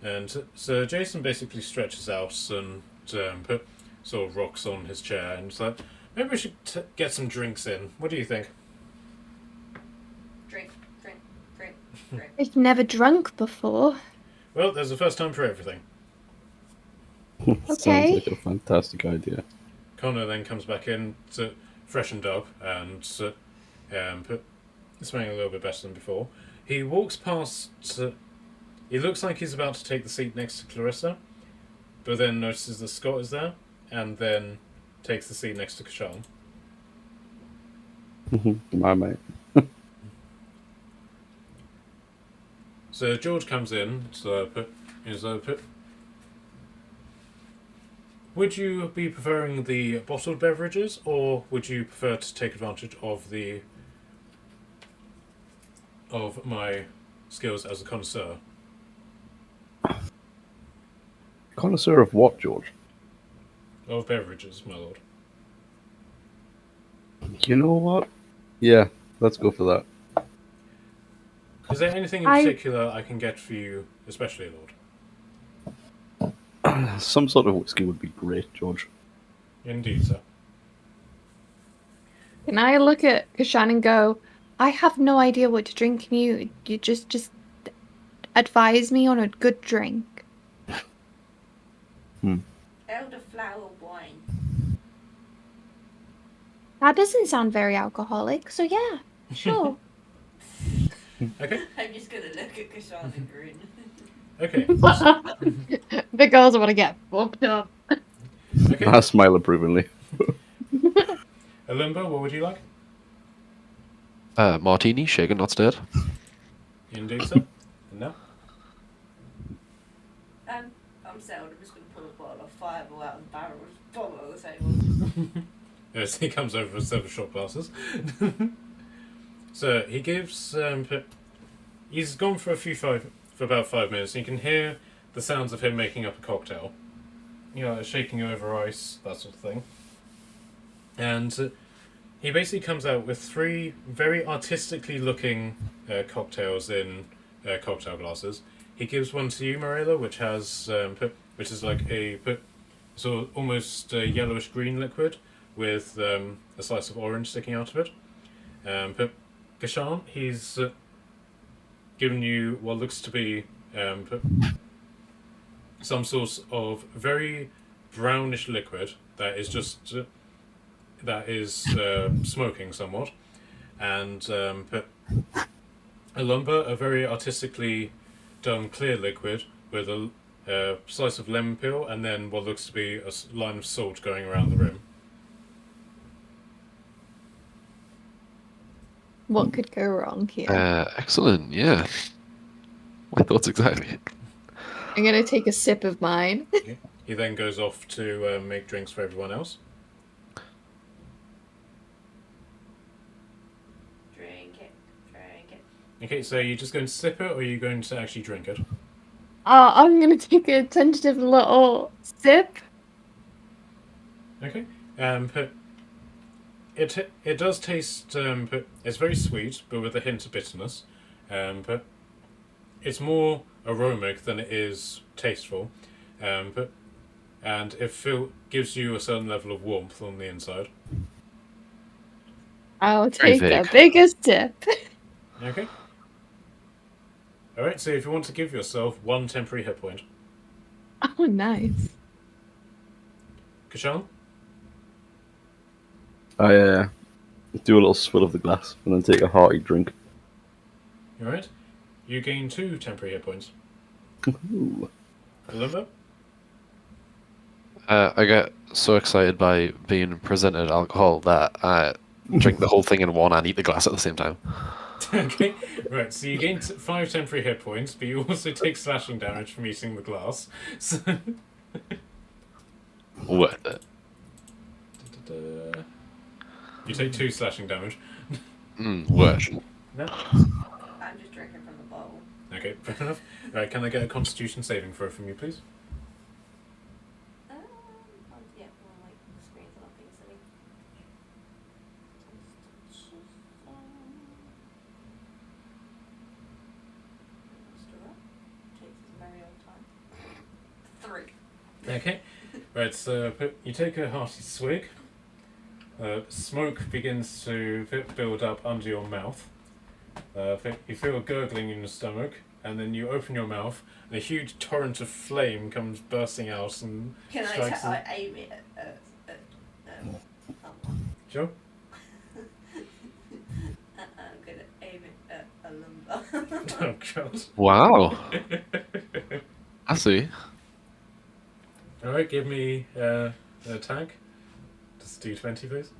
and so Jason basically stretches out and sort of rocks on his chair and is like, "Maybe we should get some drinks in. What do you think?" Drink. I've never drunk before. Well, there's a first time for everything. Okay. Sounds like a fantastic idea. Connor then comes back in, freshened up and smelling a little bit better than before. He walks past. He looks like he's about to take the seat next to Clarissa, but then notices that Scott is there, and then takes the seat next to Kashan. My mate. So George comes in. Would you be preferring the bottled beverages, or would you prefer to take advantage of my skills as a connoisseur? Connoisseur of what, George? Of beverages, my lord. You know what? Yeah, let's go for that. Is there anything in I- particular I can get for you, especially, Lord? Some sort of whiskey would be great, George. Indeed, sir. Can I look at Kashan and go, I have no idea what to drink. Can you just advise me on a good drink? Elderflower wine. That doesn't sound very alcoholic, so yeah, sure. Okay. I'm just gonna look at Kashan and grin. Okay. The girls want to get fucked up. Okay. I smile approvingly. Alimba, what would you like? Martini, shaken, not stirred. Indeed, sir. No. I'm settled. I'm just going to pull a bottle of Fireball out of the barrel and just bomb it on the table. Yes, he comes over with several shot glasses. So he gives. He's gone for about 5 minutes. And you can hear the sounds of him making up a cocktail. You know, shaking over ice, that sort of thing. And he basically comes out with 3 very artistically looking cocktails in cocktail glasses. He gives one to you, Morella, which has which is like a sort of almost yellowish green liquid with a slice of orange sticking out of it. But Gashan, he's given you what looks to be some sort of very brownish liquid that is just smoking somewhat, and a lumber, a very artistically done clear liquid with a slice of lemon peel, and then what looks to be a line of salt going around the rim. What could go wrong here? Excellent, yeah. My thoughts exactly. I'm gonna take a sip of mine. He then goes off to make drinks for everyone else. Drink it. Okay, so are you just going to sip it, or are you going to actually drink it? I'm gonna take a tentative little sip. Okay. But it does taste. But it's very sweet, but with a hint of bitterness. But it's more aromatic than it is tasteful. And it gives you a certain level of warmth on the inside. I'll Very take a vague. bigger sip. Okay. All right. So if you want to give yourself 1 temporary hit point, Oh, nice. Kashan. I do a little swill of the glass and then take a hearty drink. All right. You gain 2 temporary hit points. Ooh. Remember? I get so excited by being presented alcohol that I drink the whole thing in one and eat the glass at the same time. Okay. Right. So you gain 5 temporary hit points, but you also take slashing damage from eating the glass. So. Worth it. You take 2 slashing damage. Worth. No. I'm just drinking from the bottle. Okay, fair enough. Right, can I get a Constitution saving throw from you, please? Yeah, well, like, the screen's not being silly. Takes a very old time. 3. Okay. Right, so you take a hearty swig. Smoke begins to build up under your mouth. You feel a gurgling in your stomach, and then you open your mouth, and a huge torrent of flame comes bursting out and Can strikes. I aim it at Sure. I'm gonna aim it at a lumber. Oh god. Wow. I see. All right, give me an attack. Just do 20, please.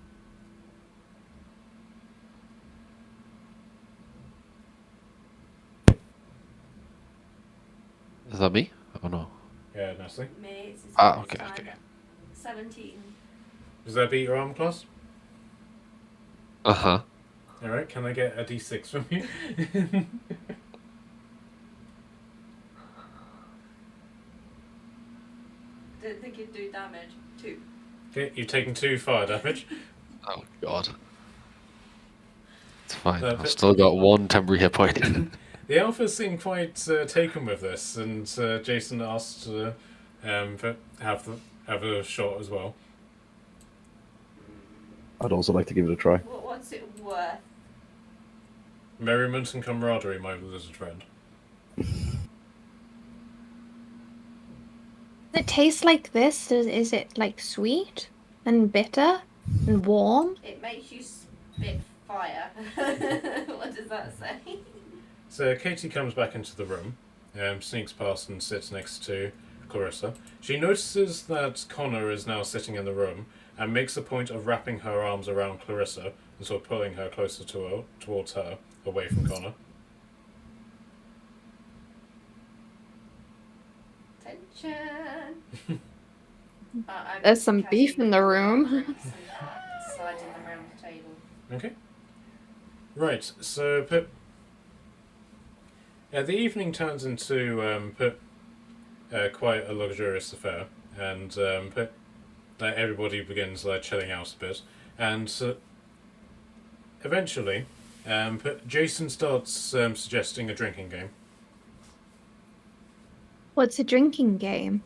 Is that me? Oh no. Yeah, nicely. Me, it's his Ah, first okay, time. okay. 17. Does that beat your armor class? Uh-huh. All right, can I get a d6 from you? Didn't think you'd do damage. 2. Okay, you've taken 2 fire damage. Oh god. It's fine. No, I've still got 1 temporary hit point. The alphas seem quite taken with this, and Jason asked to have a shot as well. I'd also like to give it a try. What's it worth? Merriment and camaraderie, my lizard friend. Does it taste like this? Is it like sweet and bitter and warm? It makes you spit fire. What does that say? So Katie comes back into the room, sneaks past and sits next to Clarissa. She notices that Connor is now sitting in the room and makes a point of wrapping her arms around Clarissa and sort of pulling her closer to her, towards her, away from Connor. Tension. There's some beef in the room. Sliding them around the table. Okay. Right, so the evening turns into quite a luxurious affair, and everybody begins chilling out a bit, and eventually, Jason starts suggesting a drinking game. What's a drinking game?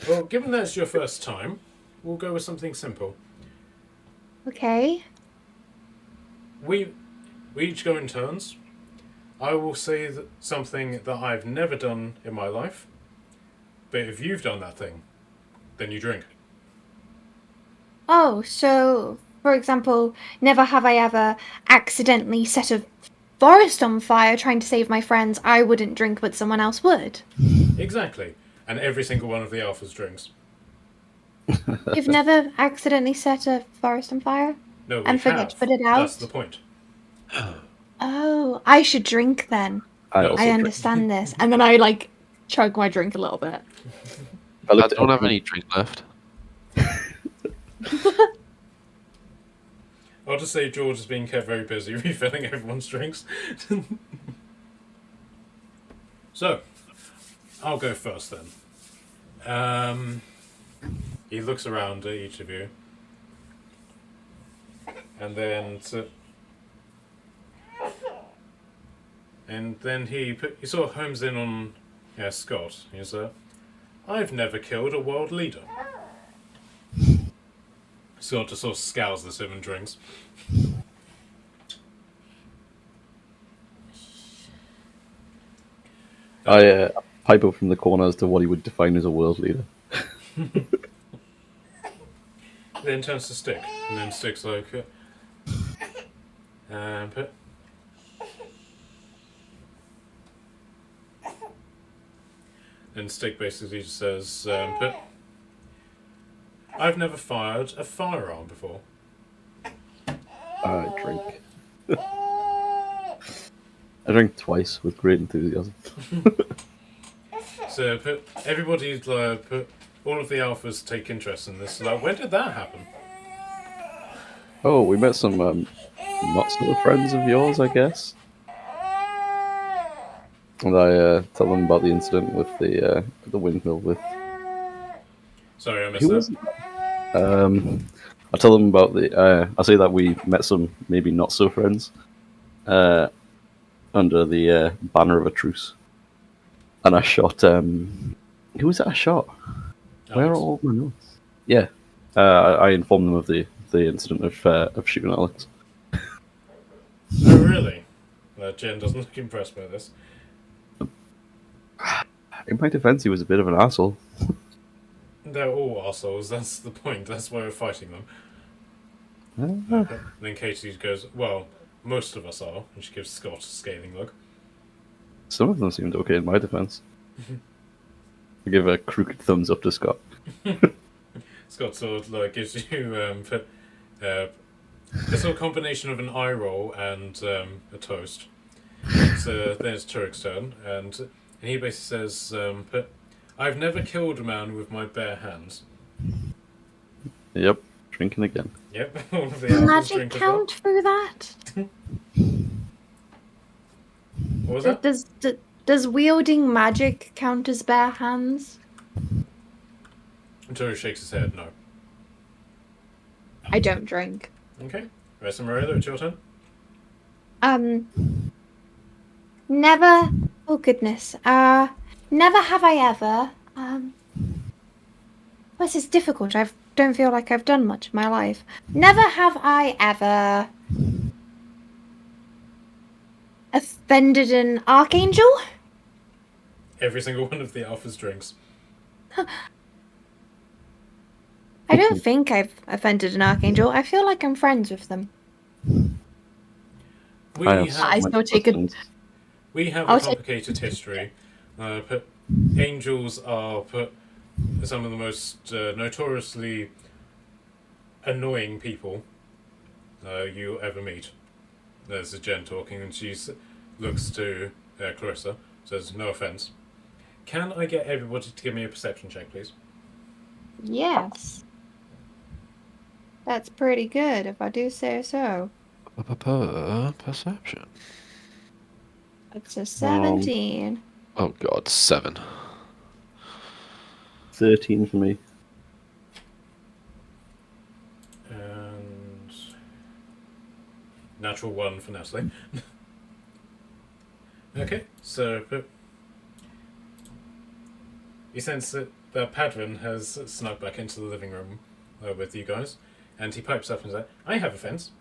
Well, given that it's your first time, we'll go with something simple. Okay. We each go in turns. I will say something that I've never done in my life, but if you've done that thing, then you drink. Oh, so, for example, never have I ever accidentally set a forest on fire trying to save my friends. I wouldn't drink, but someone else would. Exactly. And every single one of the alphas drinks. You've never accidentally set a forest on fire? No, we And forget have. to put it out? That's the point. Oh, I should drink then. I also I drink. understand this. And then I, chug my drink a little bit. I I looked don't at have any drink left. I'll just say George is being kept very busy refilling everyone's drinks. So, I'll go first then. He looks around at each of you. And then he sort of homes in on Scott. He's I've never killed a world leader. Scott just sort of scours this him and drinks. I pipe up from the corner as to what he would define as a world leader. Then turns to Stick, and then Stick's like, and Stick basically just says, I've never fired a firearm before. I drink. I drink twice with great enthusiasm. So everybody, all of the alphas take interest in this. Like, when did that happen? Oh, we met some not so friends of yours, I guess. And I tell them about the incident with the windmill with. Sorry, I missed Who that. was it? I tell them about the. I say that we met some maybe not so friends, under the banner of a truce, and I shot. Who was that I shot? Where are Alex. all my notes? Yeah, I informed them of the incident of shooting Alex. Oh, really? Jen doesn't look impressed by this. In my defense, he was a bit of an asshole. They're all assholes, that's the point. That's why we're fighting them. Ah. And then Katie goes, well, most of us are. And she gives Scott a scathing look. Some of them seemed okay in my defense. I give a crooked thumbs up to Scott. Scott sort of gives you a sort of combination of an eye roll and a toast. So then it's Turek's turn, and he basically says, I've never killed a man with my bare hands. Yep, drinking again. Yep, all of the Does alphas magic drink as well. count through that? What was that? Does wielding magic count as bare hands? And Turek shakes his head, no. I don't drink. Okay, Rest and Marilla, it's your turn. Never. Oh goodness. Never have I ever. This is difficult. I don't feel like I've done much in my life. Never have I ever offended an archangel. Every single one of the alphas drinks. I don't think I've offended an archangel. I feel like I'm friends with them. We I have have I so still many take a- questions. We have I'll a say- complicated history. But angels are some of the most notoriously annoying people you ever meet. There's a Jen talking, and she looks to Clarissa, says, "No offense. Can I get everybody to give me a perception check, please?" Yes. That's pretty good, if I do say so. Perception. It's a 17. Oh god, 7. 13 for me. And natural 1 for Natalie. Okay, so you sense that Padvin has snuck back into the living room with you guys, and he pipes up and says, "I have a fence."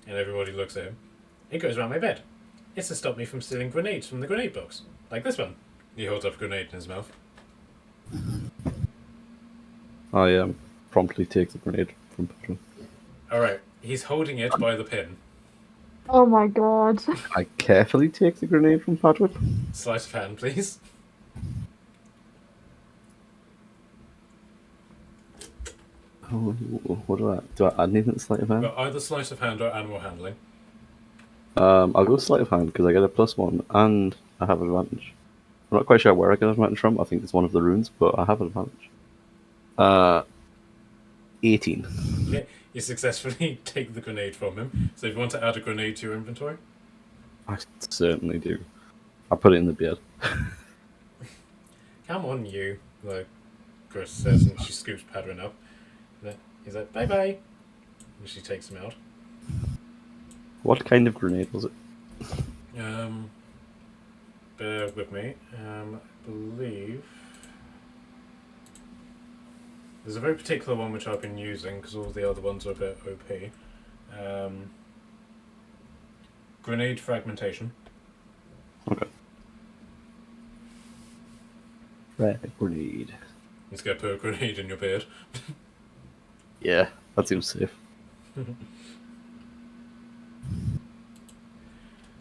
And everybody looks at him. "It goes around my bed. It's to stop me from stealing grenades from the grenade box. Like this one." He holds up a grenade in his mouth. I promptly take the grenade from Patrick. Alright, he's holding it by the pin. Oh my god. I carefully take the grenade from Patrick. Sleight of hand, please. Oh, what do I add anything to sleight of hand? But either sleight of hand or animal handling. I'll go sleight of hand because I get a +1 and I have advantage. I'm not quite sure where I get advantage from. I think it's one of the runes, but I have advantage. 18. Okay, you successfully take the grenade from him. So if you want to add a grenade to your inventory. I certainly do. I put it in the bed. Come on, you, like Chris says, and she scoops Padrin up. He's like, "Bye bye." And she takes him out. What kind of grenade was it? Bear with me. I believe there's a very particular one which I've been using because all the other ones are a bit OP. Grenade fragmentation. Okay. Red grenade. Let's go put a grenade in your beard. Yeah, that seems safe.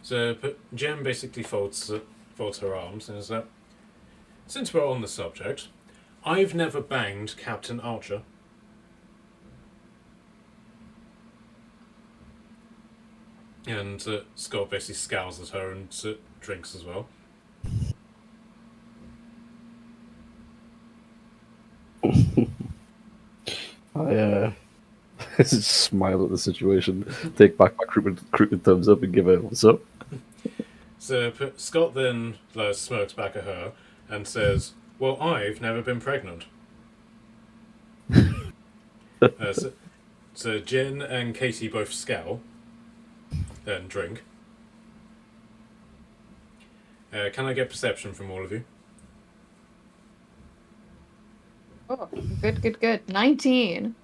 So Jem basically folds her arms and is like, "Since we're on the subject, I've never banged Captain Archer." And Scott basically scowls at her and drinks as well. I smile at the situation, take back my crooked thumbs up and give her what's up. So Scott then smirks back at her and says, "Well, I've never been pregnant." So Jen and Katie both scowl and drink. Can I get perception from all of you? Oh, good. 19.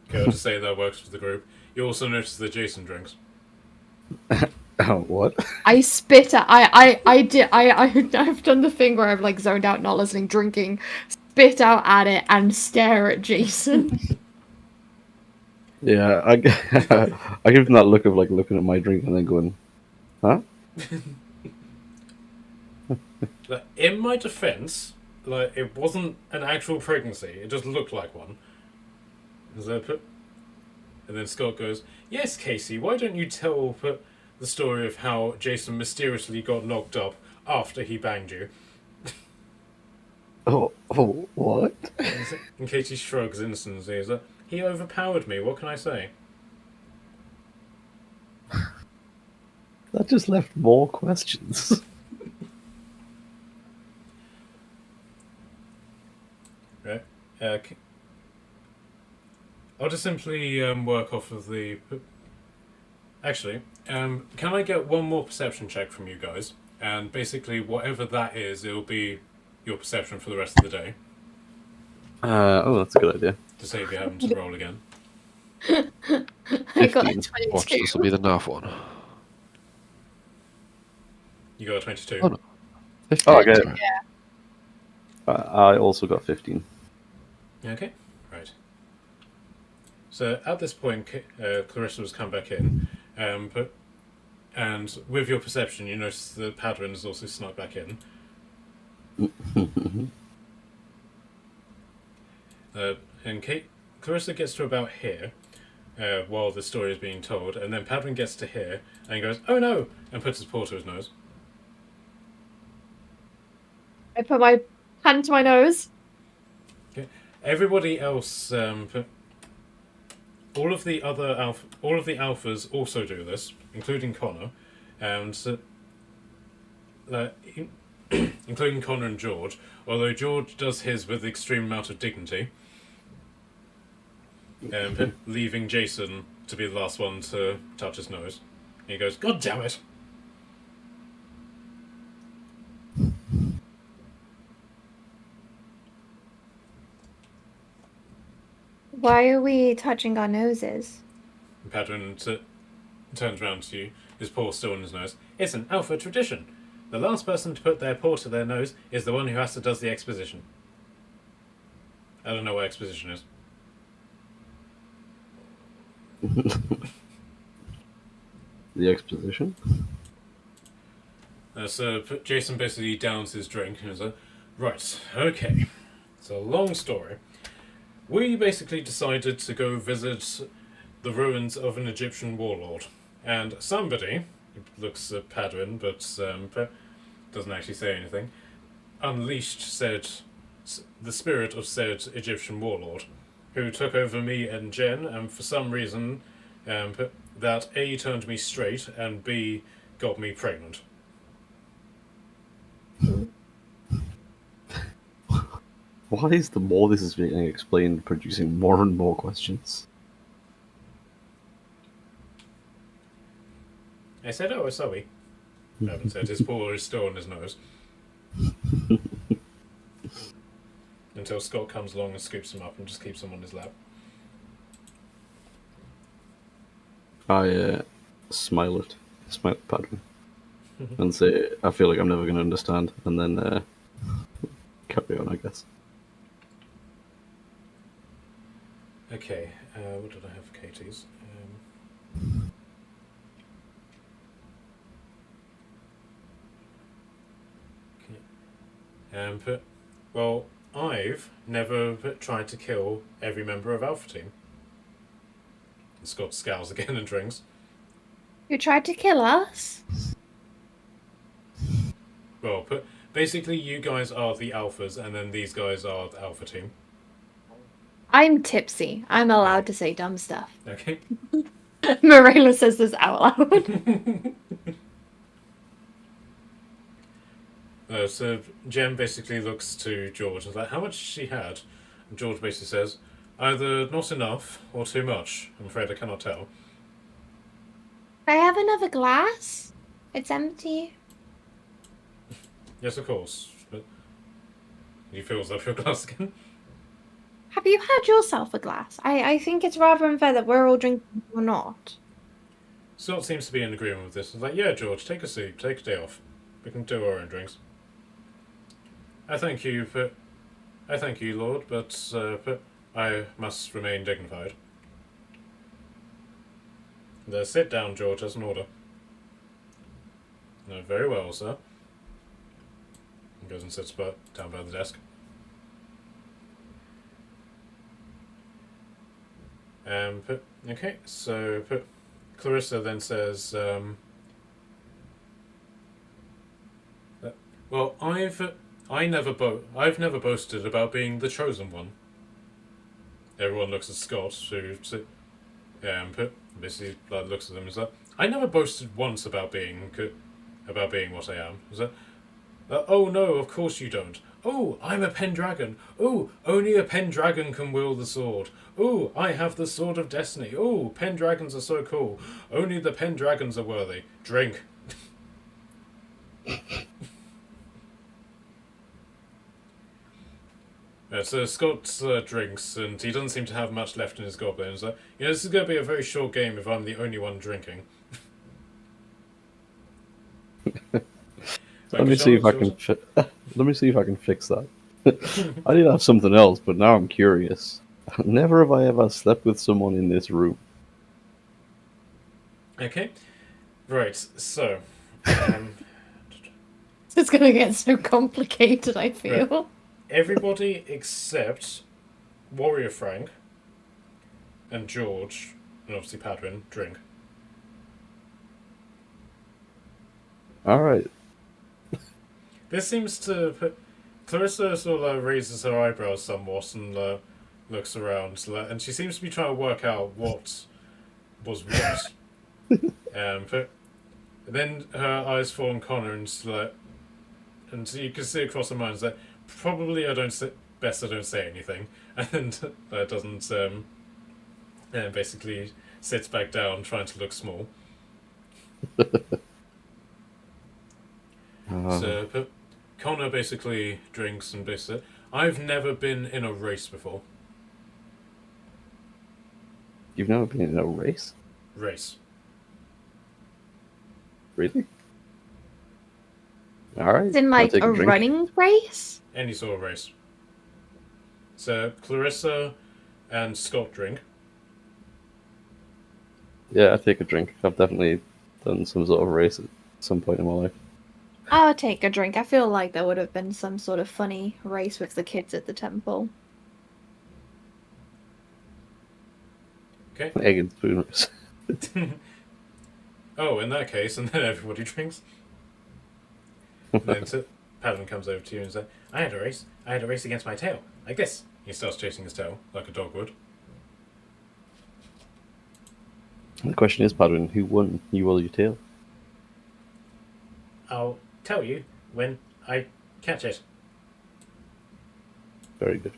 Okay, I'll just say that works for the group. You also notice that Jason drinks. Oh, what? I spit at I've done the thing where I've like zoned out, not listening, drinking, spit out at it, and stare at Jason. Yeah, I give him that look of like looking at my drink and then going, huh? In my defense, it wasn't an actual pregnancy. It just looked like one. And then Scott goes, "Yes, Casey, why don't you tell the story of how Jason mysteriously got knocked up after he banged you?" Oh, what? And Katie shrugs innocently. He's like, "He overpowered me. What can I say?" That just left more questions. Right. I'll just simply work off of the. Actually, can I get one more perception check from you guys? And basically, whatever that is, it'll be your perception for the rest of the day. Oh, that's a good idea. To save you having to roll again. I got a 15. 22. Watch, this will be the NAF one. You got a 22. Oh, no. 15, Oh, okay. sorry. I also got 15. Okay, right. So at this point, Clarissa has come back in, but And with your perception, you notice the Padwin has also snuck back in. And Clarissa gets to about here while the story is being told, and then Padwin gets to here and he goes, "Oh no!" and puts his paw to his nose. I put my hand to my nose. Everybody else, all of the alphas also do this, including Connor, and including Connor and George. Although George does his with extreme amount of dignity, leaving Jason to be the last one to touch his nose. And he goes, "God damn it!" Why are we touching our noses? And Padwin turns around to you, his paw still on his nose. "It's an alpha tradition. The last person to put their paw to their nose is the one who has to does the exposition." I don't know what exposition is. The exposition? So Jason basically downs his drink and is like, "Right, okay. It's a long story. We basically decided to go visit the ruins of an Egyptian warlord. And somebody," looks at Padwin, but doesn't actually say anything, "unleashed the spirit of said Egyptian warlord, who took over me and Jen, and for some reason that A, turned me straight, and B, got me pregnant." Why is the more this is being explained producing more and more questions? I said, "Oh, sorry." I haven't said. His paw is still on his nose. Until Scott comes along and scoops him up and just keeps him on his lap. I smile at Padwin and say, "I feel like I'm never going to understand," and then carry on, I guess. Okay, what did I have for Katie's? Well, I've never tried to kill every member of Alpha Team. And Scott scowls again and drinks. You tried to kill us? Well, basically you guys are the Alphas and then these guys are the Alpha Team. I'm tipsy. I'm allowed to say dumb stuff. Okay. Morella says this out loud. So Jem basically looks to George and is like, "How much has she had?" And George basically says, "Either not enough or too much. I'm afraid I cannot tell." Can I have another glass? It's empty. Yes, of course. But he fills up your glass again. Have you had yourself a glass? I think it's rather unfair that we're all drinking or not. Scott seems to be in agreement with this. He's like, "Yeah, George, take a seat. Take a day off. We can do our own drinks." I thank you, Lord, but I must remain dignified." Sit down, George, as an order." "No, very well, sir." He goes and sits down by the desk. Okay, so Clarissa then says, "Well, I've never boasted about being the chosen one." Everyone looks at Scott, who basically looks at them and is like, "I never boasted once about being what I am." Is that? "Oh no, of course you don't. Oh, I'm a Pendragon. Oh, only a Pendragon can wield the sword. Oh, I have the sword of destiny. Oh, Pendragons are so cool. Only the Pendragons are worthy. Drink." So Scott drinks, and he doesn't seem to have much left in his goblet. He's like, "This is going to be a very short game if I'm the only one drinking." Let me see if I can. Let me see if I can fix that. I did have something else, but now I'm curious. Never have I ever slept with someone in this room. Okay. Right, so. Um, It's gonna get so complicated, I feel. everybody except Warrior Frank and George, and obviously Padwin, drink. All right. This seems to put. Clarissa sort of raises her eyebrows somewhat and looks around, and she seems to be trying to work out what was what. But then her eyes fall on Connor, and and so you can see across her mind that probably best I don't say anything, and doesn't and basically sits back down, trying to look small. So, but Connor basically drinks and basically, I've never been in a race before. You've never been in a race? Race. Really? All right. It's in I'll like take a drink. running race. Any sort of race. So, Clarissa and Scott drink. Yeah, I take a drink. I've definitely done some sort of race at some point in my life. I'll take a drink. I feel like there would have been some sort of funny race with the kids at the temple. Okay. Egg and spoon race. Oh, in that case, and then everybody drinks. And then Padman comes over to you and says, I had a race. I had a race against my tail. Like this. He starts chasing his tail, like a dog would. The question is, Padwin, who won? You or your tail? I'll tell you when I catch it. Very good.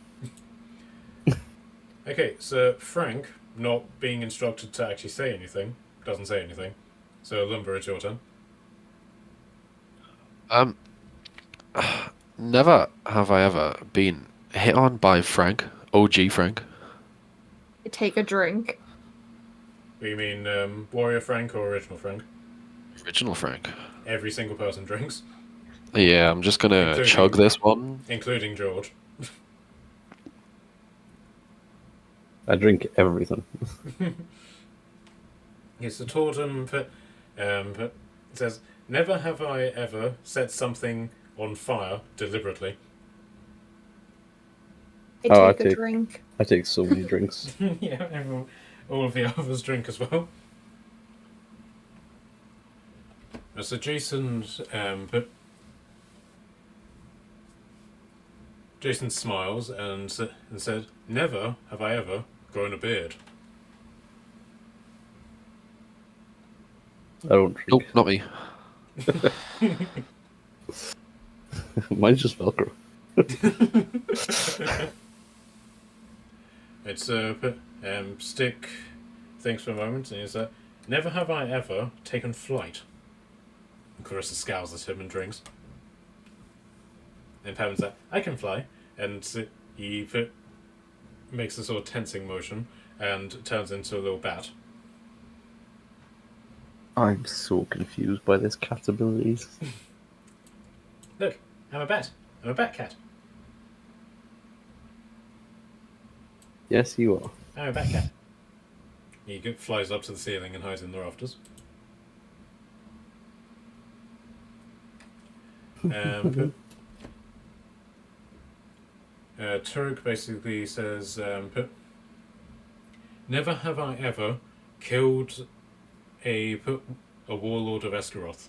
Okay, so Frank, not being instructed to actually say anything, doesn't say anything. So Lumber, it's your turn. Never have I ever been hit on by Frank, OG Frank. Take a drink. You mean Warrior Frank or Original Frank? Original Frank. Every single person drinks, Yeah, I'm just gonna Including- chug this one. including George. I drink everything. It's a totem, but it says, never have I ever set something on fire deliberately. I Oh, I take a take- drink. I take so many drinks. Yeah, all of the others drink as well. So Jason smiles and said, never have I ever grown a beard. I don't drink. Nope, not me. Mine's just Velcro. It's Stick thinks for a moment and he says, never have I ever taken flight. And Clarissa scowls at him and drinks. And Pavin's like, I can fly. And he makes a sort of tensing motion and turns into a little bat. I'm so confused by this cat's abilities. Look, I'm a bat. I'm a bat cat. Yes, you are. I'm a bat cat. He flies up to the ceiling and hides in the rafters. Turk basically says, never have I ever killed a warlord of Esgaroth.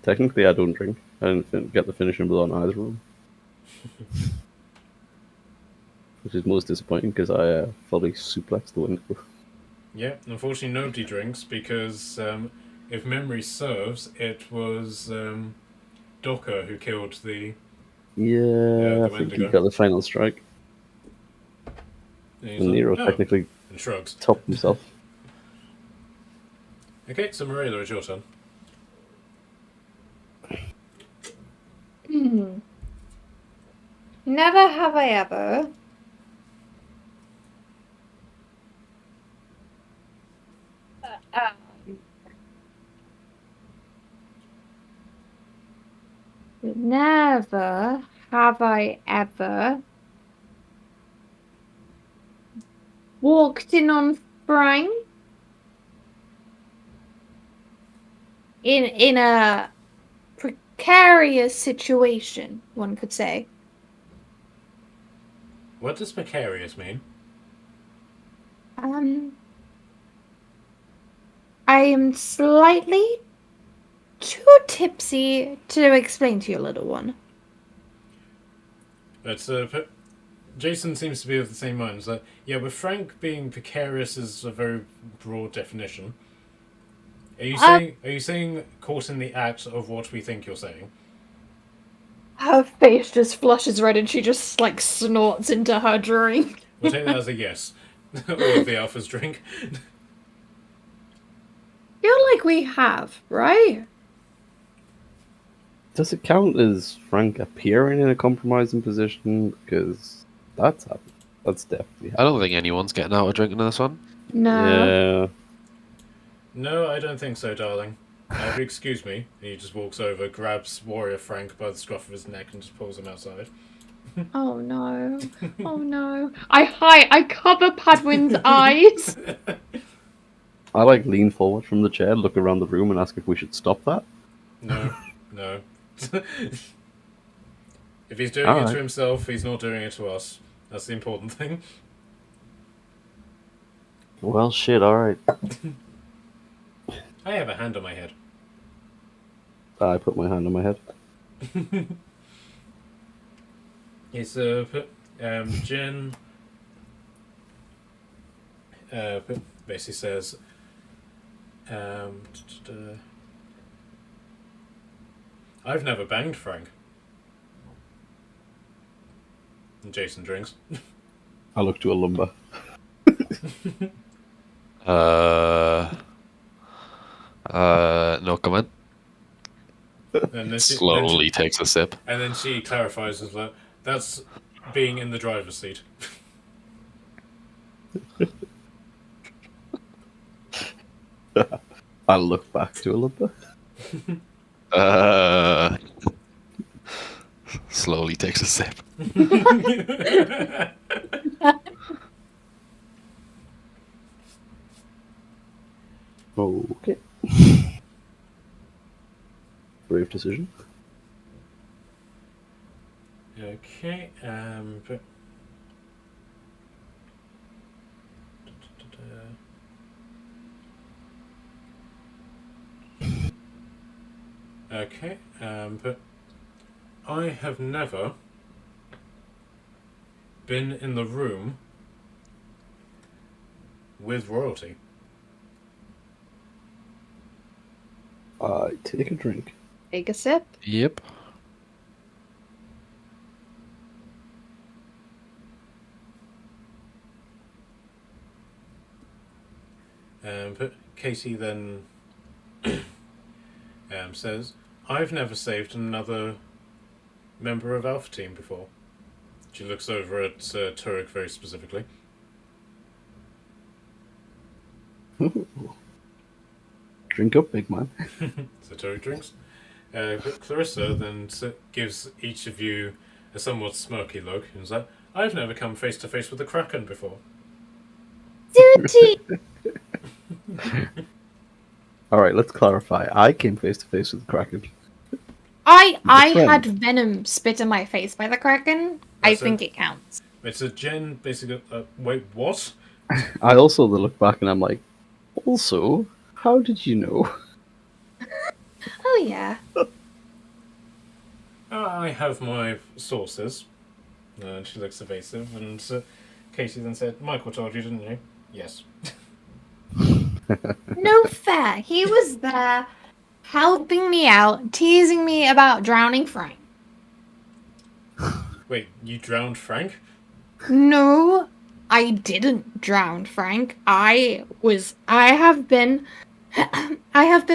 Technically, I don't drink. I didn't get the finishing blow on either of them. Which is most disappointing because I fully suplexed the window. Yeah, unfortunately nobody drinks because, if memory serves, it was Docker who killed the... Yeah, the I think he Wendigo. got the final strike. he's And like, Nero "Oh," technically and shrugs. topped himself. Okay, so Marilla, it's your turn. Never have I ever. Never have I ever walked in on Frank in a precarious situation, one could say. What does precarious mean? I am slightly too tipsy to explain to you, little one. But Jason seems to be of the same mind. So, yeah, with Frank being precarious is a very broad definition. Are you saying caught in the act of what we think you're saying? Her face just flushes red and she just like snorts into her drink. We'll take that as a yes. All of the alphas drink. Feel like we have, right? Does it count as Frank appearing in a compromising position? Because that's happened. That's definitely I happened. don't think anyone's getting out of drinking in this one. No. Yeah. No, I don't think so, darling. Excuse me. And he just walks over, grabs Warrior Frank by the scruff of his neck, and just pulls him outside. Oh no. Oh no. I cover Padwin's eyes. I like lean forward from the chair, look around the room, and ask if we should stop that. No, no. If he's doing it Alright. to himself, he's not doing it to us. That's the important thing. Well, shit. All right. I have a hand on my head. I put my hand on my head. It's Jen. Basically says, I've never banged Frank. And Jason drinks. I look to a lumber. No comment. And then Slowly takes a sip. And then she clarifies as well, that's being in the driver's seat. I look back to a lumber. Slowly takes a sip. Okay. Brave decision. Okay, okay, but I have never been in the room with royalty. I take a drink. Take a sip. Yep. But Katie then says, I've never saved another member of Alpha Team before. She looks over at Turek very specifically. Drink up, big man. So Turek drinks. But Clarissa then gives each of you a somewhat smirky look and says, I've never come face to face with a Kraken before. Duty. All right, let's clarify. I came face to face with the Kraken. I friend. had venom spit in my face by the Kraken. I That's think it counts. It's a Jen basically. Wait, what? I also look back and I'm like, also, how did you know? Oh yeah. I have my sources. And she looks evasive, and Katie then said, Michael told you, didn't you? Yes. No fair. He was there helping me out, teasing me about drowning Frank. Wait, you drowned Frank? No, I didn't drown Frank. I have been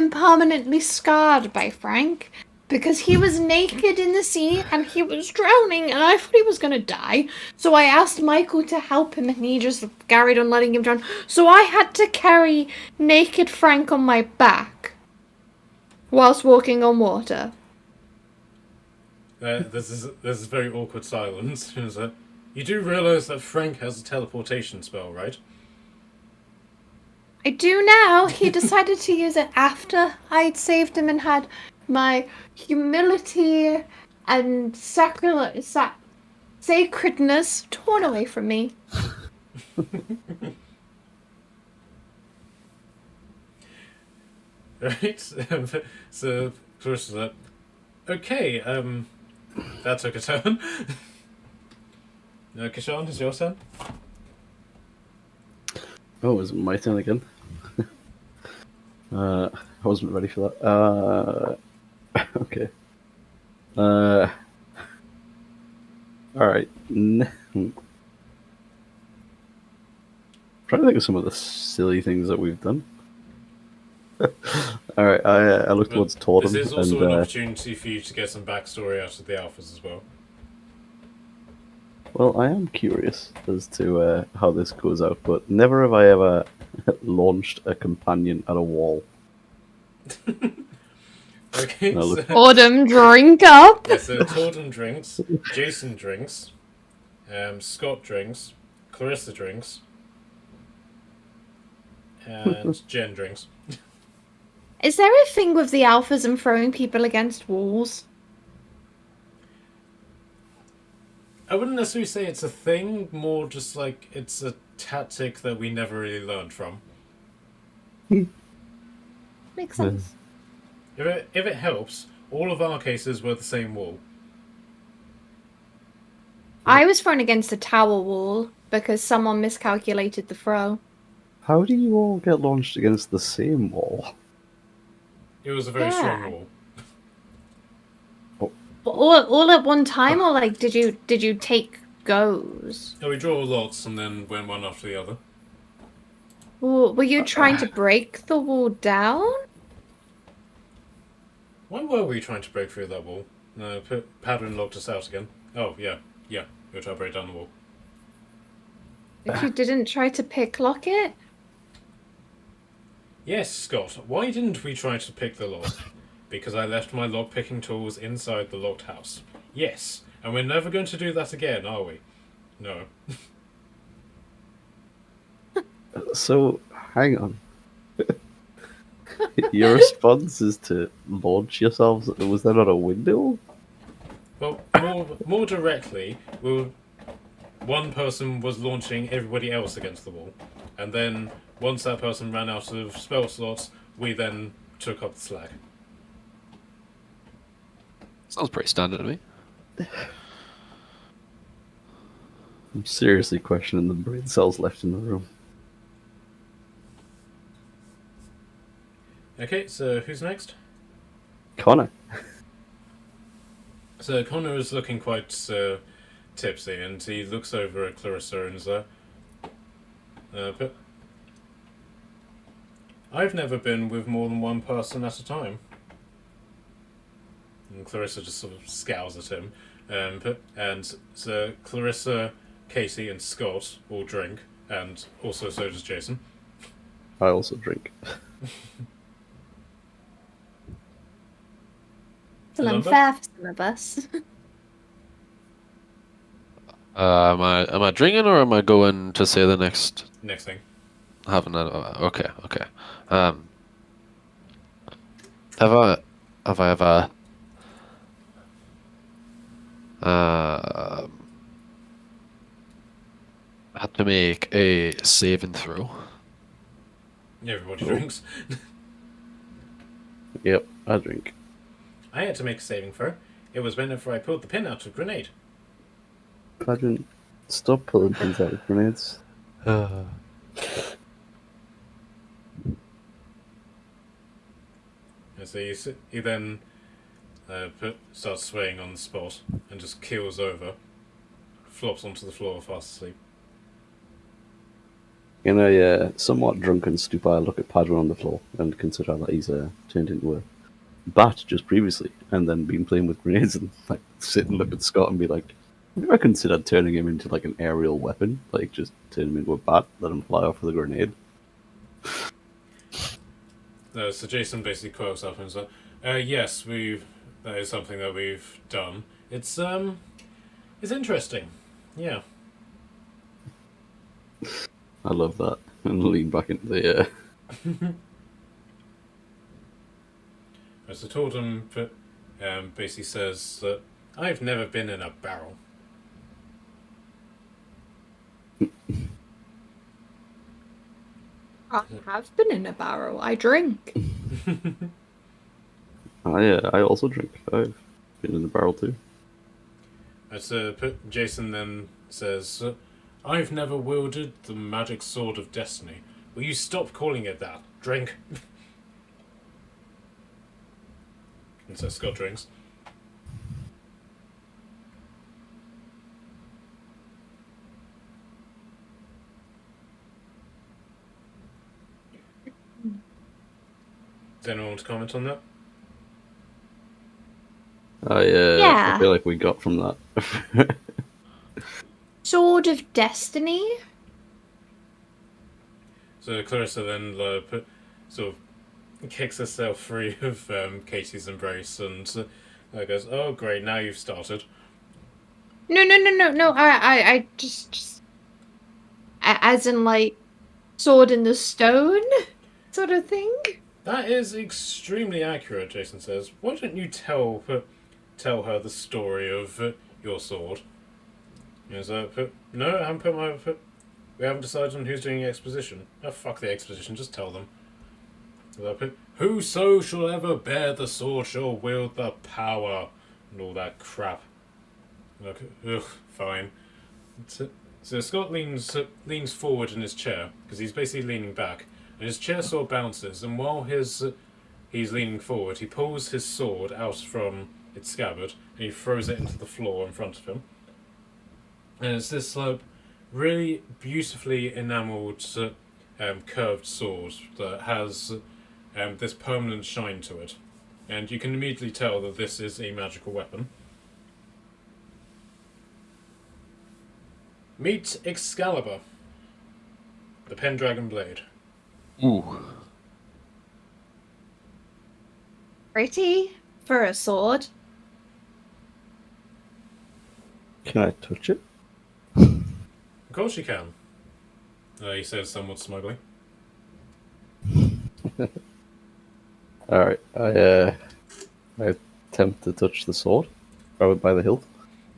permanently scarred by Frank because he was naked in the sea and he was drowning and I thought he was gonna die. So I asked Michael to help him and he just carried on letting him drown. So I had to carry naked Frank on my back whilst walking on water. This is very awkward silence. You do realise that Frank has a teleportation spell, right? I do now. He decided to use it after I'd saved him and had my humility and sacredness torn away from me. Right? So Clarissa's like, okay, that took a turn. Kishan, it's your turn. Oh, is it my turn again? I wasn't ready for that. Okay. Alright. Trying to think of some of the silly things that we've done. Alright, I look towards Totem. This is also and, an opportunity for you to get some backstory out of the alphas as well. Well, I am curious as to how this goes out, but never have I ever launched a companion at a wall. Okay, No, look- so, Autumn, drink up. yeah, so Torden drinks, Jason drinks, Scott drinks, Clarissa drinks, and Jen drinks. Is there a thing with the alphas and throwing people against walls? I wouldn't necessarily say it's a thing, more just like it's a tactic that we never really learned from. Makes sense. If it helps, all of our cases were the same wall. I was thrown against a tower wall because someone miscalculated the throw. How do you all get launched against the same wall? It was a very Yeah. strong wall. All at one time, or like did you take goes? And we draw lots and then went one after the other. Were you trying to break the wall down? Why were we trying to break through that wall? No, Padwin locked us out again. Oh, yeah. We were trying to break down the wall. If you didn't try to picklock it? Yes, Scott. Why didn't we try to pick the lock? Because I left my lock-picking tools inside the locked house. Yes. And we're never going to do that again, are we? No. So, hang on. Your response is to launch yourselves. Was there not a window? Well, more directly, one person was launching everybody else against the wall. And then, once that person ran out of spell slots, we then took up the slack. Sounds pretty standard to me. I'm seriously questioning the brain cells left in the room. Okay, so who's next? Connor. So Connor is looking quite tipsy, and he looks over at Clarissa and is like, but I've never been with more than one person at a time. And Clarissa just sort of scowls at him. And so Clarissa, Casey, and Scott all drink, and also so does Jason. I also drink. It's Number? unfair for some of us. Am I drinking or am I going to say the next? Next thing. Having a okay. Have I ever had to make a saving throw? Everybody drinks. Yep, I drink. I had to make a saving throw. It was whenever I pulled the pin out of a grenade. Imagine, stop pulling things out of grenades. And so he then starts swaying on the spot and just keels over, flops onto the floor fast asleep. In a somewhat drunken stupor, I look at Padron on the floor and consider that he's turned into a bat just previously, and then been playing with grenades, and like sit and look at Scott and be like, have you ever considered turning him into like an aerial weapon? Like just turn him into a bat, let him fly off with a grenade? No, so Jason basically quirks up and is like, yes, that is something that we've done. It's interesting. Yeah. I love that. And lean back into the So Tordum basically says that I've never been in a barrel. I have been in a barrel. I drink. I also drink. I've been in the barrel too. So Jason then says, I've never wielded the magic sword of destiny. Will you stop calling it that? Drink. And so Scott drinks. Does anyone want to comment on that? I Yeah. feel like we got from that. Sword of Destiny? So Clarissa then sort of kicks herself free of Katie's embrace and goes, "Oh great, now you've started." No. I just as in like sword in the stone sort of thing. That is extremely accurate, Jason says. Why don't you tell her the story of your sword? Is that no? I haven't put my we haven't decided on who's doing the exposition. Oh fuck the exposition! Just tell them. Whoso shall ever bear the sword shall wield the power, and all that crap. Look, ugh, fine. So Scott leans forward in his chair because he's basically leaning back, and his chair sort of bounces. And while he's leaning forward, he pulls his sword out from its scabbard and he throws it into the floor in front of him. And it's this really beautifully enamelled, curved sword that has this permanent shine to it, and you can immediately tell that this is a magical weapon. Meet Excalibur, the Pendragon Blade. Ooh. Pretty for a sword. Can I touch it? Of course you can, he says somewhat smugly. Alright, I attempt to touch the sword. By the hilt.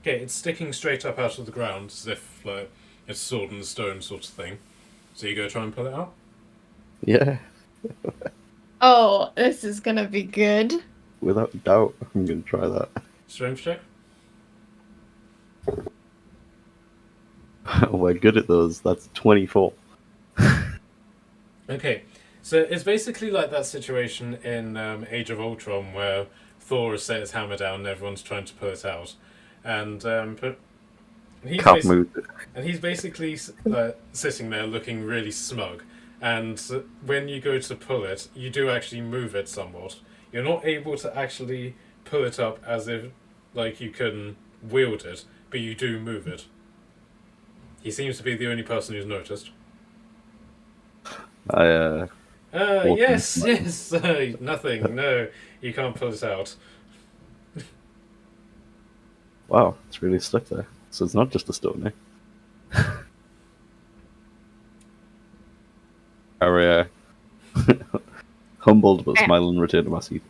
Okay, it's sticking straight up out of the ground as if like it's sword in the stone sort of thing. So you go try and pull it out? Yeah, Oh, this is gonna be good. without doubt, I'm gonna try that. Strength check? Oh, we're good at those. That's 24. Okay, so it's basically like that situation in Age of Ultron where Thor has set his hammer down and everyone's trying to pull it out. And Can't move it. and he's basically sitting there looking really smug. And when you go to pull it, you do actually move it somewhat. You're not able to actually pull it up as if like you can wield it, but you do move it. He seems to be the only person who's noticed. Yes, nothing. No, you can't pull it out. Wow, it's really stuck there. So it's not just a stone, eh? Humbled but smiling return to my seat.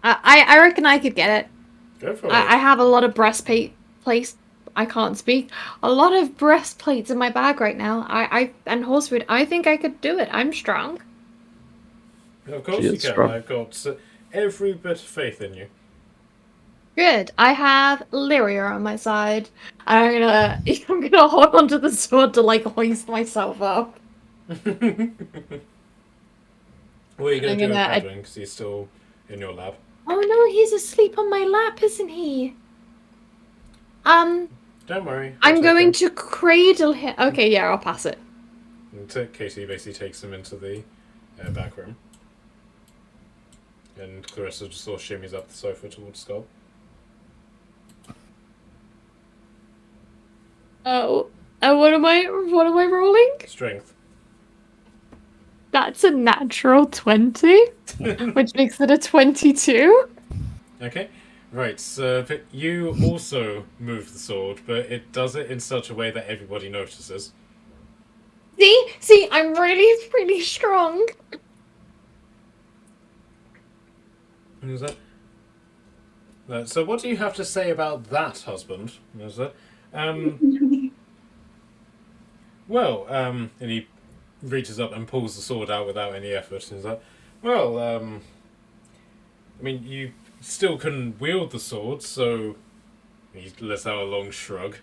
I reckon I could get it. Go for it. I have a lot of breastplate placed. I can't speak. A lot of breastplates in my bag right now. And horsewood. I think I could do it. I'm strong. Of course She you is can. strong. I've got every bit of faith in you. Good. I have Lyria on my side. I'm gonna hold onto the sword to like hoist myself up. What are you going I'm to do with gonna- Edwin? Because he's still in your lab. Oh no, he's asleep on my lap, isn't he? Don't worry. I'm going to cradle him. Okay, yeah, I'll pass it. And Katie basically takes him into the back room. And Clarissa just sort of shimmies up the sofa towards Scott. Oh, what am I rolling? Strength. That's a natural 20, which makes it a 22. Okay. Right, so but you also move the sword, but it does it in such a way that everybody notices. See, I'm really, really strong. Is that? So what do you have to say about that, husband? Is that? And he reaches up and pulls the sword out without any effort. Is that? Well, I mean, you still can wield the sword, so he lets out a long shrug.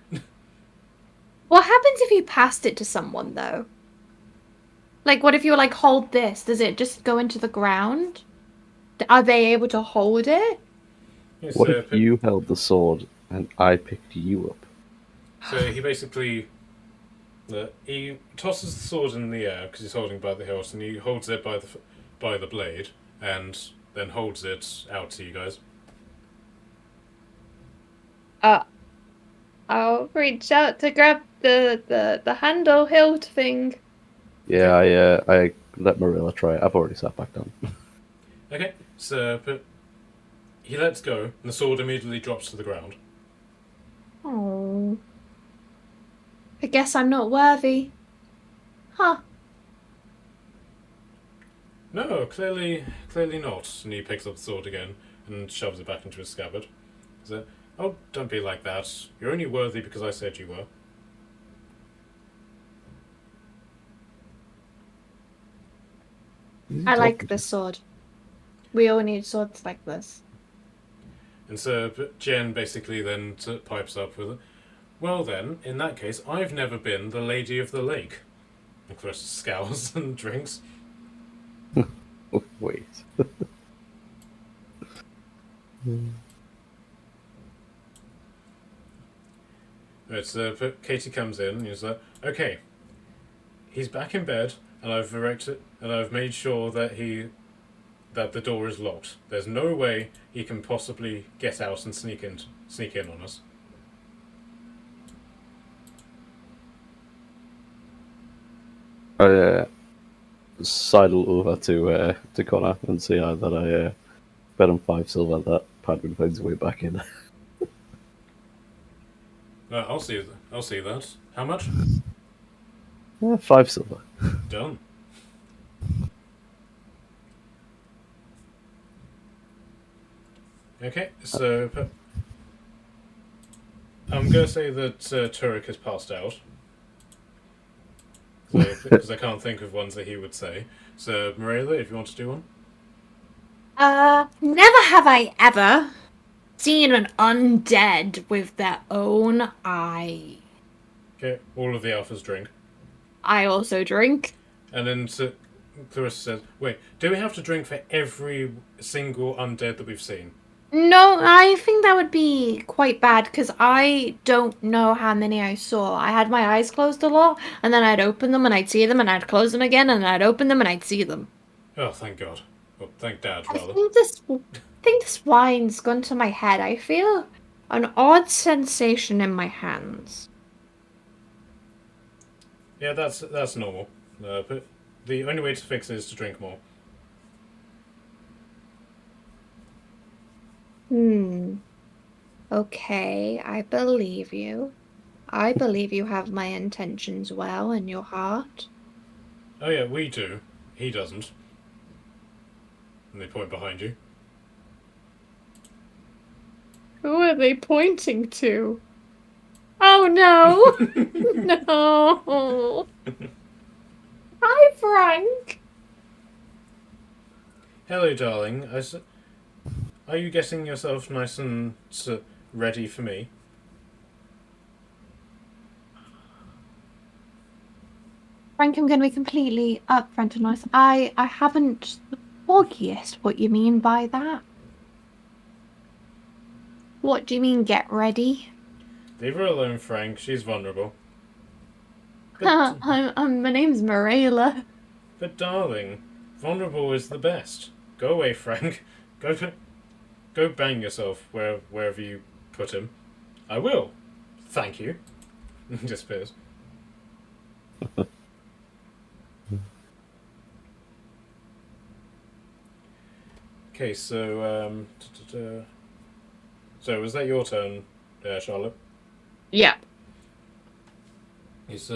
What happens if you passed it to someone, though? Like, what if you were like, hold this? Does it just go into the ground? Are they able to hold it? Yes, What if you held the sword and I picked you up? So he basically he tosses the sword in the air because he's holding it by the hilt, and he holds it by the blade, and then holds it out to you guys. I'll reach out to grab the handle hilt thing. Yeah, I let Marilla try it. I've already sat back down. Okay, so but he lets go, and the sword immediately drops to the ground. Oh. I guess I'm not worthy. Huh. No, clearly not. And he picks up the sword again and shoves it back into his scabbard. So, oh, don't be like that. You're only worthy because I said you were. I like this sword. We all need swords like this. And so Jen basically then pipes up with it. Well then, in that case, I've never been the Lady of the Lake. And Clarissa scowls and drinks. Oh, wait. Right, so Katie comes in and he's like, okay, he's back in bed, and I've erected, and I've made sure that the door is locked. There's no way he can possibly get out and sneak in on us. I sidle over to Connor and say that I bet him 5 silver that Padman finds his way back in. I'll see that. How much? 5 silver. Done. Okay, so I'm going to say that Turek has passed out. Because I can't think of ones that he would say. So, Marilla, if you want to do one. Never have I ever seen an undead with their own eye. Okay, all of the alphas drink. I also drink. And then Clarissa says, wait, do we have to drink for every single undead that we've seen? No, I think that would be quite bad because I don't know how many I saw. I had my eyes closed a lot, and then I'd open them and I'd see them, and I'd close them again, and I'd open them and I'd see them. Oh, thank God. Well, thank Dad, I rather. think this wine's gone to my head. I feel an odd sensation in my hands. Yeah, that's normal. But the only way to fix it is to drink more. Okay, I believe you. I believe you have my intentions well in your heart. Oh yeah, we do. He doesn't. And they point behind you. Who are they pointing to? Oh no! No! Hi, Frank! Hello, darling. Are you getting yourself nice and ready for me? Frank, I'm going to be completely upfront and honest. I haven't the foggiest what you mean by that. What do you mean, get ready? Leave her alone, Frank. She's vulnerable. But, My name's Marilla. but darling, vulnerable is the best. Go away, Frank. Go bang yourself wherever you put him. I will. Thank you. Disappears. Okay, so so was that your turn, Charlotte? Yeah. He's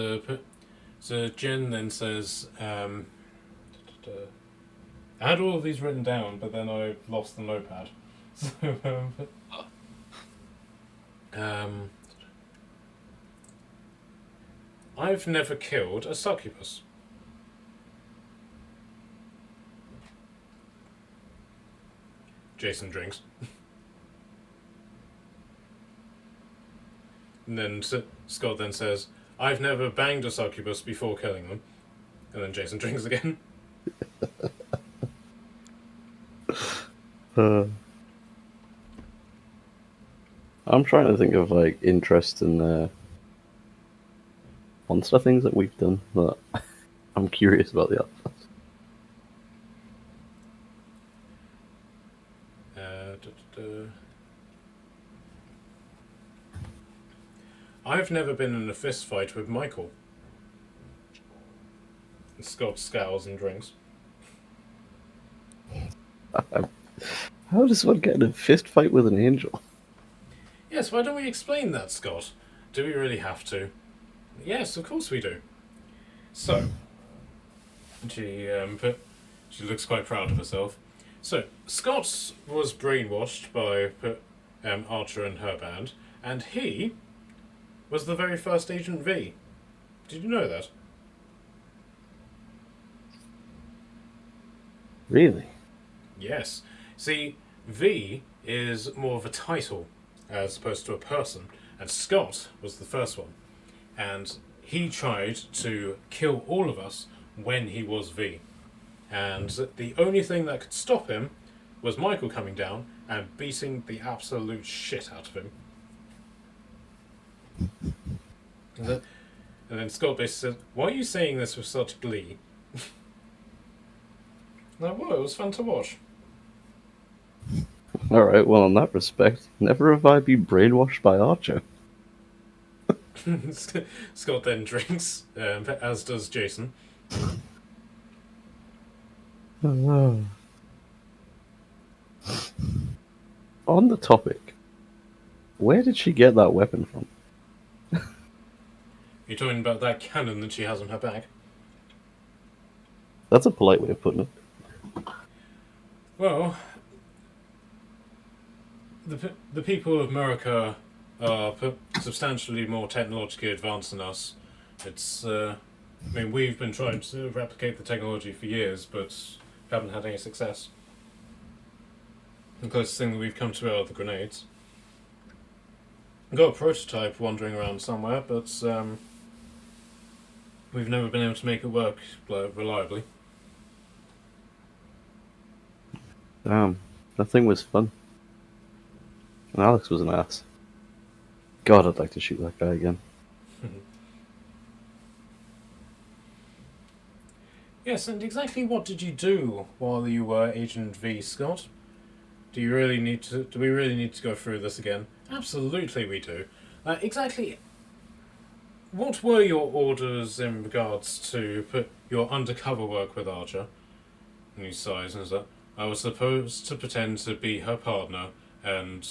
So Jen then says, I had all of these written down, but then I lost the notepad. So, I've never killed a succubus. Jason drinks. And then Scott then says, I've never banged a succubus before killing them. And then Jason drinks again. I'm trying to think of like interesting monster things that we've done that I'm curious about the others. I've never been in a fist fight with Michael. And Scott scowls and drinks. How does one get in a fist fight with an angel? Yes, why don't we explain that, Scott? Do we really have to? Yes, of course we do. So, she looks quite proud of herself. So, Scott was brainwashed by Archer and her band, and he was the very first Agent V. Did you know that? Really? Yes. See, V is more of a title as opposed to a person, and Scott was the first one. And he tried to kill all of us when he was V. And the only thing that could stop him was Michael coming down and beating the absolute shit out of him. And then Scott basically said, why are you saying this with such glee? Like, well, it was fun to watch. Alright, well, in that respect, never have I been brainwashed by Archer. Scott then drinks, as does Jason. On the topic, where did she get that weapon from? You're talking about that cannon that she has on her back? That's a polite way of putting it. Well, the people of America are substantially more technologically advanced than us. It's, I mean, we've been trying to replicate the technology for years, but haven't had any success. The closest thing that we've come to are the grenades. We've got a prototype wandering around somewhere, but we've never been able to make it work reliably. Damn, that thing was fun. And Alex was an ass. God, I'd like to shoot that guy again. Yes, and exactly what did you do while you were Agent V, Scott? Do we really need to go through this again? Absolutely we do. Exactly what were your orders in regards to your undercover work with Archer? And he sighs and says, I was supposed to pretend to be her partner, and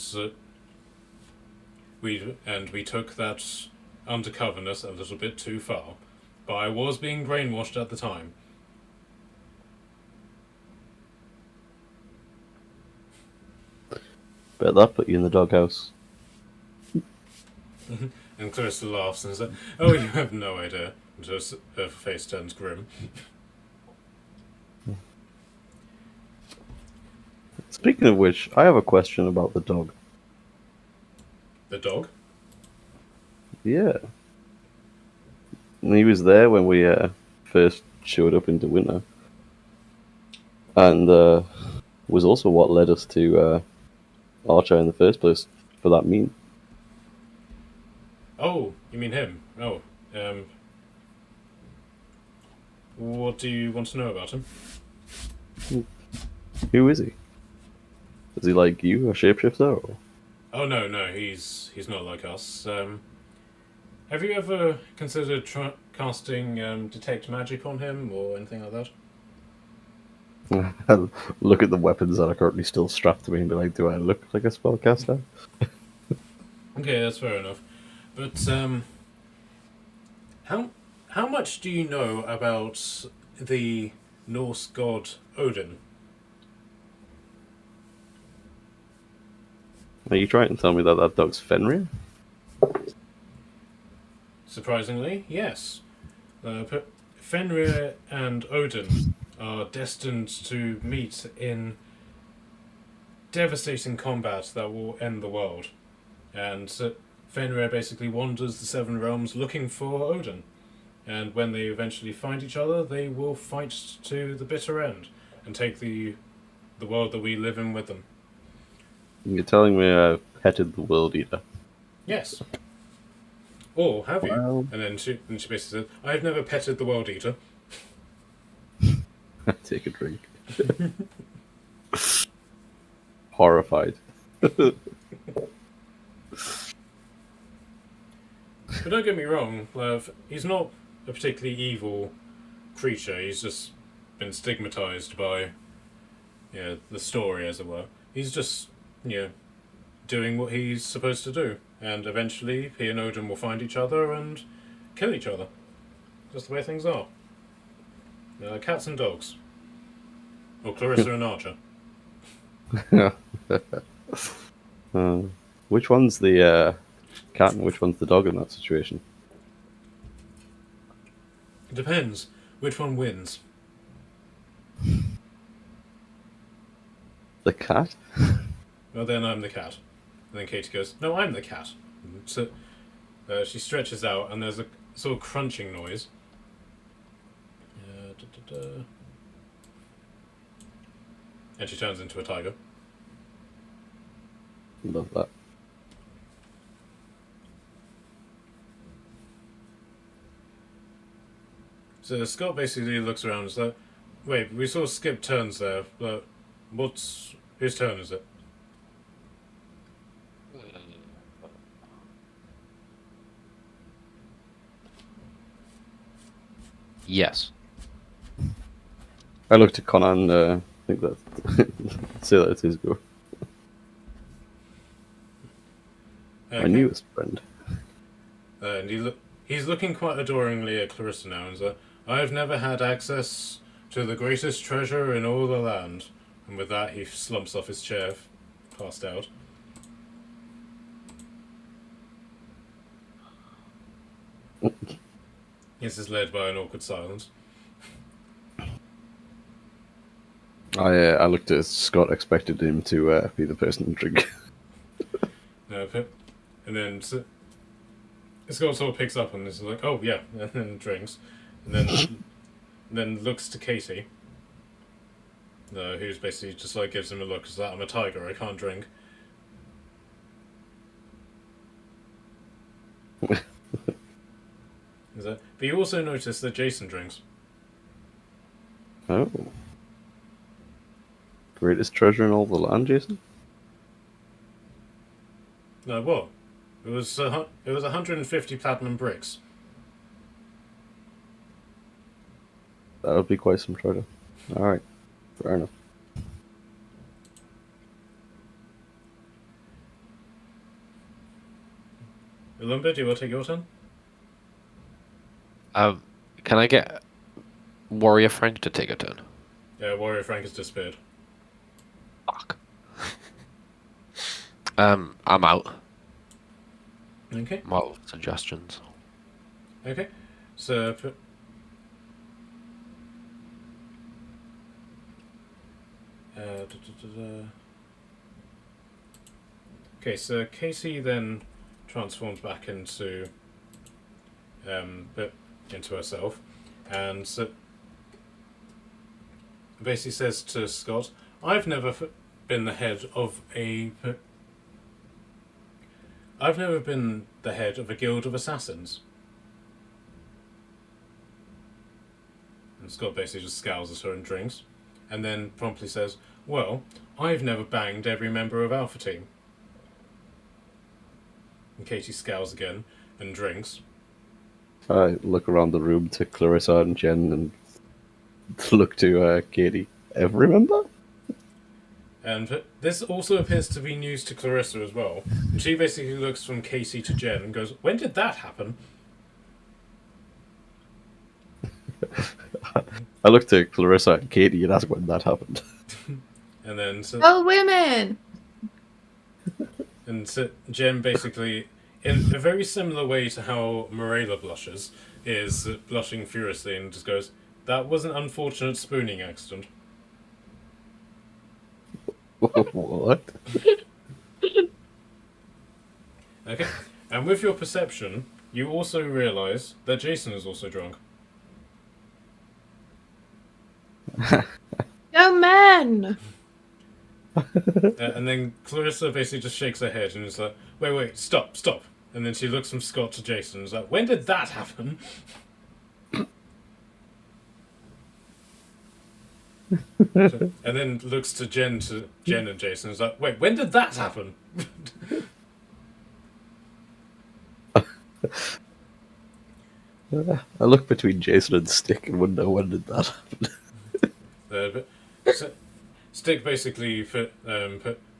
we took that undercoverness a little bit too far. But I was being brainwashed at the time. Bet that put you in the doghouse. And Clarissa laughs and says, oh, you have no idea. And her face turns grim. Speaking of which, I have a question about the dog. The dog? Yeah. And he was there when we first showed up into winter. And was also what led us to Archer in the first place for that meme. Oh, you mean him? Oh, what do you want to know about him? Who is he? Is he like you, a shapeshifter? Or? Oh, no, he's not like us. Have you ever considered casting Detect Magic on him, or anything like that? Look at the weapons that are currently still strapped to me and be like, do I look like a spellcaster? Okay, that's fair enough. But, how much do you know about the Norse god Odin? Are you trying to tell me that that dog's Fenrir? Surprisingly, yes. Fenrir and Odin are destined to meet in devastating combat that will end the world. And Fenrir basically wanders the seven realms looking for Odin. And when they eventually find each other, they will fight to the bitter end and take the world that we live in with them. You're telling me I've petted the World Eater. Yes. Or have you? Well, And then she basically said, I've never petted the World Eater. take a drink. Horrified. But don't get me wrong, he's not a particularly evil creature. He's just been stigmatized by the story, as it were. He's just, doing what he's supposed to do. And eventually, he and Odin will find each other and kill each other. Just the way things are. Cats and dogs. Or Clarissa and Archer. Which one's the cat and which one's the dog in that situation? It depends which one wins. The cat? Well, then I'm the cat. And then Katie goes, no, I'm the cat. So she stretches out, and there's a sort of crunching noise. And she turns into a tiger. Love that. So Scott basically looks around and is like, wait, we sort of skipped turns there, but whose turn is it? Yes. I looked at Conan, I think that say that it's his go. Okay. My newest friend. And he's looking quite adoringly at Clarissa now and says, I've never had access to the greatest treasure in all the land. And with that, he slumps off his chair, passed out. This is led by an awkward silence. I looked at Scott, expected him to be the person to drink. And then Scott sort of picks up and is like, oh yeah, and then drinks. And then looks to Katie, who's basically just like gives him a look, I'm a tiger, I can't drink. But you also notice that Jason drinks. Oh. Greatest treasure in all the land, Jason? No, what? It was 150 platinum bricks. That would be quite some treasure. Alright, fair enough. Lumber, do you want to take your turn? Can I get Warrior Frank to take a turn? Yeah, Warrior Frank has disappeared. Fuck. I'm out. Okay. I'm out of suggestions. Okay. So Okay, so Casey then transforms back into herself, and so basically says to Scott, I've never been the head of a guild of assassins. And Scott basically just scowls at her and drinks, and then promptly says, well, I've never banged every member of Alpha Team. And Katie scowls again and drinks. I look around the room to Clarissa and Jen and look to Katie. Every member? And this also appears to be news to Clarissa as well. And she basically looks from Casey to Jen and goes, when did that happen? I looked at Clarissa and Katie and asked when that happened. And then Oh, women! and Jen basically, in a very similar way to how Morella blushes, is blushing furiously and just goes, "That was an unfortunate spooning accident." What? Okay, and with your perception, you also realise that Jason is also drunk. Yo, men! And then Clarissa basically just shakes her head and is like, wait, stop. And then she looks from Scott to Jason and is like, when did that happen? And then looks to Jen and Jason and is like, wait, when did that happen? I look between Jason and Stick and wonder when did that happen. Stick basically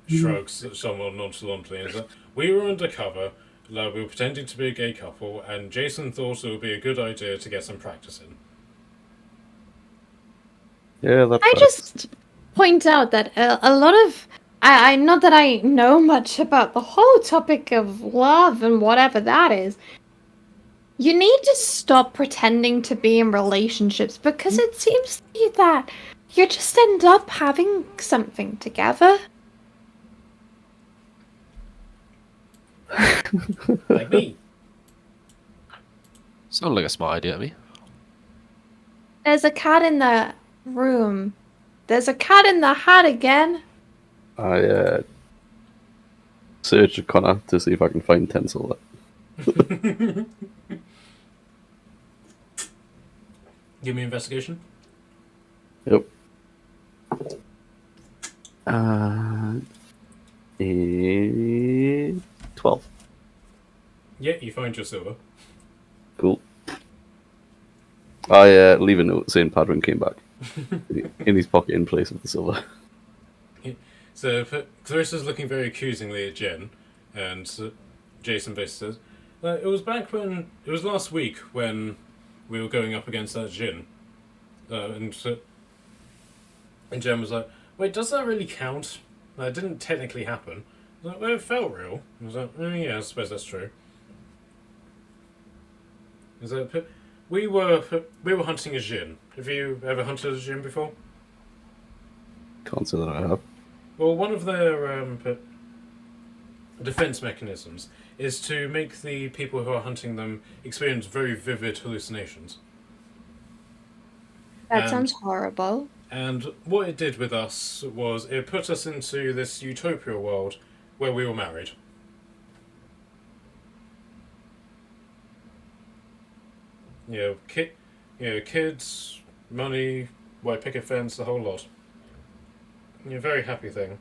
shrugs somewhat nonchalantly and is like, we were undercover, we were pretending to be a gay couple, and Jason thought it would be a good idea to get some practice in. Yeah, that's I just point out that a lot of... I not that I know much about the whole topic of love and whatever that is. You need to stop pretending to be in relationships because it seems to me that you just end up having something together. Like me. Sounds like a smart idea to me. There's a cat in the room. There's a cat in the hat again. I searched Connor to see if I can find Tencel. Give me investigation. Yep. A 12. Yeah, you find your silver. Cool. I leave a note saying Padwin came back in his pocket in place of the silver. So Clarissa's looking very accusingly at Jen, and Jason basically says, it was last week when we were going up against that Jin. And Jen was like, wait, does that really count? It didn't technically happen. I was like, well, it felt real. I was like, yeah, I suppose that's true. I was like, we were hunting a Jin. Have you ever hunted a Jin before? Can't say that I have. Well, one of their defense mechanisms is to make the people who are hunting them experience very vivid hallucinations. That sounds horrible. And what it did with us was it put us into this utopia world where we were married. Kids, money, white picket fence, the whole lot. Very happy thing.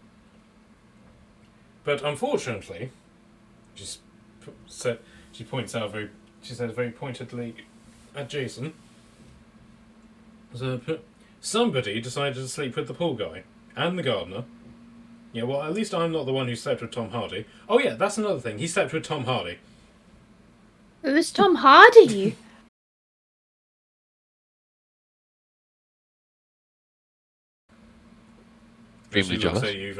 But unfortunately, she points out she says very pointedly at Jason, somebody decided to sleep with the pool guy and the gardener. Yeah, well, at least I'm not the one who slept with Tom Hardy. Oh yeah, that's another thing. He slept with Tom Hardy. It was Tom Hardy. Extremely She looks jealous. at you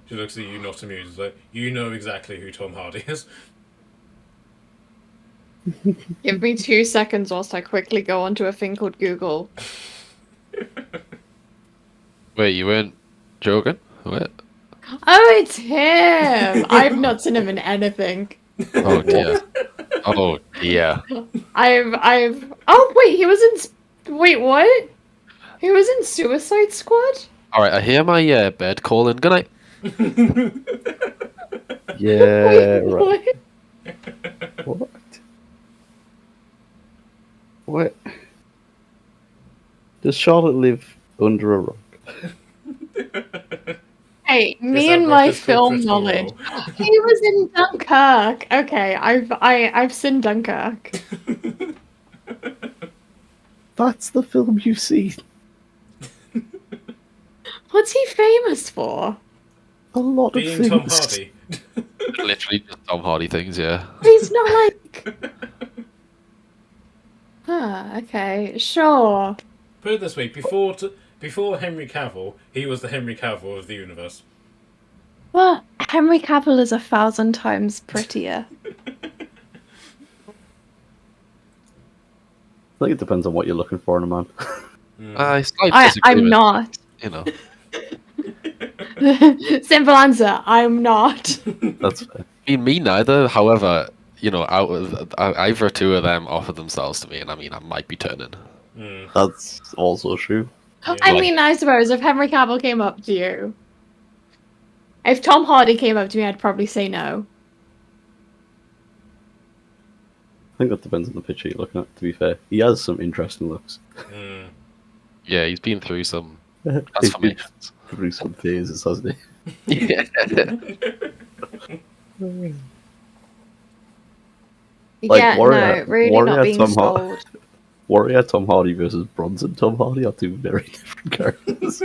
she looks at you not amused. Like, you know exactly who Tom Hardy is. Give me 2 seconds whilst I quickly go onto a thing called Google. Wait, you weren't joking? What? Oh, it's him! I've not seen him in anything. Oh dear. Oh dear. Oh, wait, he was in... Wait, what? He was in Suicide Squad? Alright, I hear my bed calling. Good night. Yeah, Wait, right. what? What? Does Charlotte live under a rock? Hey, me that and rock my is called film Crystal knowledge. Ball. He was in Dunkirk. Okay, I've seen Dunkirk. That's the film you've seen. What's he famous for? A lot of Being things. Tom Hardy. Literally just Tom Hardy things, yeah. He's not like... Okay, sure. Put it this way: before Henry Cavill, he was the Henry Cavill of the universe. Well, Henry Cavill is 1,000 times prettier. I think it depends on what you're looking for in a man. Slight I'm disagreement, not. You know. Simple answer. I'm not. That's fair. I mean, me neither. However, out of either two of them offer themselves to me, and I mean, I might be turning. That's also true. I mean, I suppose if Henry Cavill came up to you, if Tom Hardy came up to me, I'd probably say no. I think that depends on the picture you're looking at, to be fair. He has some interesting looks. Yeah, he's been through some He's been transformations. through some phases, hasn't he? Yeah. Like, yeah, Warrior- no, really Warrior not being Tom Har- sold. Warrior Tom Hardy versus Bronson Tom Hardy are two very different characters.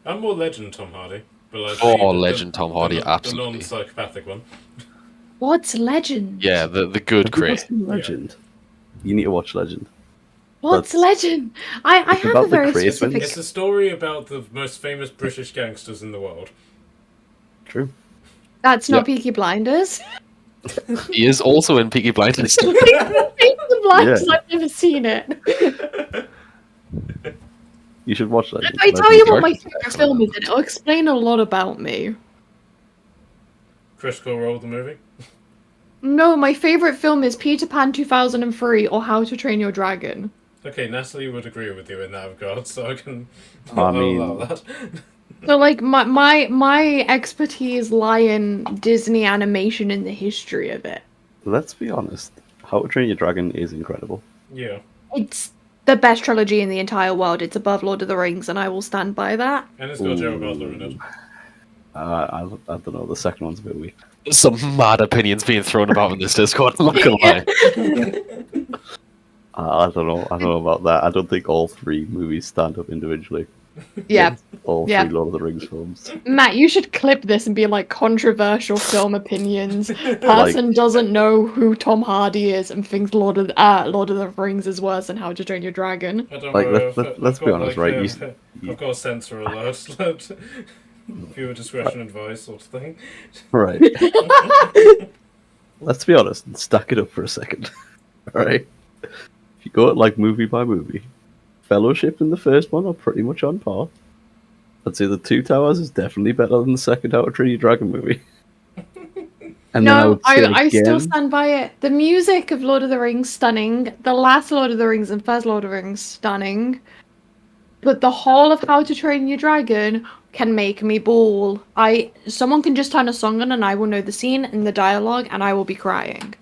I'm more Legend Tom Hardy, but like Legend Tom Hardy, the absolutely. non-psychopathic one. What's Legend? Yeah, the good Have you crit. seen Legend? You need to watch Legend. What's That's- Legend? I It's have about a the very craze specific. It's a story about the most famous British gangsters in the world. True. That's not Yeah. Peaky Blinders. He is also in Peaky Blinders. Peaky Blinders. Yeah. I've never seen it. You should watch Legend. If I tell you what my Legend. favorite film is, it'll explain a lot about me. Critical Role, the movie. No, my favorite film is Peter Pan 2003 or How to Train Your Dragon. Okay, Natalie would agree with you in that regard, so I can I mean- allow that. So like my expertise lie in Disney animation and the history of it. Let's be honest. How to Train Your Dragon is incredible. Yeah, It's the best trilogy in the entire world. It's above Lord of the Rings, and I will stand by that. and it's got Gerald Butler in it. I don't know. The second one's a bit weak. Some mad opinions being thrown about in this Discord. I'm not gonna lie. I don't know. I don't know about that. I don't think all three movies stand up individually. Yeah, All Yeah. three Lord of the Rings films. Matt, you should clip this and be like controversial film opinions. Person doesn't know who Tom Hardy is and thinks Lord of the Rings is worse than How to Train Your Dragon. I don't Like, know. let's be honest, right? I've got a censor alert. Viewer discretion advice, sort of thing. Right. Let's be honest and stack it up for a second. Alright? If you go like movie by movie, Fellowship and the first one are pretty much on par. I'd say The Two Towers is definitely better than the second How to Train Your Dragon movie. And then No, I still again- stand by it. The music of Lord of the Rings, stunning. The last Lord of the Rings and first Lord of the Rings, stunning. But the whole of How to Train Your Dragon can make me bawl. Someone can just turn a song on and I will know the scene and the dialogue and I will be crying.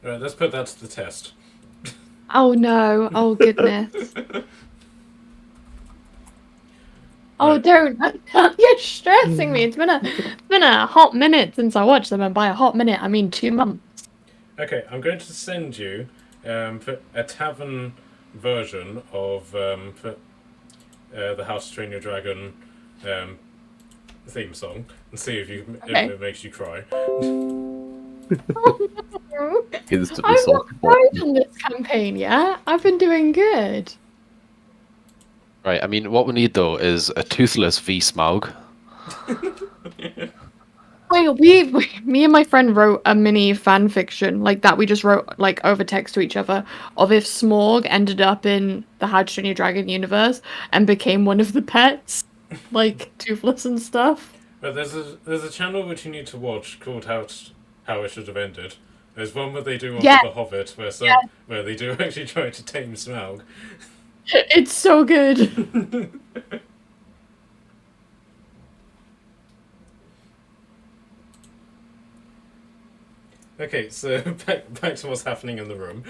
Right, let's put that to the test. Oh no, oh goodness. Oh, Right. don't. You're stressing me. It's been a hot minute since I watched them, and by a hot minute, I mean 2 months. Okay, I'm going to send you for a tavern version of the How to Train Your Dragon theme song and see if Okay. it makes you cry. Instantly I've not soft cried bottom. on this campaign yet. I've been doing good. Right, I mean, what we need though is a toothless V Smaug. Me and my friend wrote a mini fan fiction like that. We just wrote like over text to each other of if Smorg ended up in the How to Train Your Dragon universe and became one of the pets, like Toothless and stuff. But there's a channel which you need to watch called How It Should Have Ended. There's one where they do one Yeah. for The Hobbit where they do actually try to tame Smaug. It's so good. Okay, so back to what's happening in the room.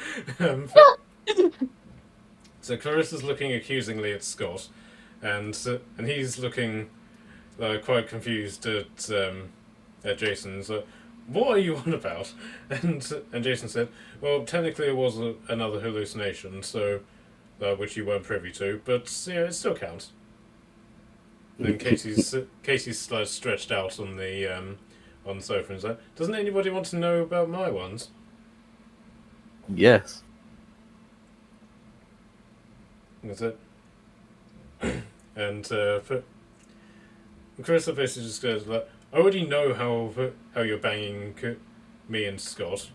So Clarissa's looking accusingly at Scott, and he's looking quite confused at Jason. So, what are you on about? And Jason said, well, technically it was another hallucination, so which you weren't privy to, but yeah, it still counts. And then Casey's like, stretched out on the sofa and said, doesn't anybody want to know about my ones? Yes. Is it? And Chris basically just goes like, I already know how you're banging me and Scott.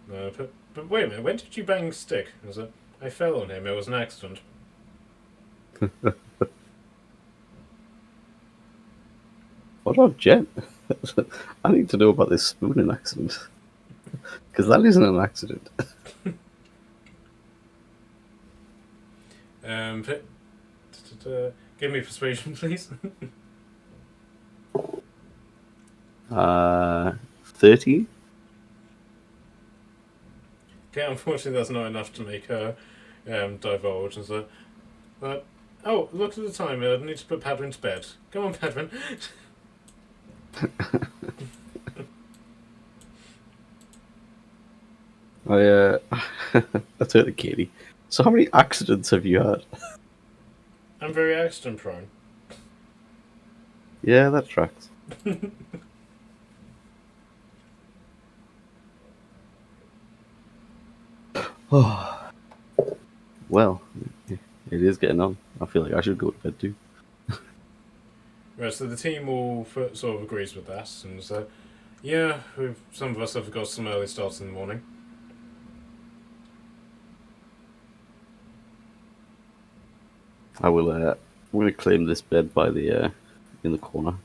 But wait a minute, when did you bang Stick? Is it? I fell on him. It was an accident. What about Jen? I need to know about this spooning accident. Because that isn't an accident. But, give me persuasion, please. 30? Okay, unfortunately, that's not enough to make her divulge. And so, but oh, look at the time. I need to put Padwin to bed. Come on, Padwin. I turned to Katie. So how many accidents have you had? I'm very accident prone. Yeah, that tracks. Oh, well, it is getting on. I feel like I should go to bed too. Right, so the team all sort of agrees with that, and so yeah, some of us have got some early starts in the morning. I will. I'm going to claim this bed by the in the corner.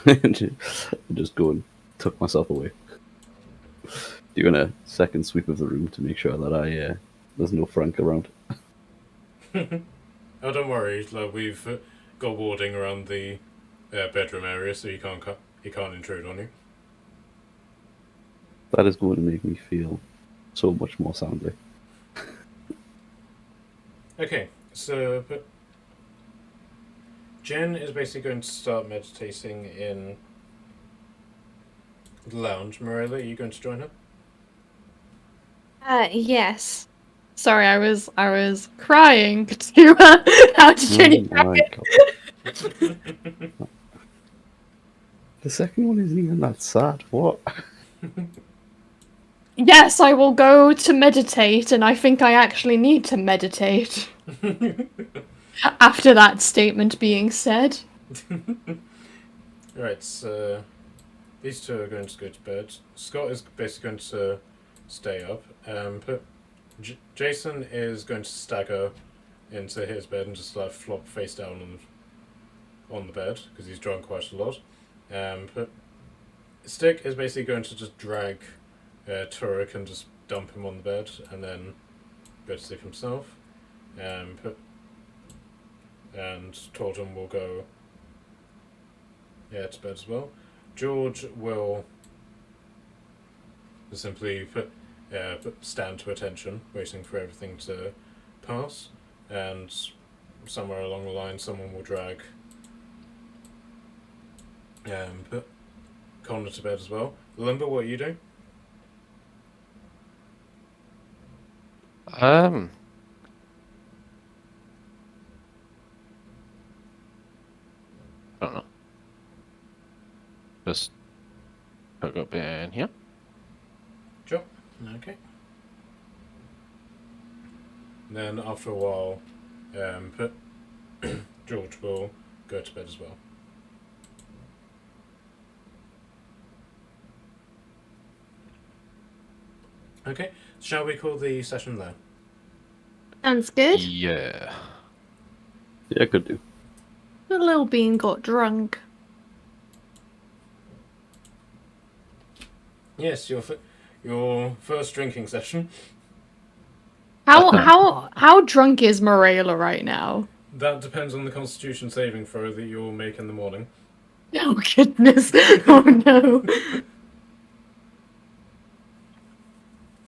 And just go and tuck myself away. Doing a second sweep of the room to make sure that there's no Frank around. Oh, don't worry. Like, we've got warding around the bedroom area, so he can't intrude on you. That is going to make me feel so much more soundly. Okay, so but Jen is basically going to start meditating in the lounge. Morella, are you going to join her? Yes. Sorry, I was crying to how to change Oh my God. The second one isn't even that sad. What? Yes, I will go to meditate, and I think I actually need to meditate. After that statement being said. Right, so these two are going to go to bed. Scott is basically going to stay up. But Jason is going to stagger into his bed and just like flop face down on the bed because he's drunk quite a lot. But Stick is basically going to just drag Turek and just dump him on the bed and then go to sleep himself. And Torton will go to bed as well. George will simply stand to attention, waiting for everything to pass, and somewhere along the line someone will drag Connor to bed as well. Limber, what are you doing? I don't know. Just hook up in here. Sure. Okay. Then after a while, George will go to bed as well. Okay, shall we call the session there? Sounds good. Yeah. Yeah, could do. The little bean got drunk. Yes, your first drinking session. How drunk is Morella right now? That depends on the Constitution saving throw that you'll make in the morning. Oh goodness! Oh no!